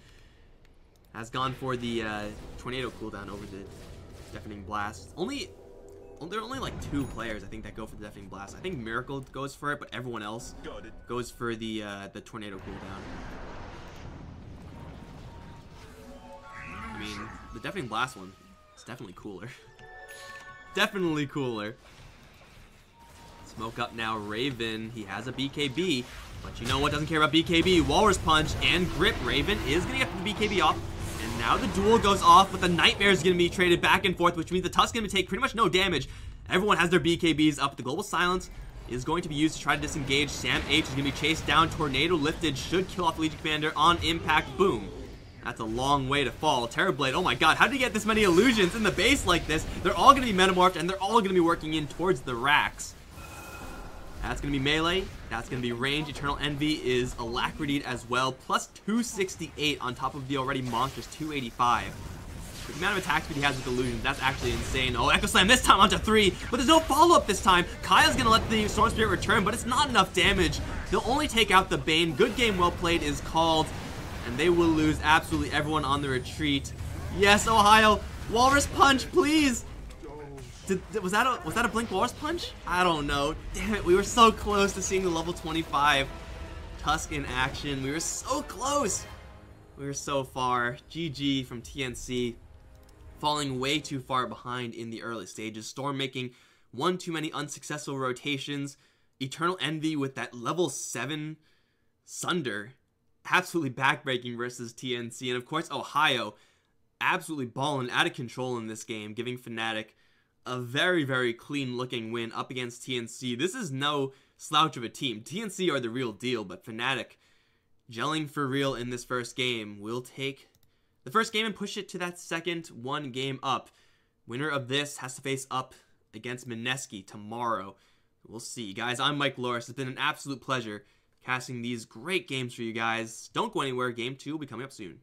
has gone for the Tornado cooldown over the Deafening Blast. There are only like 2 players, I think, that go for the Deafening Blast. I think Miracle goes for it, but everyone else goes for the Tornado cooldown. I mean, the Deafening Blast one is definitely cooler. Definitely cooler. Smoke up now, Raven. He has a BKB, but you know what doesn't care about BKB? Walrus Punch and Grip. Raven is going to get the BKB off, and now the duel goes off, but the Nightmare is going to be traded back and forth, which means the Tusk's going to take pretty much no damage. Everyone has their BKBs up. The Global Silence is going to be used to try to disengage. Sam H is going to be chased down. Tornado lifted, should kill off the Legion Commander on impact. Boom. That's a long way to fall. Terrorblade, oh my god, how did he get this many illusions in the base like this? They're all going to be metamorphed, and they're all going to be working in towards the racks. That's going to be melee. That's going to be range. Eternal Envy is Alacrity as well. Plus 268 on top of the already monstrous 285. The amount of attack speed he has with illusions, that's actually insane. Oh, Echo Slam this time onto 3, but there's no follow-up this time. Kaya's going to let the Storm Spirit return, but it's not enough damage. They'll only take out the Bane. Good game, well played is called, and they will lose absolutely everyone on the retreat. Yes, Ohio. Walrus Punch, please. Was that a Blink Walrus Punch? I don't know. Damn it, we were so close to seeing the level 25 Tusk in action. We were so close. We were so far. GG from TNC. Falling way too far behind in the early stages. Storm making one too many unsuccessful rotations. Eternal Envy with that level 7 Sunder. Absolutely backbreaking versus TNC. And of course, Ohio absolutely balling out of control in this game, giving Fnatic a very, very clean looking win up against TNC. This is no slouch of a team. TNC are the real deal, but Fnatic gelling for real in this first game. Will take the first game and push it to that second 1 game up. Winner of this has to face up against Mineski tomorrow. We'll see. Guys, I'm Mike Loris. It's been an absolute pleasure casting these great games for you guys. Don't go anywhere. Game 2 will be coming up soon.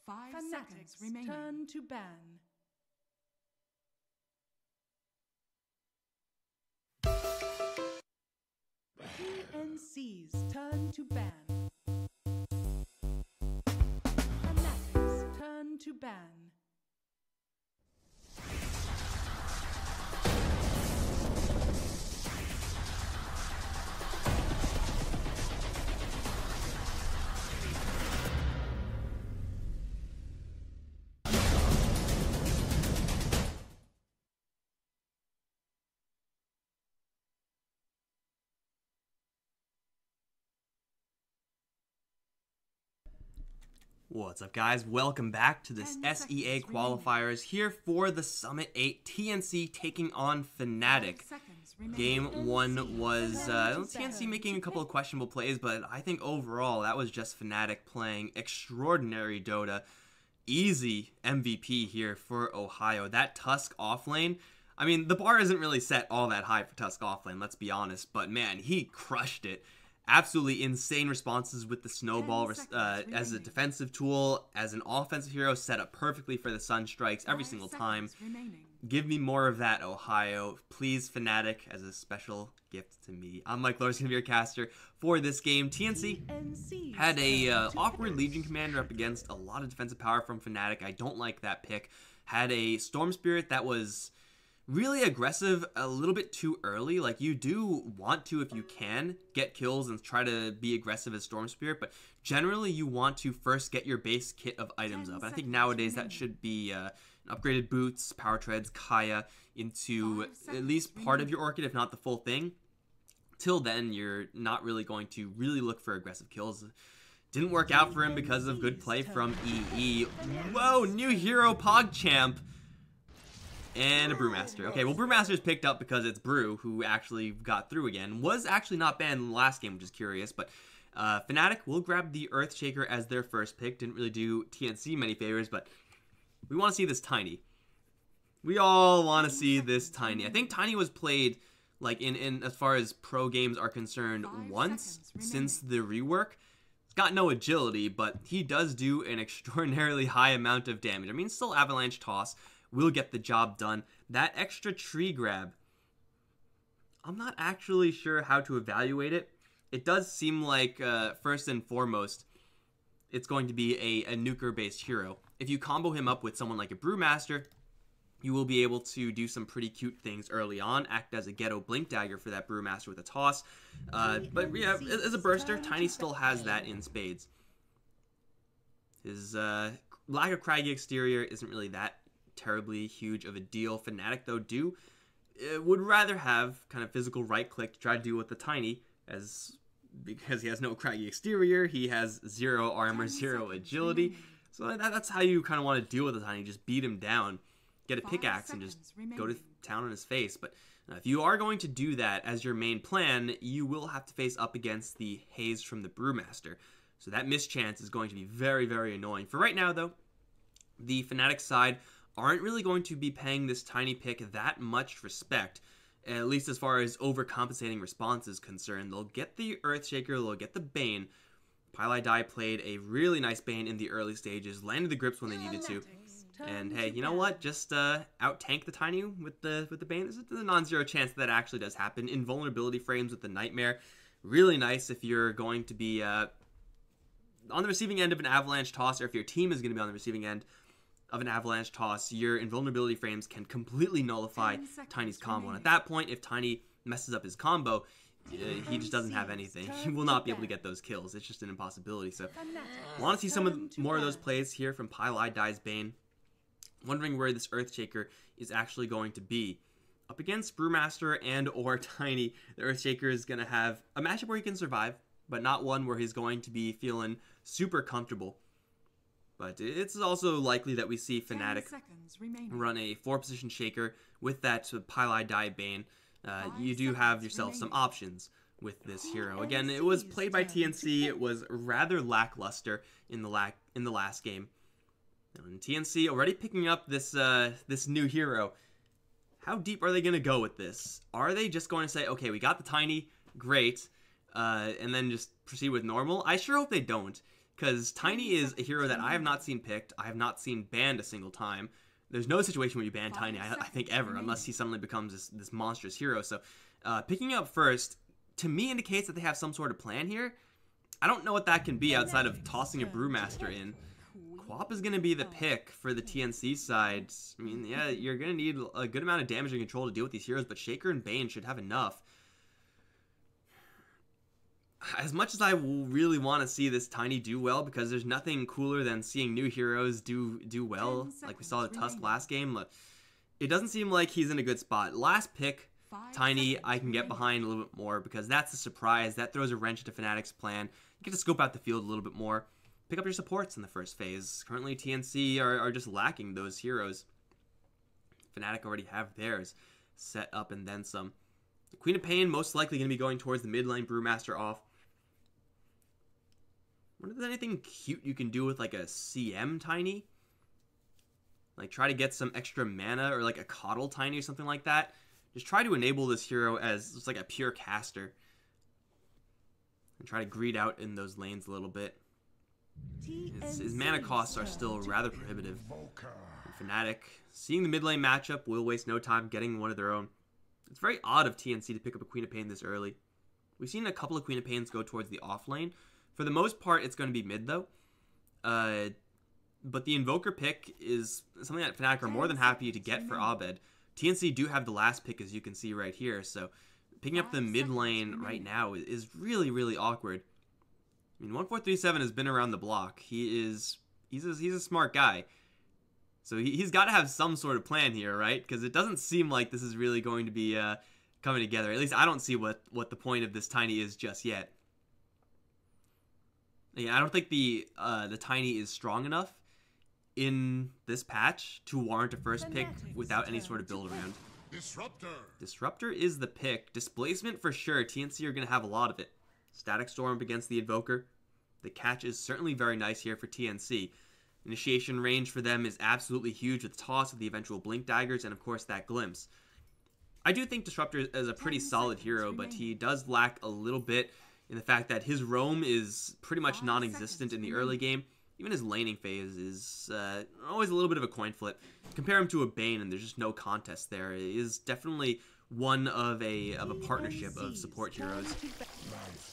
5 seconds remaining. Turn to ban. PNC's turn to ban. Fanatics turn to ban. What's up, guys? Welcome back to this SEA Qualifiers here for the Summit 8 TNC taking on Fnatic. Game 1 was TNC making a couple of questionable plays, but I think overall that was just Fnatic playing extraordinary Dota. Easy MVP here for Ohio. That Tusk offlane, I mean, the bar isn't really set all that high for Tusk offlane, let's be honest, but man, he crushed it. Absolutely insane responses with the snowball as a defensive tool, as an offensive hero, set up perfectly for the sun strikes every single time. Give me more of that, Ohio. Please, Fnatic, as a special gift to me. I'm Mike Lawrence, going to be your caster for this game. TNC had a awkward Legion Commander up against a lot of defensive power from Fnatic. I don't like that pick. Had a Storm Spirit that was really aggressive a little bit too early. Like, you do want to, if you can, get kills and try to be aggressive as Storm Spirit, but generally you want to first get your base kit of items up. And I think nowadays that should be upgraded boots, power treads, Kaya into at least part of your Orchid, if not the full thing. Till then, you're not really going to really look for aggressive kills. Didn't work out for him because of good play from EE. Whoa, new hero PogChamp. And a Brewmaster. Okay, well, Brewmaster's picked up because it's Brew, who actually got through again. Was actually not banned in the last game, which is curious, but Fnatic will grab the Earthshaker as their first pick. Didn't really do TNC many favors, but we want to see this Tiny. We all want to see this Tiny. I think Tiny was played, like, in as far as pro games are concerned, once since the rework. He's got no agility, but he does do an extraordinarily high amount of damage. I mean, still Avalanche Toss will get the job done. That extra tree grab, I'm not actually sure how to evaluate it. It does seem like, first and foremost, it's going to be a nuker-based hero. If you combo him up with someone like a Brewmaster, you will be able to do some pretty cute things early on, act as a ghetto Blink Dagger for that Brewmaster with a toss. But yeah, as a burster, Tiny still has that in spades. His lack of craggy exterior isn't really that terribly huge of a deal. Fnatic, though, would rather have kind of physical right click to try to deal with the Tiny, because he has no craggy exterior, he has 0 armor, 0 agility. So that's how you kind of want to deal with the Tiny. Just beat him down, get a pickaxe, and just go to town on his face. But if you are going to do that as your main plan, you will have to face up against the haze from the Brewmaster. So that mischance is going to be very, very annoying. For right now, though, the Fnatic side aren't really going to be paying this Tiny pick that much respect, at least as far as overcompensating response is concerned. They'll get the Earthshaker, they'll get the Bane. Dai played a really nice Bane in the early stages, landed the grips when they needed to. And hey, you know what? Just out-tank the Tiny with the Bane. There's a non-zero chance that actually does happen. Invulnerability frames with the Nightmare. Really nice if you're going to be on the receiving end of an Avalanche Toss, or if your team is going to be on the receiving end of an Avalanche Toss. Your invulnerability frames can completely nullify Tiny's combo. And at that point, if Tiny messes up his combo, he just doesn't have anything. He will not be able to get those kills. It's just an impossibility. So, want to see more of those plays here from Dai's Bane. Wondering where this Earthshaker is actually going to be. Up against Brewmaster and or Tiny, the Earthshaker is going to have a matchup where he can survive, but not one where he's going to be feeling super comfortable. But it's also likely that we see Fnatic run a 4-position Shaker with that Dai Bane. You do have yourself some options with this hero. Again, it was played by TNC. It was rather lackluster in the last game. And TNC already picking up this new hero. How deep are they going to go with this? Are they just going to say, okay, we got the Tiny, great, and then just proceed with normal? I sure hope they don't. because Tiny is a hero that I have not seen picked. I have not seen banned a single time. There's no situation where you ban Tiny, I think, ever, unless he suddenly becomes this monstrous hero. So picking up first, to me, indicates that they have some sort of plan here. I don't know what that can be outside of tossing a Brewmaster in. Quap is going to be the pick for the TNC side. I mean, yeah, you're going to need a good amount of damage and control to deal with these heroes, but Shaker and Bane should have enough. As much as I really want to see this Tiny do well, because there's nothing cooler than seeing new heroes do well, like we saw the Tusk last game, it doesn't seem like he's in a good spot. Last pick, Tiny, I can get behind a little bit more, because that's a surprise. That throws a wrench into Fnatic's plan. You get to scope out the field a little bit more. Pick up your supports in the first phase. Currently, TNC are just lacking those heroes. Fnatic already have theirs set up and then some. The Queen of Pain most likely going to be going towards the mid lane, Brewmaster off. I wonder if there's anything cute you can do with like a CM Tiny? Like try to get some extra mana or like a Coddle Tiny or something like that. Just try to enable this hero as just like a pure caster. And try to greed out in those lanes a little bit. His mana costs are still rather prohibitive. And Fnatic, seeing the mid lane matchup, will waste no time getting one of their own. It's very odd of TNC to pick up a Queen of Pain this early. We've seen a couple of Queen of Pains go towards the off lane. For the most part, it's going to be mid, though. But the Invoker pick is something that Fnatic are more than happy to get for Abed. TNC do have the last pick, as you can see right here, so picking up the mid lane right now is really, really awkward. I mean, 1437 has been around the block. He's a smart guy. So he's got to have some sort of plan here, right? Because it doesn't seem like this is really going to be coming together. At least I don't see what the point of this Tiny is just yet. Yeah, I don't think the Tiny is strong enough in this patch to warrant a first pick without any sort of build around. Disruptor is the pick. Displacement for sure. TNC are going to have a lot of it. Static Storm against the Invoker. The catch is certainly very nice here for TNC. Initiation range for them is absolutely huge with toss of the eventual Blink Daggers and of course that Glimpse. I do think Disruptor is a pretty solid hero, but he does lack a little bit in the fact that his roam is pretty much non-existent in the early game. Even his laning phase is always a little bit of a coin flip. Compare him to a Bane and there's just no contest there. It is definitely one of a partnership of support heroes.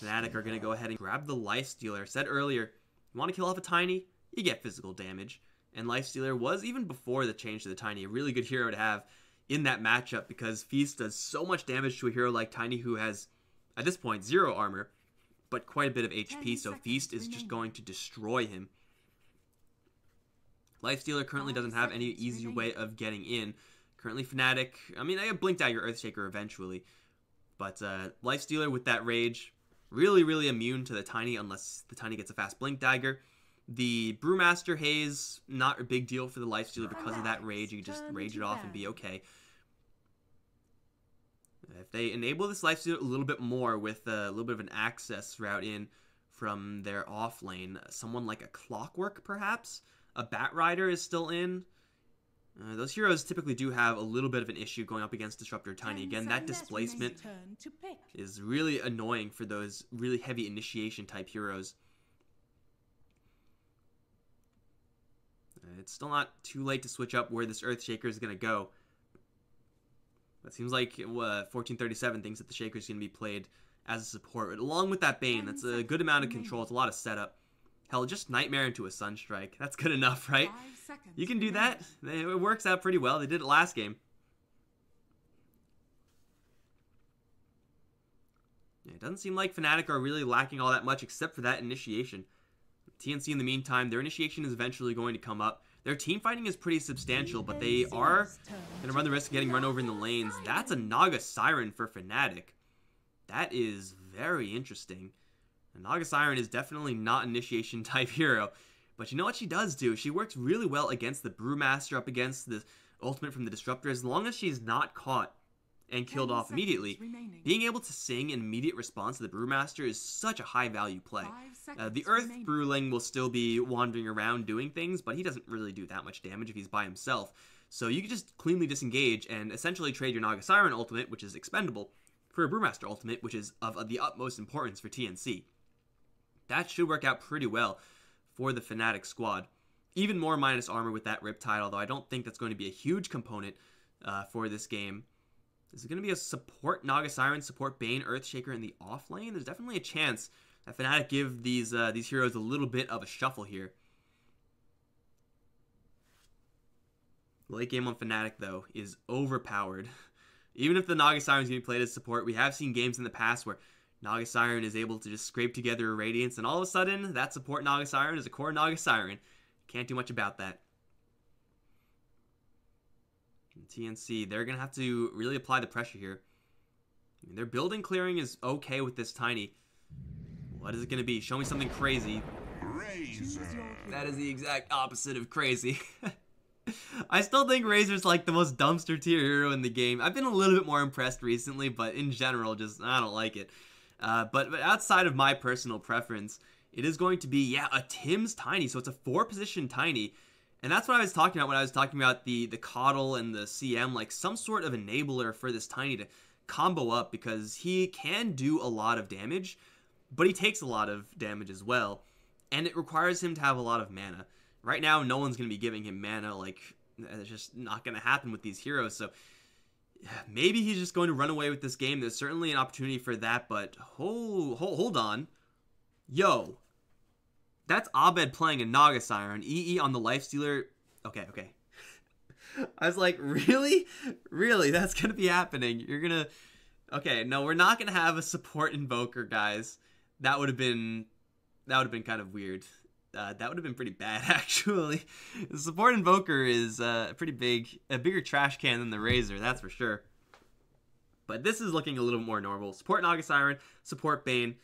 Fnatic are going to go ahead and grab the Lifestealer. Said earlier, you want to kill off a Tiny, you get physical damage. And Lifestealer was, even before the change to the Tiny, a really good hero to have in that matchup because Feast does so much damage to a hero like Tiny who has, at this point, 0 armor, but quite a bit of HP, so Feast is just going to destroy him. Lifestealer currently doesn't have any easy way of getting in. Currently Fnatic, I mean, I have Blink Dagger Earthshaker eventually, but Lifestealer with that rage, really, really immune to the Tiny unless the Tiny gets a fast Blink Dagger. The Brewmaster Haze, not a big deal for the Lifestealer because of that rage. You can just rage it off and be okay. If they enable this Lifestealer a little bit more with a little bit of an access route in from their off lane, someone like a Clockwork perhaps, a Batrider is still in. Those heroes typically do have a little bit of an issue going up against Disruptor Tiny. Again, that displacement is really annoying for those really heavy initiation type heroes. It's still not too late to switch up where this Earthshaker is going to go. It seems like 1437 thinks that the Shaker is going to be played as a support. But along with that Bane, that's a good amount of control. It's a lot of setup. Hell, just Nightmare into a Sunstrike. That's good enough, right? You can do that. It works out pretty well. They did it last game. Yeah, it doesn't seem like Fnatic are really lacking all that much except for that initiation. TNC in the meantime, their initiation is eventually going to come up. Their team fighting is pretty substantial, but they are going to run the risk of getting run over in the lanes. That's a Naga Siren for Fnatic. That is very interesting. And Naga Siren is definitely not an initiation type hero. But you know what she does do? She works really well against the Brewmaster, up against the ultimate from the Disruptor. As long as she's not caught and killed off immediately, being able to sing in immediate response to the Brewmaster is such a high value play. The Earth Brewling will still be wandering around doing things, but he doesn't really do that much damage if he's by himself. So you can just cleanly disengage and essentially trade your Naga Siren ultimate, which is expendable, for a Brewmaster ultimate, which is of the utmost importance for TNC. That should work out pretty well for the Fnatic squad. Even more minus armor with that Riptide, although I don't think that's going to be a huge component for this game. Is it going to be a support Naga Siren, support Bane, Earthshaker in the off lane? There's definitely a chance that Fnatic give these heroes a little bit of a shuffle here. Late game on Fnatic, though, is overpowered. Even if the Naga Siren is going to be played as support, we have seen games in the past where Naga Siren is able to just scrape together a Radiance, and all of a sudden, that support Naga Siren is a core Naga Siren. Can't do much about that. And TNC, they're going to have to really apply the pressure here. I mean, their building clearing is okay with this Tiny. What is it going to be? Show me something crazy. Razor. That is the exact opposite of crazy. I still think Razor's like the most dumpster tier hero in the game. I've been a little bit more impressed recently, but in general, just I don't like it. But outside of my personal preference, it is going to be, yeah, a Tim's Tiny. So it's a 4-position Tiny. And that's what I was talking about when I was talking about the Coddle and the CM, like some sort of enabler for this Tiny to combo up, because he can do a lot of damage, but he takes a lot of damage as well. And it requires him to have a lot of mana. Right now, no one's going to be giving him mana. Like, it's just not going to happen with these heroes. So maybe he's just going to run away with this game. There's certainly an opportunity for that, but hold on. Yo, that's Abed playing a Naga Siren. EE on the Lifestealer. Okay. I was like, really? Really? That's going to be happening? You're going to... Okay, no, we're not going to have a support Invoker, guys. That would have been kind of weird. That would have been pretty bad, actually. The support Invoker is a bigger trash can than the Razor, that's for sure. But this is looking a little more normal. Support Naga Siren, support Bane.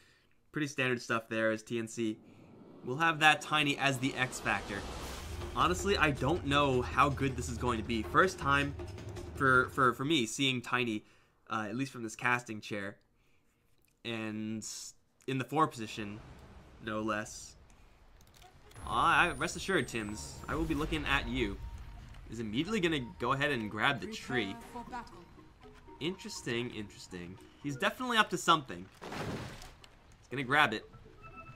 Pretty standard stuff there as TNC. We'll have that Tiny as the X factor. Honestly, I don't know how good this is going to be. First time for me seeing Tiny, at least from this casting chair. And in the 4 position, no less. Rest assured, Tims, I will be looking at you. Is immediately going to go ahead and grab the tree. Interesting. He's definitely up to something. He's going to grab it.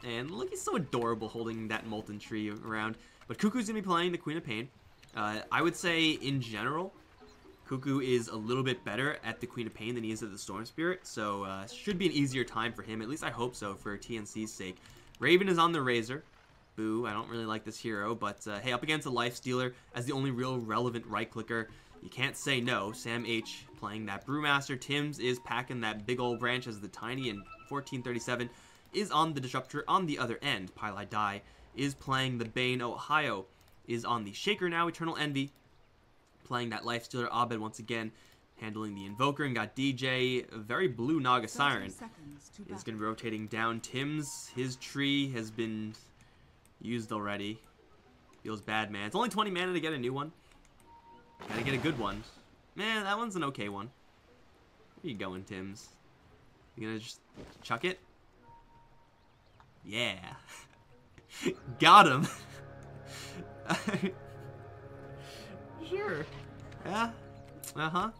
And look, he's so adorable holding that molten tree around. But Cuckoo's going to be playing the Queen of Pain. I would say, in general, Cuckoo is a little bit better at the Queen of Pain than he is at the Storm Spirit. So, should be an easier time for him. At least I hope so, for TNC's sake. Raven is on the Razor. Boo, I don't really like this hero, but hey, up against a Lifestealer as the only real relevant right-clicker, you can't say no. Sam H playing that Brewmaster. Tims is packing that big old branch as the Tiny, and 1437 is on the Disruptor on the other end. Pylai Dai is playing the Bane. Ohio is on the Shaker now. Eternal Envy playing that Lifestealer. Abed once again handling the Invoker, and got DJ, a very blue Naga Siren, is going to be rotating down. Tims, his tree has been used already. Feels bad, man. It's only 20 mana to get a new one. Gotta get a good one. Man, that one's an okay one. Where you going, Tims? You gonna just chuck it? Yeah. Got him. Sure. Yeah. Uh-huh.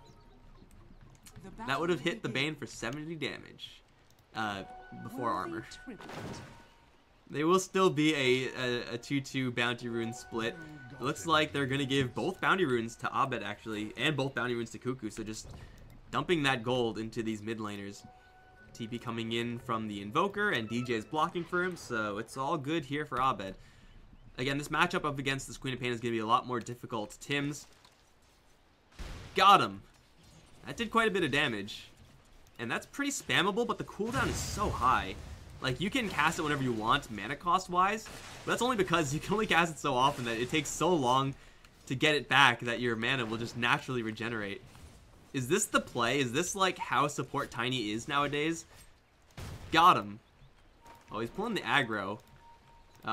That would have hit the Bane for 70 damage. Before armor. They will still be a 2-2 bounty rune split. It looks like they're going to give both bounty runes to Abed, actually, and both bounty runes to Cuckoo, so just dumping that gold into these mid laners. TP coming in from the Invoker, and DJ is blocking for him, so it's all good here for Abed. Again, this matchup up against this Queen of Pain is going to be a lot more difficult. Tims. Got him. That did quite a bit of damage. And that's pretty spammable, but the cooldown is so high. Like, you can cast it whenever you want, mana cost-wise, but that's only because you can only cast it so often that it takes so long to get it back that your mana will just naturally regenerate. Is this the play? Is this, like, how support Tiny is nowadays? Got him. Oh, he's pulling the aggro.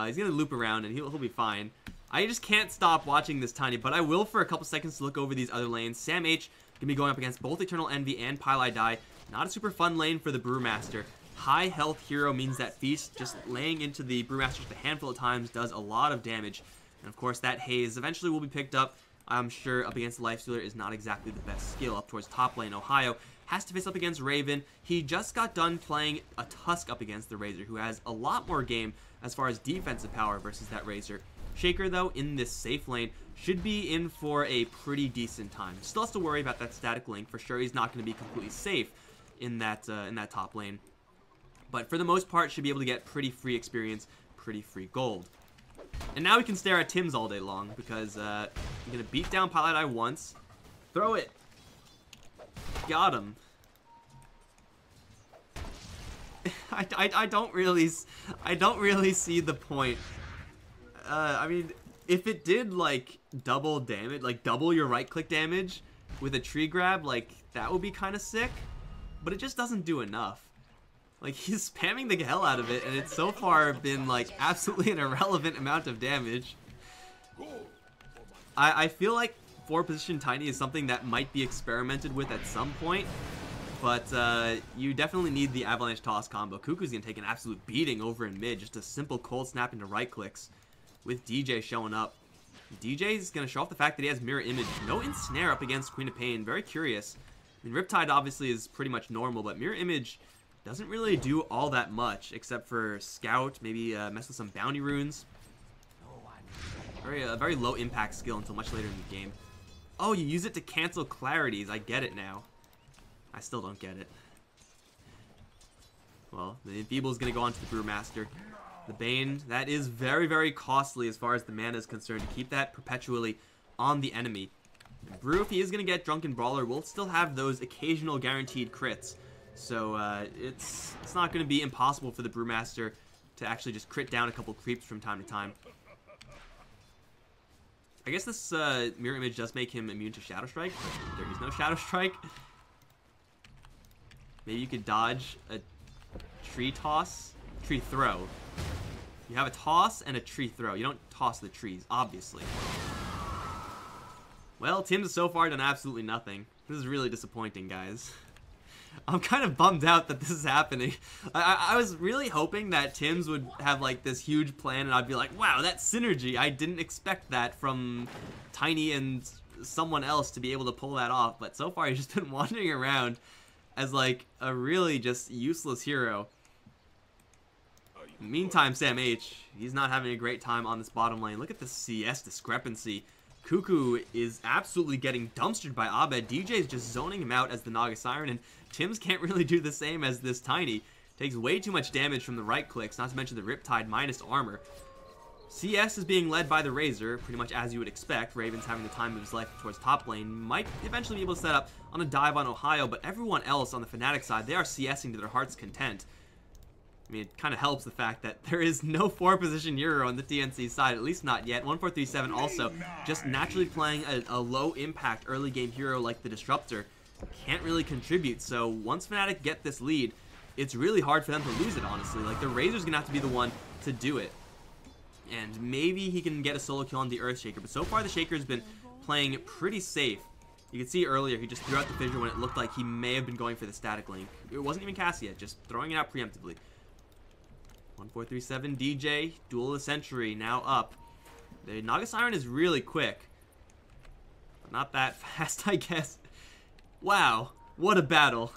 He's gonna loop around, and he'll be fine. I just can't stop watching this Tiny, but I will for a couple seconds to look over these other lanes. Sam H gonna be going up against both Eternal Envy and Pylai Dai. Not a super fun lane for the Brewmaster. High health hero means that Feast just laying into the Brewmaster just a handful of times does a lot of damage. And of course that Haze eventually will be picked up. I'm sure up against the Lifestealer is not exactly the best skill. Up towards top lane, Ohio has to face up against Raven. He just got done playing a Tusk up against the Razor, who has a lot more game as far as defensive power versus that Razor. Shaker, though, in this safe lane, should be in for a pretty decent time. Still has to worry about that static link. For sure, he's not going to be completely safe in that top lane. But for the most part, should be able to get pretty free experience, pretty free gold. And now we can stare at Tim's all day long, because I'm going to beat down Pilot Eye once. Throw it. Got him. I don't really see the point. I mean, if it did like double damage, like double your right click damage with a tree grab, like that would be kind of sick. But it just doesn't do enough. Like, he's spamming the hell out of it, and it's so far been like absolutely an irrelevant amount of damage. I feel like 4-position Tiny is something that might be experimented with at some point. But you definitely need the Avalanche Toss combo. Cuckoo's going to take an absolute beating over in mid. Just a simple cold snap into right clicks with DJ showing up. DJ's going to show off the fact that he has Mirror Image. No Ensnare up against Queen of Pain. Very curious. I mean, Riptide obviously is pretty much normal, but Mirror Image doesn't really do all that much except for Scout, maybe mess with some Bounty Runes. A very low impact skill until much later in the game. Oh, you use it to cancel clarities. I get it now. I still don't get it. Well, the Enfeeble is going to go on to the Brewmaster. The Bane, that is very, very costly as far as the mana is concerned to keep that perpetually on the enemy. And Brew, if he is going to get Drunken Brawler, will still have those occasional guaranteed crits. So it's not going to be impossible for the Brewmaster to actually just crit down a couple creeps from time to time. I guess this Mirror Image does make him immune to Shadow Strike, but there is no Shadow Strike. Maybe you could dodge a tree toss, tree throw. You have a toss and a tree throw. You don't toss the trees, obviously. Well, Tim's so far done absolutely nothing. This is really disappointing, guys. I'm kind of bummed out that this is happening. I was really hoping that Tim's would have like this huge plan and I'd be like, wow, that synergy. I didn't expect that from Tiny and someone else to be able to pull that off. But so far he's just been wandering around as like a really just useless hero. Meantime, Sam H, he's not having a great time on this bottom lane. Look at the CS discrepancy. Cuckoo is absolutely getting dumpstered by Abed. DJ's just zoning him out as the Naga Siren, and Tim's can't really do the same as this Tiny. Takes way too much damage from the right clicks, not to mention the Riptide minus armor. CS is being led by the Razor, pretty much as you would expect. Raven's having the time of his life towards top lane. Might eventually be able to set up on a dive on Ohio, but everyone else on the Fnatic side, they are CSing to their heart's content. I mean, it kind of helps the fact that there is no 4-position hero on the TNC side, at least not yet. 1437 also just naturally playing a low-impact early-game hero like the Disruptor can't really contribute. So once Fnatic get this lead, it's really hard for them to lose it, honestly. Like, the Razor's going to have to be the one to do it. And maybe he can get a solo kill on the Earthshaker, but so far the Shaker's been playing pretty safe. You can see earlier, he just threw out the Fissure when it looked like he may have been going for the static link. It wasn't even cast yet, just throwing it out preemptively. 1437 DJ, Duel of the Century, now up. The Naga Siren is really quick. But not that fast, I guess. Wow, what a battle.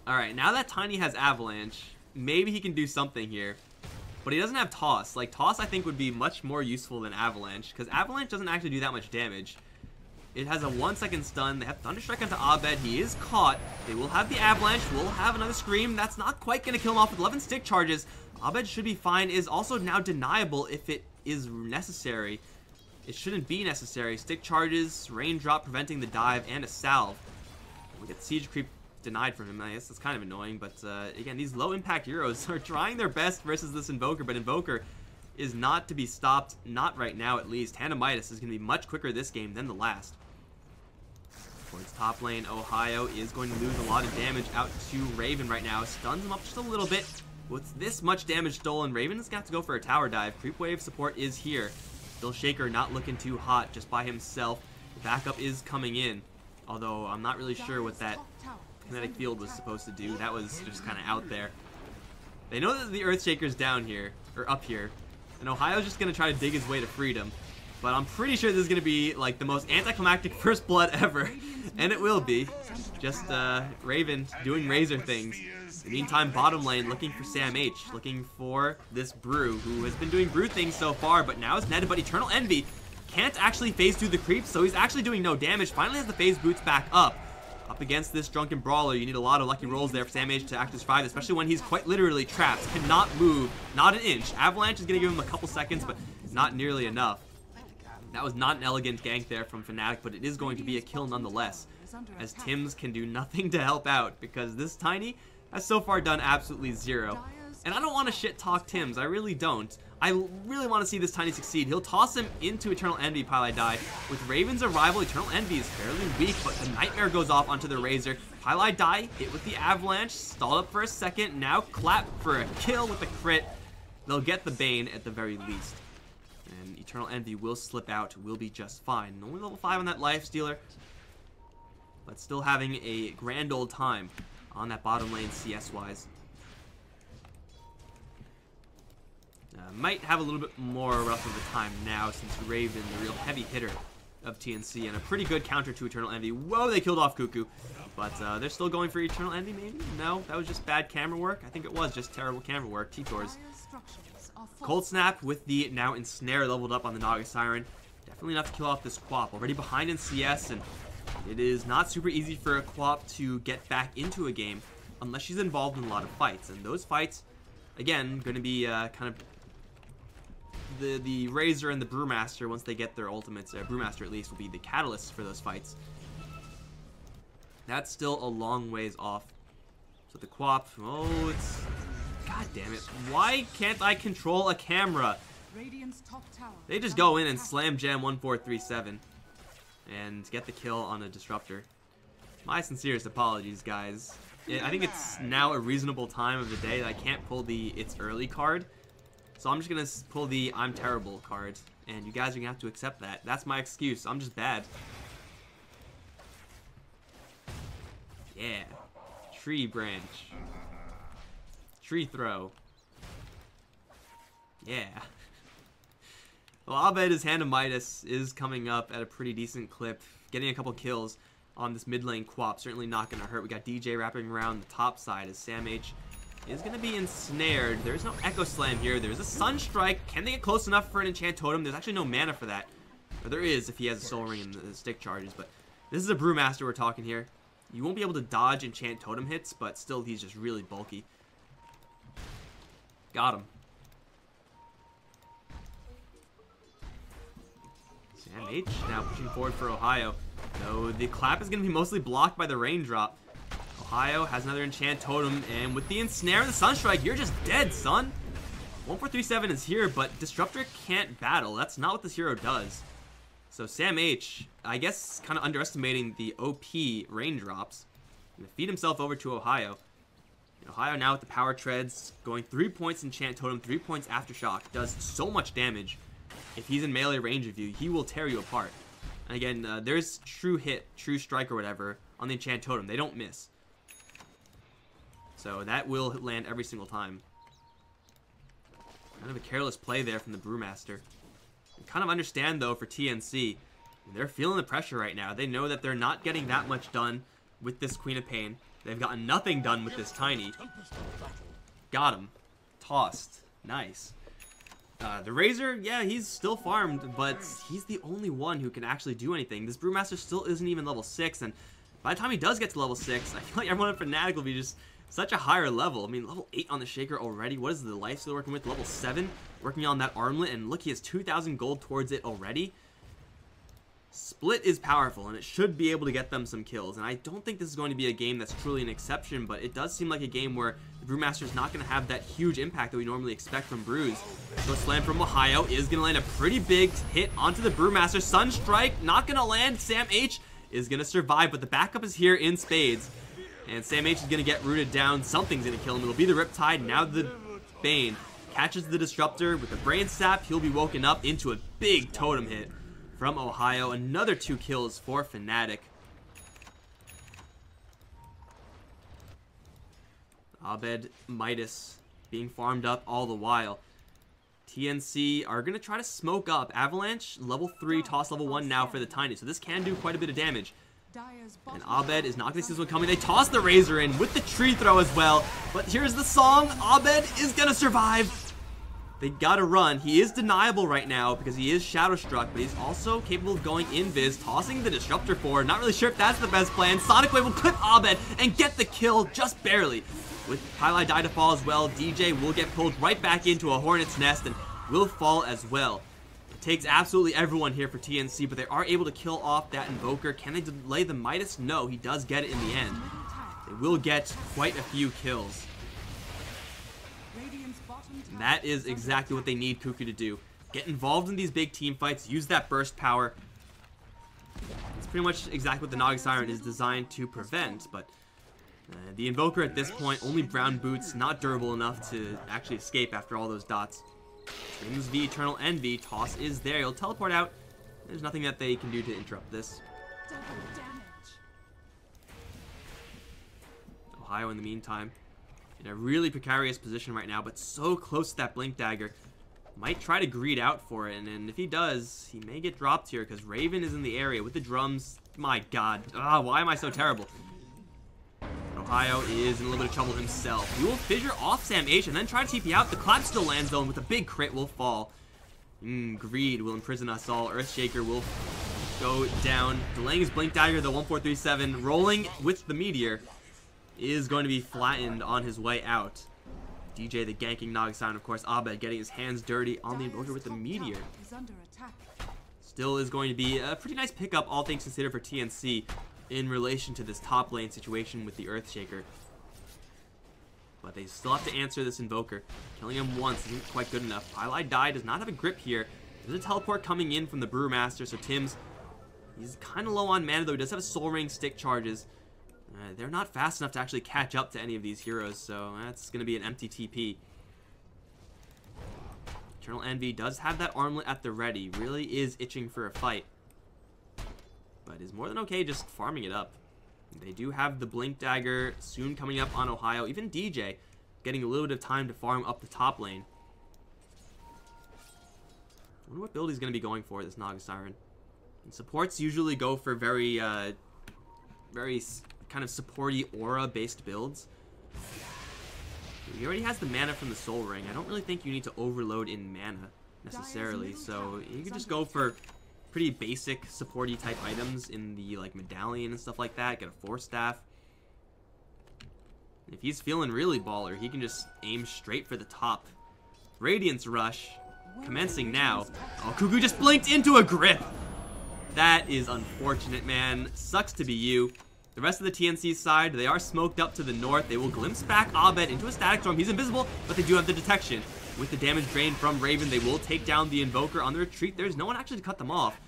Alright, now that Tiny has Avalanche, maybe he can do something here. But he doesn't have Toss. Like, Toss I think would be much more useful than Avalanche, because Avalanche doesn't actually do that much damage. It has a 1-second stun. They have Thunderstrike onto Abed. He is caught. They will have the Avalanche. We'll have another Scream. That's not quite going to kill him off with 11 stick charges. Abed should be fine. Is also now deniable if it is necessary. It shouldn't be necessary. Stick charges, Raindrop preventing the dive, and a Salve. We get Siege Creep denied from him. I guess that's kind of annoying. But again, these low-impact heroes are trying their best versus this Invoker. But Invoker is not to be stopped. Not right now, at least. Hannah Midas is going to be much quicker this game than the last. Towards top lane, Ohio is going to lose a lot of damage out to Raven right now. Stuns him up just a little bit. With this much damage stolen, Raven is going to have to go for a tower dive. Creep wave support is here. Still Shaker not looking too hot just by himself. The backup is coming in. Although I'm not really sure what that kinetic field was supposed to do. That was just kind of out there. They know that the Earthshaker's down here, or up here. And Ohio's just going to try to dig his way to freedom. But I'm pretty sure this is going to be like the most anticlimactic first blood ever. And it will be. Just Raven doing Razor things. In the meantime, bottom lane looking for Sam H. Looking for this Brew, who has been doing Brew things so far, but now is netted. But Eternal Envy can't actually phase through the creeps, so he's actually doing no damage. Finally has the phase boots back up. Up against this Drunken Brawler, you need a lot of lucky rolls there for Sam H to actually survive, especially when he's quite literally trapped. Cannot move, not an inch. Avalanche is going to give him a couple seconds, but not nearly enough. That was not an elegant gank there from Fnatic, but it is going to be a kill nonetheless, as Tims can do nothing to help out, because this Tiny has so far done absolutely zero. And I don't want to shit talk Tims, I really don't. I really want to see this Tiny succeed. He'll toss him into Eternal Envy, Pili die. With Raven's arrival, Eternal Envy is fairly weak, but the Nightmare goes off onto the Razor. Pili die, hit with the Avalanche, stalled up for a second, now clap for a kill with the crit. They'll get the Bane at the very least. And Eternal Envy will slip out, will be just fine. Only level 5 on that Life Stealer, but still having a grand old time on that bottom lane CS-wise. Might have a little bit more rough of a time now since Raven, the real heavy hitter of TNC, and a pretty good counter to Eternal Envy. Whoa, they killed off Cuckoo. But they're still going for Eternal Envy, maybe? No, that was just bad camera work. I think it was just terrible camera work. T-Tors. Cold Snap with the now Ensnare leveled up on the Naga Siren. Definitely enough to kill off this Quap. Already behind in CS, and it is not super easy for a Quap to get back into a game unless she's involved in a lot of fights. And those fights, again, going to be kind of the Razor and the Brewmaster, once they get their ultimates, Brewmaster at least, will be the catalysts for those fights. That's still a long ways off. So the Quap, oh, it's... God damn it. Why can't I control a camera? They just go in and slam jam 1437 and get the kill on a Disruptor. My sincerest apologies, guys. I think it's now a reasonable time of the day that I can't pull the It's Early card. So I'm just going to pull the I'm Terrible card, and you guys are going to have to accept that. That's my excuse. I'm just bad. Yeah. Tree branch. Tree throw. Yeah. Well, I'll bet his Hand of Midas is coming up at a pretty decent clip, getting a couple kills on this mid lane Quap. Certainly not going to hurt. We got DJ wrapping around the top side as Sam H is going to be ensnared. There's no Echo Slam here. There's a Sunstrike. Can they get close enough for an Enchant Totem? There's actually no mana for that. Or there is if he has a Soul Ring and the stick charges. But this is a Brewmaster we're talking here. You won't be able to dodge Enchant Totem hits, but still he's just really bulky. Got him. Sam H now pushing forward for Ohio. Though the clap is going to be mostly blocked by the Raindrop. Ohio has another Enchant Totem, and with the Ensnare and the Sunstrike, you're just dead, son. 1437 is here, but Disruptor can't battle. That's not what this hero does. So Sam H, I guess, kind of underestimating the OP Raindrops. Going to feed himself over to Ohio. And Ohio now with the Power Treads, going 3 points Enchant Totem, 3 points Aftershock. Does so much damage. If he's in melee range of you, he will tear you apart. And again, there's True Hit, True Strike or whatever on the Enchant Totem. They don't miss. So that will land every single time. Kind of a careless play there from the Brewmaster. I kind of understand, though, for TNC. They're feeling the pressure right now. They know that they're not getting that much done with this Queen of Pain. They've gotten nothing done with this Tiny. Got him. Tossed. Nice. The Razor, yeah, he's still farmed, but he's the only one who can actually do anything. This Brewmaster still isn't even level 6, and by the time he does get to level 6, I feel like everyone at Fnatic will be just such a higher level. I mean, level 8 on the Shaker already. What is the life still working with? Level 7, working on that armlet, and look, he has 2,000 gold towards it already. Split is powerful, and it should be able to get them some kills. And I don't think this is going to be a game that's truly an exception, but it does seem like a game where the Brewmaster is not going to have that huge impact that we normally expect from Brews. So Slam from Ohio is going to land a pretty big hit onto the Brewmaster. Sunstrike, not going to land. Sam H is going to survive, but the backup is here in spades. And Sam H is going to get rooted down. Something's going to kill him. It'll be the Riptide. Now the Bane catches the Disruptor with the Brain Sap. He'll be woken up into a big totem hit from Ohio. Another 2 kills for Fnatic. Abed Midas being farmed up all the while. TNC are going to try to smoke up. Avalanche, level 3, toss level 1 now for the Tiny. So this can do quite a bit of damage. And Abed is not going to see this one coming. They toss the Razor in with the tree throw as well. But here's the song. Abed is going to survive. They got to run. He is deniable right now because he is Shadow Struck, but he's also capable of going invis, tossing the Disruptor forward. Not really sure if that's the best plan. Sonic Wave will clip Abed and get the kill just barely. With Highlight Die to fall as well, DJ will get pulled right back into a Hornet's Nest and will fall as well. It takes absolutely everyone here for TNC, but they are able to kill off that Invoker. Can they delay the Midas? No, he does get it in the end. They will get quite a few kills. And that is exactly what they need Cuckoo to do. Get involved in these big team fights, use that burst power. It's pretty much exactly what the Naga Siren is designed to prevent, but the Invoker at this point, only brown boots, not durable enough to actually escape after all those dots. Trims V, Eternal Envy, toss is there. He'll teleport out. There's nothing that they can do to interrupt this. Ohio in the meantime, in a really precarious position right now, but so close to that Blink Dagger. Might try to greed out for it, and if he does, he may get dropped here because Raven is in the area with the drums. My god, why am I so terrible? Ohio is in a little bit of trouble himself. He will fissure off Sam H and then try to TP out. The clap still lands though, and with a big crit will fall. Greed will imprison us all. Earthshaker will go down. Delaying his Blink Dagger, the 1437, rolling with the Meteor, is going to be flattened on his way out. DJ the ganking Naga Siren, of course. Abed getting his hands dirty on the Invoker with the Meteor. Still is going to be a pretty nice pickup, all things considered, for TNC in relation to this top lane situation with the Earthshaker. But they still have to answer this Invoker. Killing him once isn't quite good enough. Highlight Die does not have a grip here. There's a teleport coming in from the Brewmaster, so Tim's, he's kind of low on mana, though he does have a Soul Ring, stick charges. They're not fast enough to actually catch up to any of these heroes, so that's going to be an empty TP. Eternal Envy does have that armlet at the ready. Really is itching for a fight. But is more than okay just farming it up. They do have the Blink Dagger soon coming up on Ohio. Even DJ getting a little bit of time to farm up the top lane. I wonder what build he's going to be going for, this Naga Siren. And supports usually go for very kind of supporty aura-based builds. He already has the mana from the Soul Ring. I don't really think you need to overload in mana necessarily, so you can just go for pretty basic supporty type items in the like medallion and stuff like that. Get a Force Staff. If he's feeling really baller, he can just aim straight for the top. Radiance Rush commencing now. Oh, Cuckoo just blinked into a grip. That is unfortunate, man. Sucks to be you. The rest of the TNC side, they are smoked up to the north. They will glimpse back Abed into a Static Storm. He's invisible, but they do have the detection. With the damage drain from Raven, they will take down the Invoker on the retreat. There's no one actually to cut them off.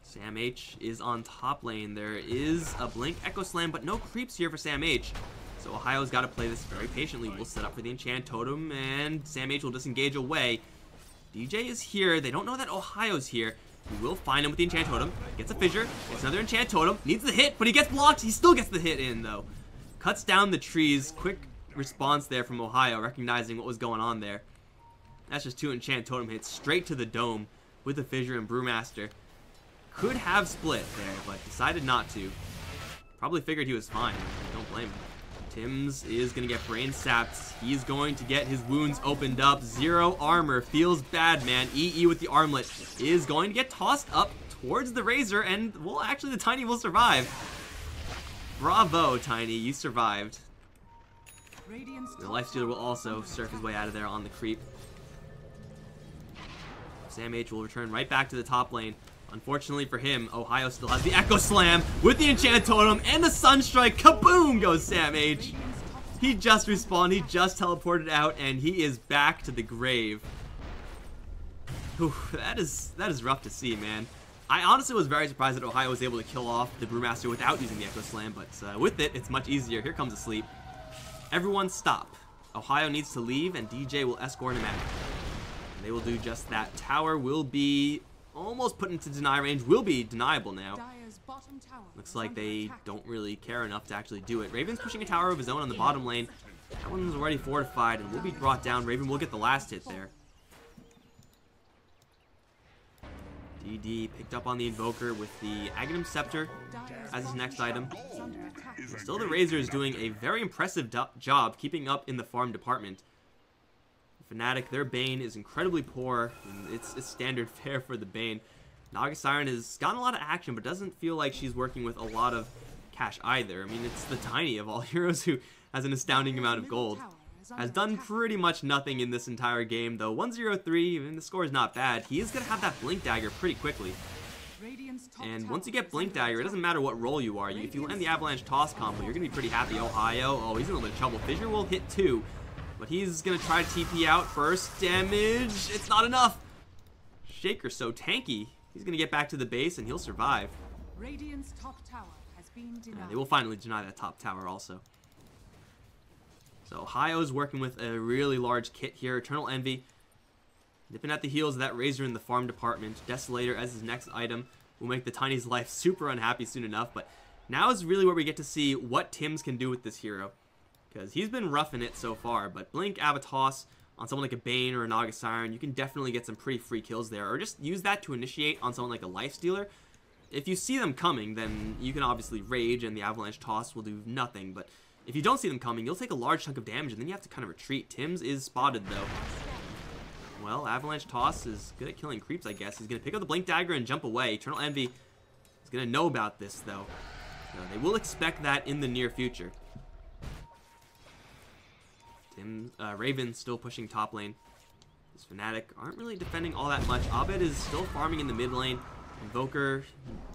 Sam H is on top lane. There is a Blink Echo Slam, but no creeps here for Sam H. So Ohio's got to play this very patiently. We'll set up for the Enchant Totem, and Sam H will disengage away. DJ is here. They don't know that Ohio's here. We will find him with the Enchant Totem. Gets a Fissure. Gets another Enchant Totem. Needs the hit, but he gets blocked. He still gets the hit in, though. Cuts down the trees. Quick response there from Ohio, recognizing what was going on there. That's just 2 Enchant Totem hits straight to the dome with the Fissure and Brewmaster. Could have split there, but decided not to. Probably figured he was fine. Don't blame him. Tim's is going to get brain sapped. He's going to get his wounds opened up. 0 armor. Feels bad, man. EE with the armlet is going to get tossed up towards the Razor, and, well, actually the Tiny will survive. Bravo, Tiny. You survived. The Lifestealer will also surf his way out of there on the creep. Sam H will return right back to the top lane. Unfortunately for him, Ohio still has the Echo Slam with the Enchant Totem and the Sunstrike. Kaboom goes Sam H. He just respawned, he just teleported out, and he is back to the grave. Whew, that is rough to see, man. I honestly was very surprised that Ohio was able to kill off the Brewmaster without using the Echo Slam, but with it, it's much easier. Here comes a sleep. Everyone stop. Ohio needs to leave, and DJ will escort him out. And they will do just that. Tower will be almost put into deny range, will be deniable now. Looks like they don't really care enough to actually do it. Raven's pushing a tower of his own on the bottom lane. That one's already fortified and will be brought down. Raven will get the last hit there. DD picked up on the Invoker with the Aghanim Scepter as his next item. Still, the Razor is doing a very impressive job keeping up in the farm department. Fnatic, their Bane is incredibly poor. And it's standard fare for the Bane. Naga Siren has gotten a lot of action, but doesn't feel like she's working with a lot of cash either. I mean, it's the Tiny of all heroes who has an astounding amount of gold. Has done pretty much nothing in this entire game, though. 1-0-3, and the score is not bad. He is going to have that Blink Dagger pretty quickly. And once you get Blink Dagger, it doesn't matter what role you are. If you land the Avalanche Toss combo, you're going to be pretty happy. Ohio, oh, he's in a little bit of trouble. Fissure will hit 2, but he's going to try to TP out. Burst damage, it's not enough. Shaker's so tanky. He's going to get back to the base, and he'll survive. Radiant's top tower has been denied. They will finally deny that top tower also. So Ohio's working with a really large kit here. Eternal Envy. Nipping at the heels of that Razor in the farm department. Desolator as his next item will make the Tiny's life super unhappy soon enough. But now is really where we get to see what Tims can do with this hero. Because he's been roughing it so far. But Blink, Avatos on someone like a Bane or a Naga Siren, you can definitely get some pretty free kills there. Or just use that to initiate on someone like a Lifestealer. If you see them coming, then you can obviously Rage and the Avalanche Toss will do nothing. But if you don't see them coming, you'll take a large chunk of damage, and then you have to kind of retreat. Tims is spotted, though. Well, Avalanche Toss is good at killing creeps, I guess. He's going to pick up the Blink Dagger and jump away. Eternal Envy is going to know about this, though. They will expect that in the near future. Raven still pushing top lane. This Fnatic aren't really defending all that much. Abed is still farming in the mid lane. Invoker,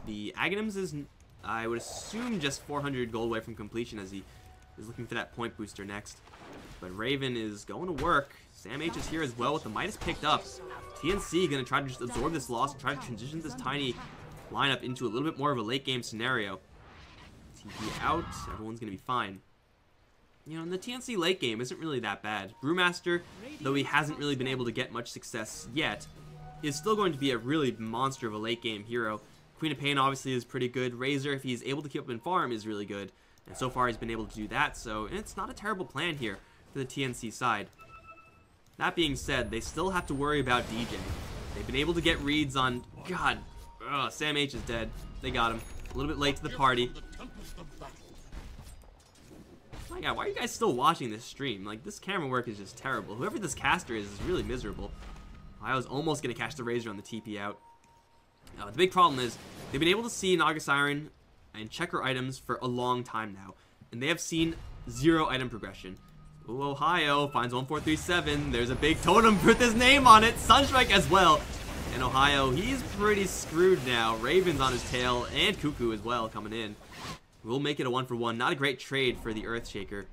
the Aghanims is, I would assume, just 400 gold away from completion as he is looking for that point booster next. But Raven is going to work. Sam H is here as well with the Midas picked up. TNC going to try to just absorb this loss and try to transition this Tiny lineup into a little bit more of a late game scenario. TP out, everyone's going to be fine. You know, in the TNC late game isn't really that bad. Brewmaster, though he hasn't really been able to get much success yet, is still going to be a really monster of a late game hero. Queen of Pain obviously is pretty good. Razor, if he's able to keep up in farm, is really good. And so far he's been able to do that, so it's not a terrible plan here for the TNC side. That being said, they still have to worry about DJ. They've been able to get reads on... God, Sam H is dead. They got him. A little bit late to the party. My God, why are you guys still watching this stream? Like, this camera work is just terrible. Whoever this caster is really miserable. I was almost going to catch the Razor on the TP out. The big problem is they've been able to see Naga Siren and check her items for a long time now, and they have seen 0 item progression. Ooh, Ohio finds 1437. There's a big totem with his name on it. Sunstrike as well. And Ohio, he's pretty screwed now. Raven's on his tail, and Cuckoo as well coming in. We'll make it a 1-for-1. Not a great trade for the Earthshaker.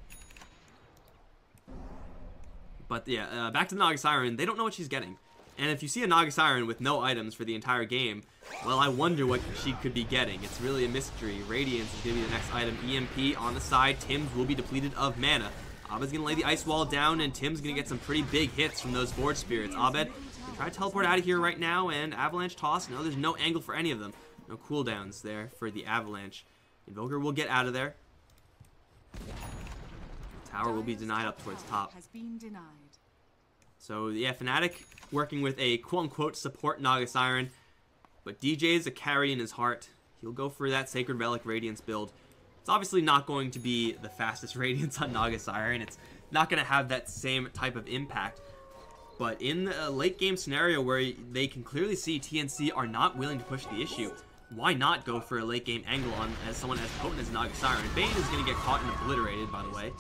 But yeah, back to the Naga Siren. They don't know what she's getting. And if you see a Naga Siren with no items for the entire game, well, I wonder what she could be getting. It's really a mystery. Radiance is going to be the next item. EMP on the side. Tims will be depleted of mana. Abed's going to lay the Ice Wall down, and Tim's going to get some pretty big hits from those Forge Spirits. Abed, try to teleport out of here right now, and Avalanche Toss. No, there's no angle for any of them. No cooldowns there for the Avalanche. Invoker will get out of there. Tower will be denied up towards top. So yeah, Fnatic working with a quote-unquote support Naga Siren, but DJ is a carry in his heart. He'll go for that Sacred Relic Radiance build. It's obviously not going to be the fastest Radiance on Naga Siren. It's not going to have that same type of impact. But in a late game scenario where they can clearly see TNC are not willing to push the issue, why not go for a late game angle on as someone as potent as Naga Siren? Bane is going to get caught and obliterated, by the way.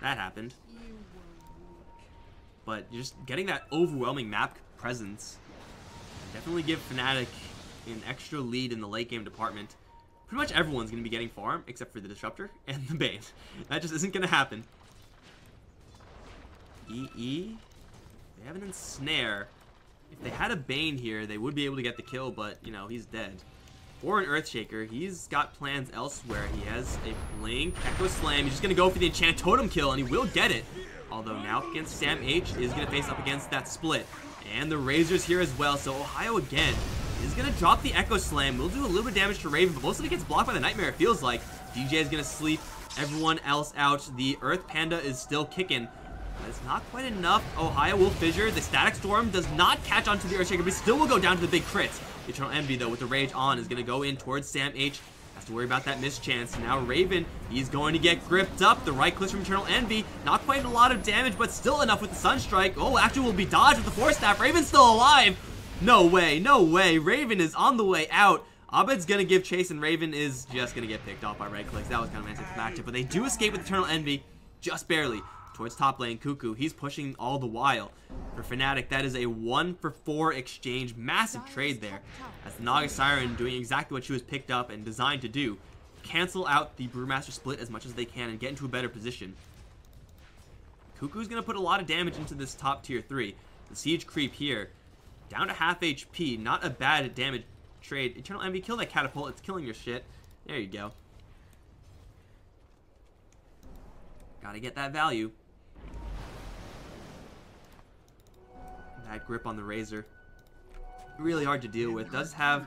That happened. But just getting that overwhelming map presence definitely give Fnatic an extra lead in the late game department. Pretty much everyone's going to be getting farm except for the Disruptor and the Bane. That just isn't going to happen. EE. They have an Ensnare. If they had a Bane here, they would be able to get the kill, but, you know, he's dead. Or an Earthshaker. He's got plans elsewhere. He has a Blink, Echo Slam. He's just going to go for the Enchant Totem kill, and he will get it. Although now against Sam H is going to face up against that split. And the Razor's here as well, so Ohio again is going to drop the Echo Slam. Will do a little bit of damage to Raven, but most of it gets blocked by the Nightmare, it feels like. DJ is going to sleep everyone else out. The Earth Panda is still kicking. But it's not quite enough. Ohio will fissure. The Static Storm does not catch onto the Earthshaker, but still will go down to the big crits. Eternal Envy, though, with the Rage on, is going to go in towards Sam H. Has to worry about that mischance. Now Raven, he's going to get gripped up. The right clicks from Eternal Envy. Not quite a lot of damage, but still enough with the Sunstrike. Oh, actually will be dodged with the Force Staff. Raven's still alive. No way, no way. Raven is on the way out. Abed's going to give chase, and Raven is just going to get picked off by right clicks. That was kind of anticlimactic, but they do escape with Eternal Envy, just barely. Towards top lane, Cuckoo, he's pushing all the while. For Fnatic, that is a 1-for-4 exchange. Massive trade there. As the Naga Siren doing exactly what she was picked up and designed to do. Cancel out the Brewmaster split as much as they can and get into a better position. Cuckoo's going to put a lot of damage into this top tier 3. The Siege creep here, down to half HP. Not a bad damage trade. Eternal Envy, kill that catapult. It's killing your shit. There you go. Gotta get that value. That grip on the Razor, really hard to deal with. Does have,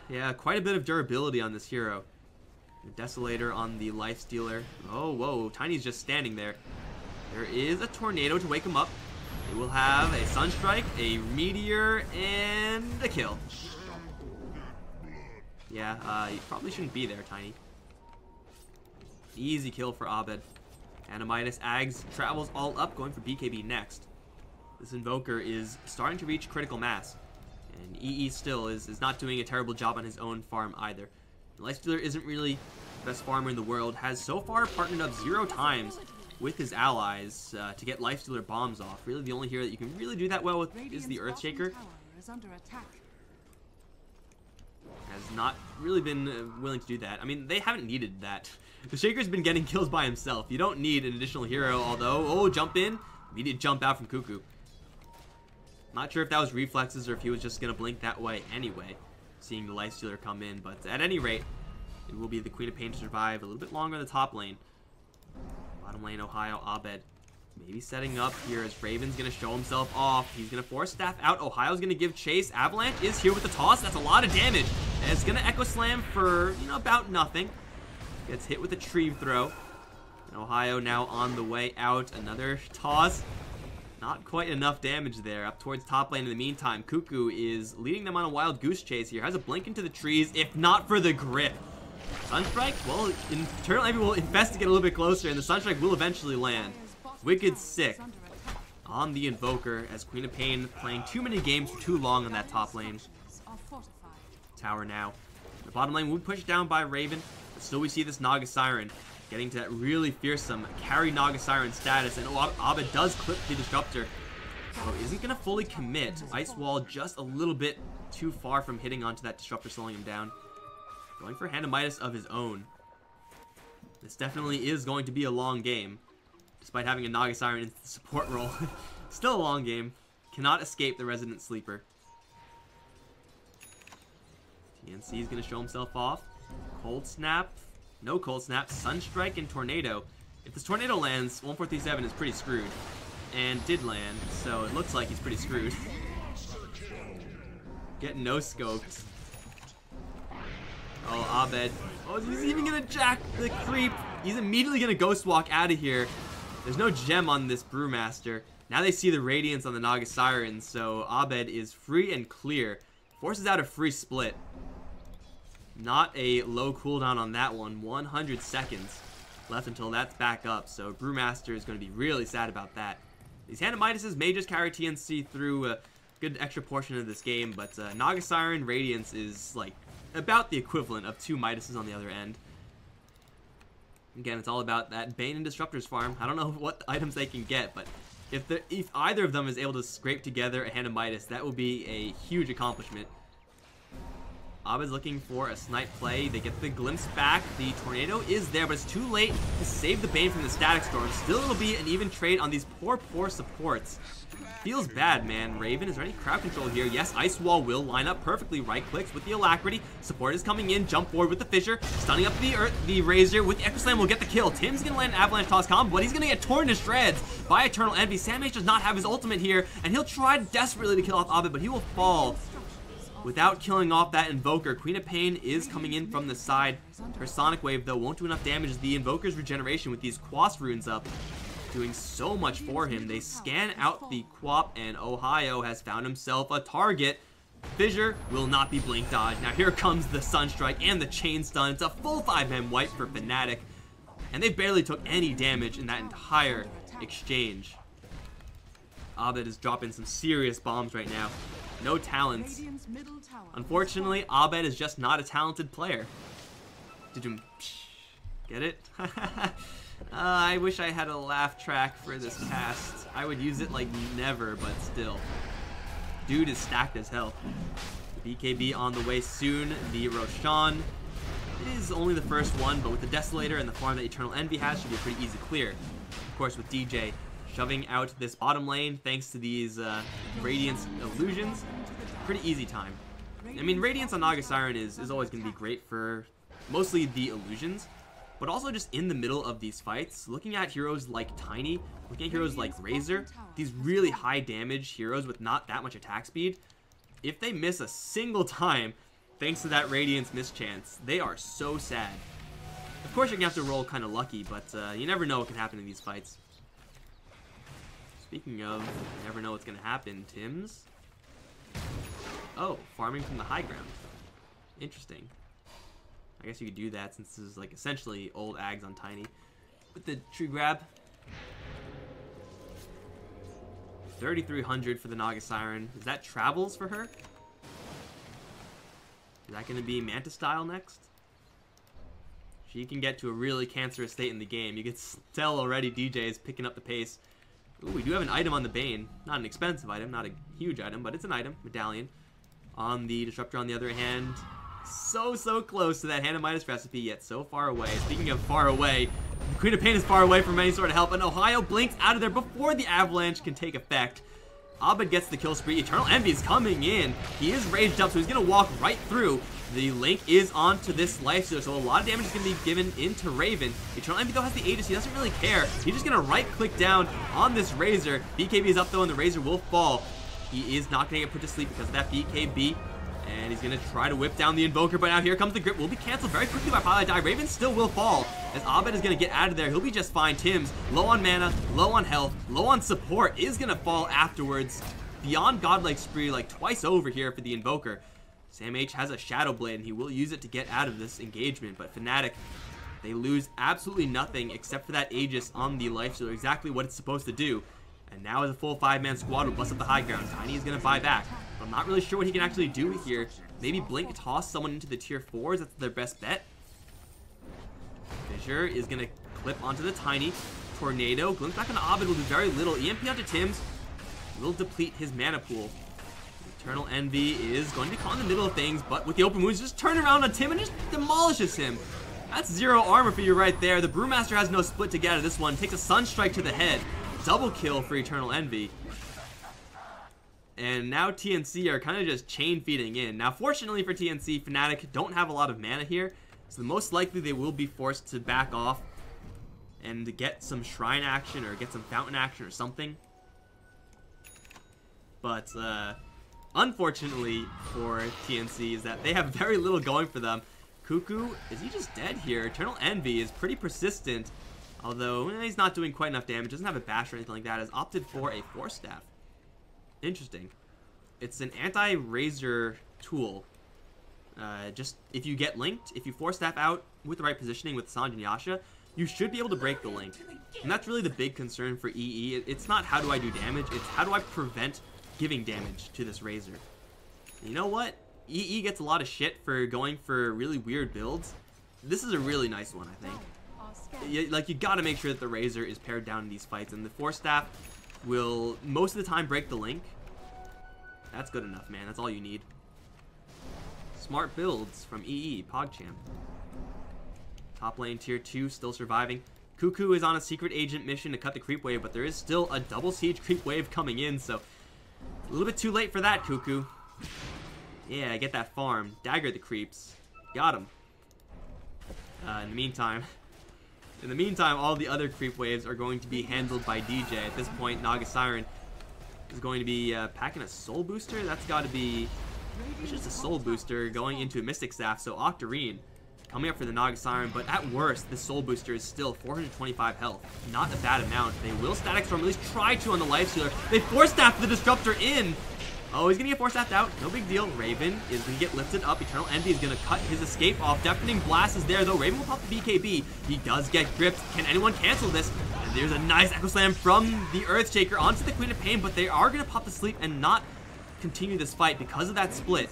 yeah, quite a bit of durability on this hero. The Desolator on the Lifestealer. Oh, whoa, Tiny's just standing there. There is a Tornado to wake him up. It will have a Sunstrike, a Meteor, and a kill. Yeah, you probably shouldn't be there, Tiny. Easy kill for Abed. Anamitis Ags travels all up, going for BKB next. This Invoker is starting to reach critical mass. And EE still is not doing a terrible job on his own farm either. The Lifestealer isn't really the best farmer in the world. Has so far partnered up 0 times with his allies to get Lifestealer bombs off. Really the only hero that you can really do that well with is the Earthshaker. Has not really been willing to do that. I mean, they haven't needed that. The Shaker's been getting kills by himself. You don't need an additional hero, although, oh, jump in. Immediate jump out from Cuckoo. Not sure if that was reflexes or if he was just going to blink that way anyway, seeing the Lifestealer come in. But at any rate, it will be the Queen of Pain to survive a little bit longer in the top lane. Bottom lane, Ohio, Abed. Maybe setting up here as Raven's going to show himself off. He's going to Force Staff out. Ohio's going to give chase. Avalanche is here with the toss. That's a lot of damage. And it's going to Echo Slam for, you know, about nothing. Gets hit with a tree throw. And Ohio now on the way out. Another toss. Not quite enough damage there. Up towards top lane in the meantime. Cuckoo is leading them on a wild goose chase here. Has a blink into the trees, if not for the grip. Sunstrike, well, Eternal Envy will investigate a little bit closer, and the Sunstrike will eventually land. Wicked sick on the Invoker, as Queen of Pain playing too many games for too long on that top lane. Tower now. The bottom lane will be pushed down by Raven, but still we see this Naga Siren getting to that really fearsome carry Naga Siren status, and Abed does clip the Disruptor. Oh, isn't going to fully commit. Ice Wall just a little bit too far from hitting onto that Disruptor, slowing him down. Going for Handamitis of his own. This definitely is going to be a long game, despite having a Naga Siren in the support role. Still a long game. Cannot escape the Resident Sleeper. TNC is going to show himself off. Cold Snap. No Cold Snap. Sunstrike and Tornado. If this Tornado lands, 1437 is pretty screwed. And did land, so it looks like he's pretty screwed. Getting no-scoped. Oh, Abed. Oh, he's even going to jack the creep. He's immediately going to Ghost Walk out of here. There's no gem on this Brewmaster. Now they see the Radiance on the Naga Siren, so Abed is free and clear. Forces out a free split. Not a low cooldown on that one. 100 seconds left until that's back up, so Brewmaster is going to be really sad about that. These Handamitises may just carry TNC through a good extra portion of this game, but Naga Siren Radiance is like about the equivalent of 2 Midases on the other end. Again, it's all about that Bane and Disruptors farm. I don't know what items they can get, but if either of them is able to scrape together a Hand of Midas, that will be a huge accomplishment. Abed's looking for a snipe play. They get the glimpse back. The Tornado is there, but it's too late to save the Bane from the Static Storm. Still, it'll be an even trade on these poor supports. Feels bad, man. Raven, is there any crowd control here? Yes, Ice Wall will line up perfectly. Right clicks with the Alacrity. Support is coming in. Jump forward with the Fissure. Stunning up the Razor with the Echo Slam will get the kill. Tim's going to land an Avalanche Toss combo, but he's going to get torn to shreds by Eternal Envy. Sam H does not have his ultimate here, and he'll try desperately to kill off Abed, but he will fall without killing off that Invoker. Queen of Pain is coming in from the side. Her Sonic Wave, though, won't do enough damage as the Invoker's regeneration with these Quas runes up, doing so much for him. They scan out the Quap, and Ohio has found himself a target. Fissure will not be blink dodged. Now here comes the Sunstrike and the Chain Stun. It's a full 5-man wipe for Fnatic, and they barely took any damage in that entire exchange. Abed is dropping some serious bombs right now. No talents. Unfortunately, Abed is just not a talented player. Did you get it? I wish I had a laugh track for this cast. I would use it like never, but still. Dude is stacked as hell. The BKB on the way soon. The Roshan is only the first one, but with the Desolator and the farm that Eternal Envy has, should be a pretty easy clear. Of course, with DJ shoving out this bottom lane, thanks to these Radiance illusions, pretty easy time. I mean, Radiance on Naga Siren is always going to be great for mostly the illusions, but also just in the middle of these fights, looking at heroes like Tiny, looking at heroes like Razor, these really high damage heroes with not that much attack speed, if they miss a single time, thanks to that Radiance mischance, they are so sad. Of course, you're going to have to roll kind of lucky, but you never know what can happen in these fights. Speaking of, you never know what's going to happen, Tim's. Oh, farming from the high ground. Interesting. I guess you could do that since this is like essentially old Ags on Tiny. With the tree grab. 3,300 for the Naga Siren. Is that travels for her? Is that going to be Manta style next? She can get to a really cancerous state in the game. You can tell already DJ is picking up the pace. Ooh, we do have an item on the Bane. Not an expensive item, not a huge item, but it's an item. Medallion. On the Disruptor, on the other hand, so close to that Hand of Midas recipe, yet so far away. Speaking of far away, Queen of Pain is far away from any sort of help, and Ohio blinks out of there before the avalanche can take effect. Abed gets the kill spree. Eternal Envy is coming in. He is raged up, so he's going to walk right through. The Link is onto this life steal, so a lot of damage is going to be given into Raven. Eternal Envy, though, has the Aegis. He doesn't really care. He's just going to right-click down on this Razor. BKB is up, though, and the Razor will fall. He is not going to get put to sleep because of that BKB. And he's going to try to whip down the Invoker, but now here comes the grip. Will be canceled very quickly by Pilot Die. Raven still will fall, as Abed is going to get out of there. He'll be just fine. Tim's low on mana, low on health, low on support, is going to fall afterwards. Beyond Godlike Spree, like twice over here for the Invoker. Sam H has a Shadow Blade, and he will use it to get out of this engagement, but Fnatic, they lose absolutely nothing except for that Aegis on the Lifestealer, exactly what it's supposed to do. And now as a full 5-man squad will bust up the high ground. Tiny is going to buy back. But I'm not really sure what he can actually do here. Maybe blink toss someone into the tier 4s. That's their best bet. Fissure is going to clip onto the Tiny. Tornado. Blink back on Abed will do very little. EMP onto Tim's will deplete his mana pool. Eternal Envy is going to be caught in the middle of things, but with the open wounds, just turn around on Tim and just demolishes him. That's 0 armor for you right there. The Brewmaster has no split to get out of this one. Takes a Sunstrike to the head. Double kill for Eternal Envy. And now TNC are kind of just chain feeding in. Now, fortunately for TNC, Fnatic don't have a lot of mana here, so the most likely they will be forced to back off and get some Shrine action or get some Fountain action or something. But, unfortunately for TNC is that they have very little going for them. Cuckoo, is he just dead here? Eternal Envy is pretty persistent. Although, he's not doing quite enough damage, doesn't have a bash or anything like that, has opted for a Force Staff. Interesting. It's an anti-Razor tool. Just, if you get linked, if you Force Staff out with the right positioning with Sanj and Yasha, you should be able to break the link. And that's really the big concern for EE. It's not how do I do damage, it's how do I prevent giving damage to this Razor. And you know what? EE gets a lot of shit for going for really weird builds. This is a really nice one, I think. You gotta make sure that the Razor is pared down in these fights, and the Force Staff will most of the time break the link. That's good enough, man. That's all you need. Smart builds from EE, PogChamp. Top lane tier 2 still surviving. Cuckoo is on a secret agent mission to cut the creep wave, but there is still a double siege creep wave coming in, so a little bit too late for that, Cuckoo. Yeah, get that farm. Dagger the creeps. Got him. In the meantime, all the other creep waves are going to be handled by DJ. At this point, Naga Siren is going to be packing a soul booster. That's got to be It's just a soul booster going into a Mystic Staff, so Octarine coming up for the Naga Siren, but at worst, this soul booster is still 425 health. Not a bad amount. They will Static Storm, at least try to on the Life Stealer. They Force Staff the Disruptor in! Oh, he's gonna get Force Staffed out. No big deal. Raven is gonna get lifted up. Eternal Envy is gonna cut his escape off. Deafening Blast is there, though. Raven will pop the BKB. He does get gripped. Can anyone cancel this? And there's a nice Echo Slam from the Earthshaker onto the Queen of Pain, but they are gonna pop the sleep and not continue this fight because of that split.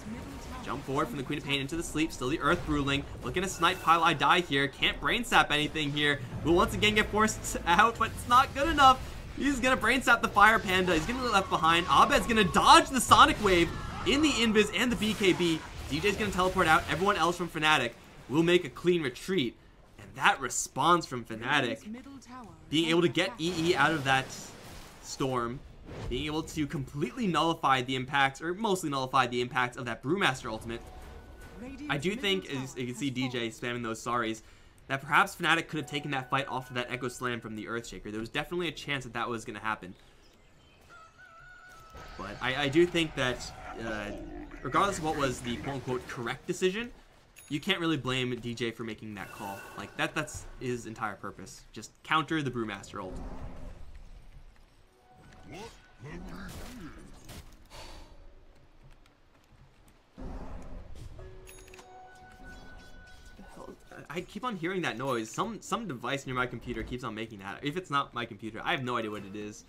Jump forward from the Queen of Pain into the sleep. Still the Earth Ruling. Looking to snipe Pile Die here. Can't Brain Sap anything here. Will once again get forced out, but it's not good enough. He's gonna Brain Sap the Fire Panda. He's gonna get left behind. Abed's gonna dodge the Sonic Wave in the Invis and the BKB. DJ's gonna teleport out. Everyone else from Fnatic will make a clean retreat. And that response from Fnatic, being able to get EE out of that storm, being able to completely nullify the impacts, or mostly nullify the impacts of that Brewmaster ultimate. I do think, as you can see DJ spamming those sorries, that perhaps Fnatic could have taken that fight off of that Echo Slam from the Earthshaker. There was definitely a chance that that was going to happen. But I do think that, regardless of what was the quote-unquote correct decision, you can't really blame DJ for making that call. Like, that's his entire purpose. Just counter the Brewmaster ult. I keep on hearing that noise. Some device near my computer keeps on making that. If it's not my computer, I have no idea what it is.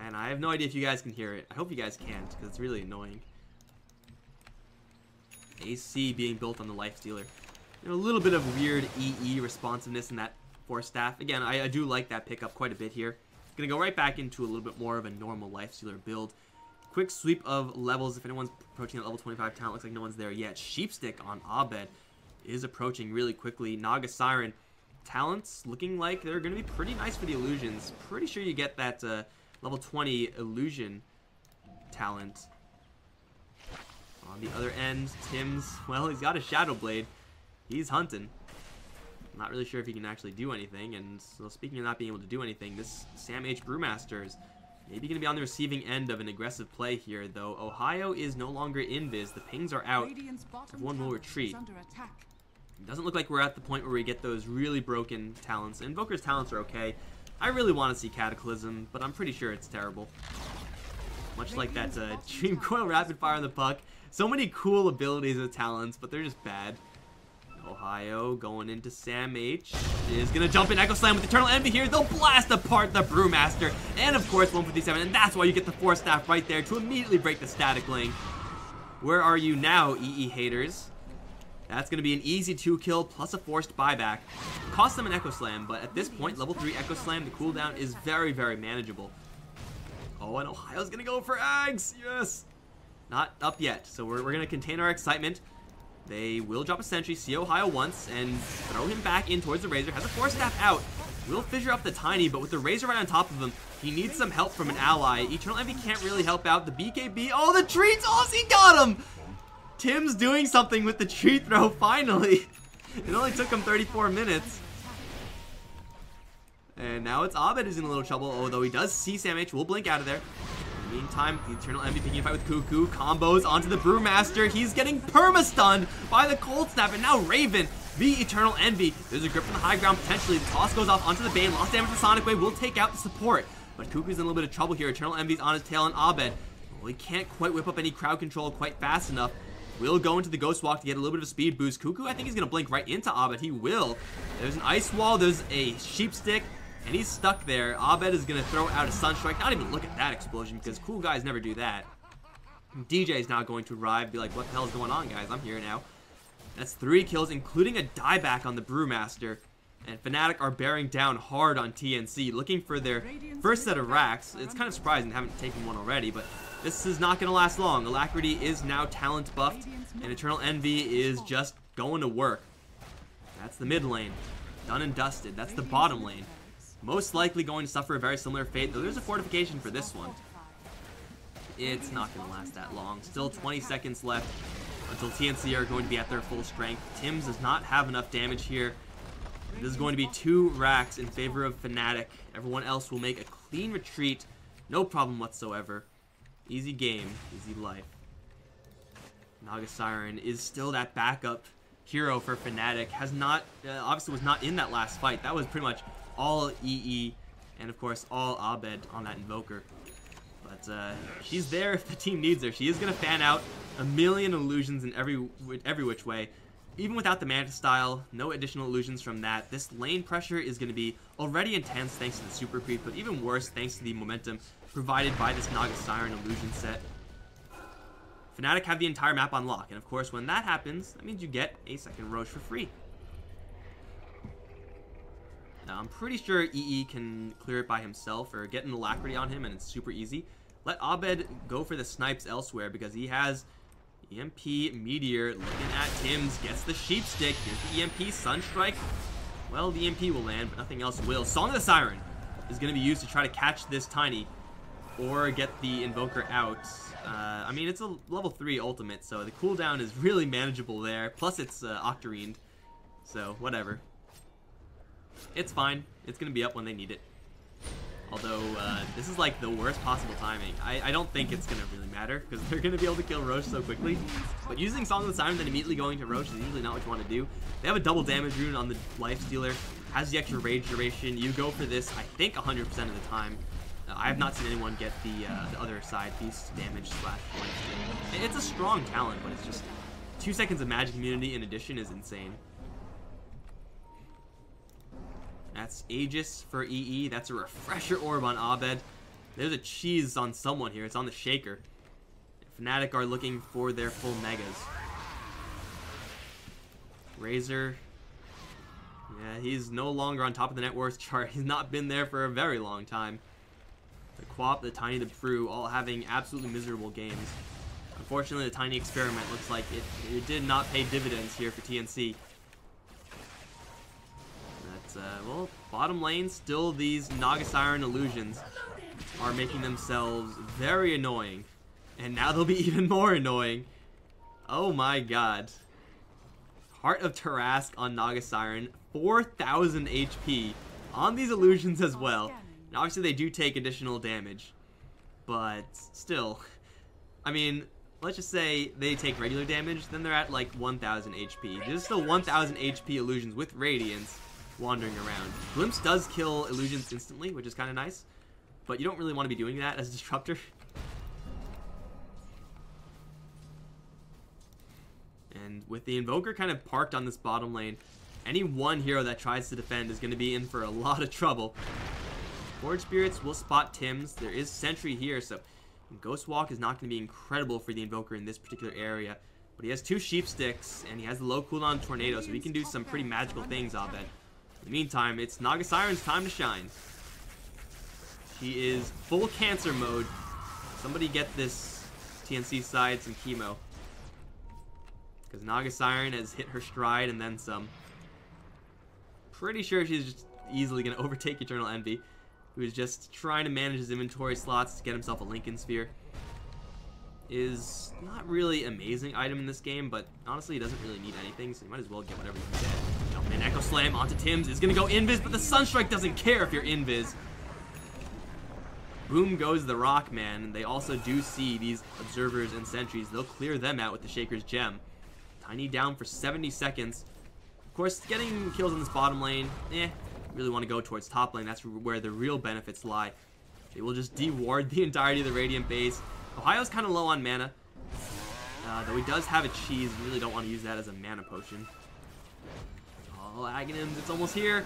And I have no idea if you guys can hear it. I hope you guys can't, because it's really annoying. AC being built on the Life Stealer. A little bit of weird EE responsiveness in that Force Staff. Again, I do like that pickup quite a bit here. Gonna go right back into a little bit more of a normal Life Stealer build. Quick sweep of levels. If anyone's approaching that level 25 talent, looks like no one's there yet. Sheepstick on Abed is approaching really quickly. Naga Siren talents looking like they're going to be pretty nice for the illusions. Pretty sure you get that level 20 illusion talent. On the other end, Tim's, well, he's got a Shadow Blade. He's hunting. Not really sure if he can actually do anything. And so speaking of not being able to do anything, this Sam H. Brewmaster is maybe going to be on the receiving end of an aggressive play here, though. Ohio is no longer invis. The pings are out. Everyone will retreat. It doesn't look like we're at the point where we get those really broken talents. Invoker's talents are okay. I really want to see Cataclysm, but I'm pretty sure it's terrible. Much like that Dream Coil Rapid Fire on the Puck. So many cool abilities with talents, but they're just bad. Ohio going into Sam H. Is going to jump in Echo Slam with Eternal Envy here. They'll blast apart the Brewmaster. And of course 157. And that's why you get the Force Staff right there to immediately break the Static Link. Where are you now, EE haters? That's going to be an easy 2-kill plus a forced buyback. Cost them an Echo Slam, but at this point, level 3 Echo Slam, the cooldown is very, very manageable. Oh, and Ohio's going to go for Ags. Yes. Not up yet, so we're going to contain our excitement. They will drop a sentry, see Ohio once, and throw him back in towards the Razor. Has a Force Staff out. Will fissure up the Tiny, but with the Razor right on top of him, he needs some help from an ally. Eternal Envy can't really help out. The BKB, oh, the treats, oh, he got him! Tim's doing something with the tree throw, finally. It only took him 34 minutes. And now it's Abed who's in a little trouble, although he does see Sam H. Will blink out of there. In the meantime, the Eternal Envy picking a fight with Cuckoo. Combos onto the Brewmaster. He's getting perma-stunned by the Cold Snap. And now Raven, the Eternal Envy. There's a grip from the high ground, potentially. The toss goes off onto the Bane. Lost damage to Sonic Wave. Will take out the support. But Cuckoo's in a little bit of trouble here. Eternal Envy's on his tail on Abed. Well, he can't quite whip up any crowd control quite fast enough. Will go into the Ghost Walk to get a little bit of a speed boost. Cuckoo, I think he's going to blink right into Abed. He will. There's an Ice Wall. There's a Sheep Stick. And he's stuck there. Abed is going to throw out a Sunstrike. Not even look at that explosion because cool guys never do that. DJ is now going to arrive. Be like, what the hell is going on, guys? I'm here now. That's 3 kills, including a dieback on the Brewmaster. And Fnatic are bearing down hard on TNC, looking for their first set of racks. It's kind of surprising they haven't taken one already, but this is not going to last long. Alacrity is now talent buffed, and Eternal Envy is just going to work. That's the mid lane. Done and dusted. That's the bottom lane. Most likely going to suffer a very similar fate, though there's a fortification for this one. It's not going to last that long. Still 20 seconds left until TNC are going to be at their full strength. Tim's does not have enough damage here. This is going to be 2 racks in favor of Fnatic. Everyone else will make a clean retreat. No problem whatsoever. Easy game, easy life. Naga Siren is still that backup hero for Fnatic. Has not, obviously was not in that last fight. That was pretty much all EE and of course all Abed on that Invoker. But she's there if the team needs her. She is going to fan out a million illusions in every which way. Even without the Manta style, no additional illusions from that. This lane pressure is going to be already intense thanks to the super creep, but even worse thanks to the momentum provided by this Naga Siren illusion set. Fnatic have the entire map on lock, and of course when that happens, that means you get a second Roche for free. Now I'm pretty sure EE can clear it by himself or get an alacrity on him and it's super easy. Let Abed go for the snipes elsewhere because he has EMP, Meteor, looking at Tims, gets the Sheep Stick. Here's the EMP, Sunstrike. Well, the EMP will land, but nothing else will. Song of the Siren is going to be used to try to catch this Tiny or get the Invoker out. I mean, it's a level 3 ultimate, so the cooldown is really manageable there. Plus, it's Octarined, so whatever. It's fine. It's going to be up when they need it. Although, this is like the worst possible timing. I don't think it's going to really matter, because they're going to be able to kill Roche so quickly. But using Song of the Siren, then immediately going to Roche is usually not what you want to do. They have a double damage rune on the Lifestealer, has the extra rage duration. You go for this, I think, 100% of the time. I have not seen anyone get the other side piece damage slash lifesteal. It's a strong talent, but it's just 2 seconds of magic immunity in addition is insane. That's Aegis for EE. That's a refresher orb on Abed. There's a cheese on someone here. It's on the Shaker. Fnatic are looking for their full megas. Razor. Yeah, he's no longer on top of the net worth chart. He's not been there for a very long time. The Quap, the Tiny, the Brew, all having absolutely miserable games. Unfortunately, the Tiny experiment looks like it did not pay dividends here for TNC. That's, well, bottom lane, still these Naga Siren illusions are making themselves very annoying. And now they'll be even more annoying. Oh my god. Heart of Tarask on Naga Siren, 4,000 HP on these illusions as well. And obviously they do take additional damage, but still, I mean, let's just say they take regular damage, then they're at like 1,000 HP. There's still 1,000 HP illusions with Radiance wandering around. Glimpse does kill illusions instantly, which is kind of nice, but you don't really want to be doing that as a Disruptor. And with the Invoker kind of parked on this bottom lane, any one hero that tries to defend is going to be in for a lot of trouble. Forge Spirits will spot Tims. There is Sentry here, so Ghost Walk is not going to be incredible for the Invoker in this particular area. But he has 2 Sheep Sticks, and he has the low cooldown Tornado, so he can do some pretty magical things, Abed. In the meantime, it's Naga Siren's time to shine. He is full cancer mode. Somebody get this TNC side some chemo. Because Naga Siren has hit her stride and then some. Pretty sure she's just easily going to overtake Eternal Envy, who is just trying to manage his inventory slots to get himself a Lincoln Sphere. Is not really amazing item in this game, but honestly he doesn't really need anything, so you might as well get whatever you can get. Jump in, Echo Slam onto Tims, is going to go invis, but the Sunstrike doesn't care if you're invis. Boom goes the Rockman, and they also do see these Observers and Sentries. They'll clear them out with the Shaker's Gem. Tiny down for 70 seconds. Of course, getting kills in this bottom lane, really want to go towards top lane. That's where the real benefits lie. They will just de-ward the entirety of the Radiant base. Ohio's kind of low on mana, though he does have a cheese. Really don't want to use that as a mana potion. Oh, Aghanims, it's almost here.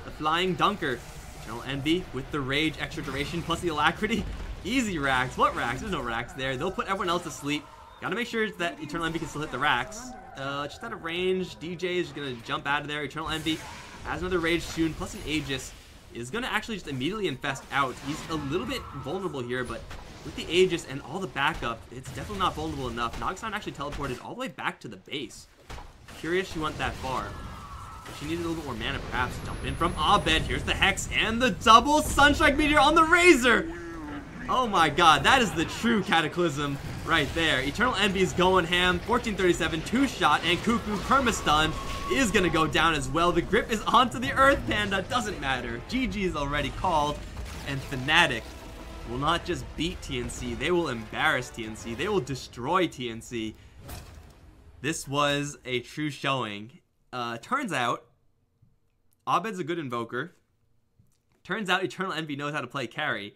The Flying Dunker. Eternal Envy with the Rage, extra duration, plus the Alacrity. Easy racks. What racks? There's no racks there. They'll put everyone else to sleep. Gotta make sure that Eternal Envy can still hit the racks. Just out of range. DJ is gonna jump out of there. Eternal Envy has another Rage Tune, plus an Aegis. Is gonna actually just immediately infest out. He's a little bit vulnerable here, but with the Aegis and all the backup, it's definitely not vulnerable enough. Naga Siren actually teleported all the way back to the base. Curious she went that far. But she needed a little bit more mana, perhaps. Jump in from Abed. Here's the Hex and the double Sunstrike Meteor on the Razor. Oh my god, that is the true Cataclysm right there. Eternal Envy's going ham. 1437, 2-shot, and Cuckoo Permastun is going to go down as well. The grip is onto the Earth Panda. Doesn't matter. GG's already called. And Fnatic will not just beat TNC, they will embarrass TNC. They will destroy TNC. This was a true showing. Turns out, Abed's a good invoker. Turns out Eternal Envy knows how to play carry.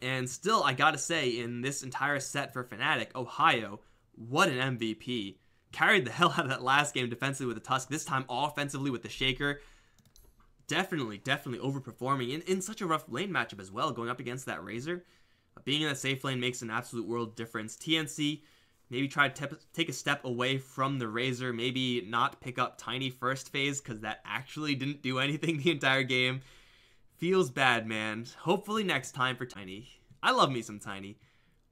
And still, I gotta say, in this entire set for Fnatic, Ohio, what an MVP. Carried the hell out of that last game defensively with the Tusk. This time, offensively with the Shaker. Definitely overperforming in such a rough lane matchup as well, going up against that Razor. Being in a safe lane makes an absolute world difference. TNC maybe try to take a step away from the Razor, maybe not pick up Tiny first phase, because that actually didn't do anything the entire game. Feels bad, man. Hopefully next time for Tiny. I love me some Tiny,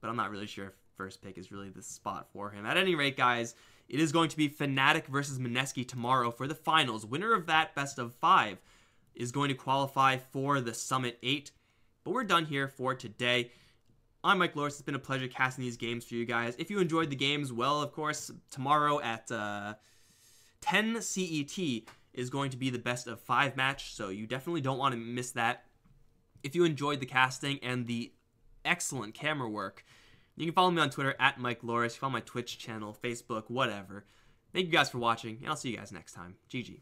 but I'm not really sure if first pick is really the spot for him. At any rate, guys, it is going to be Fnatic versus Mineski tomorrow for the finals. Winner of that best of 5 is going to qualify for the Summit 8. But we're done here for today. I'm Mike Loris. It's been a pleasure casting these games for you guys. If you enjoyed the games, well, of course, tomorrow at 10 CET is going to be the best of 5 match, so you definitely don't want to miss that. If you enjoyed the casting and the excellent camera work, you can follow me on Twitter at Mike Loris. Follow my Twitch channel, Facebook, whatever. Thank you guys for watching, and I'll see you guys next time. GG.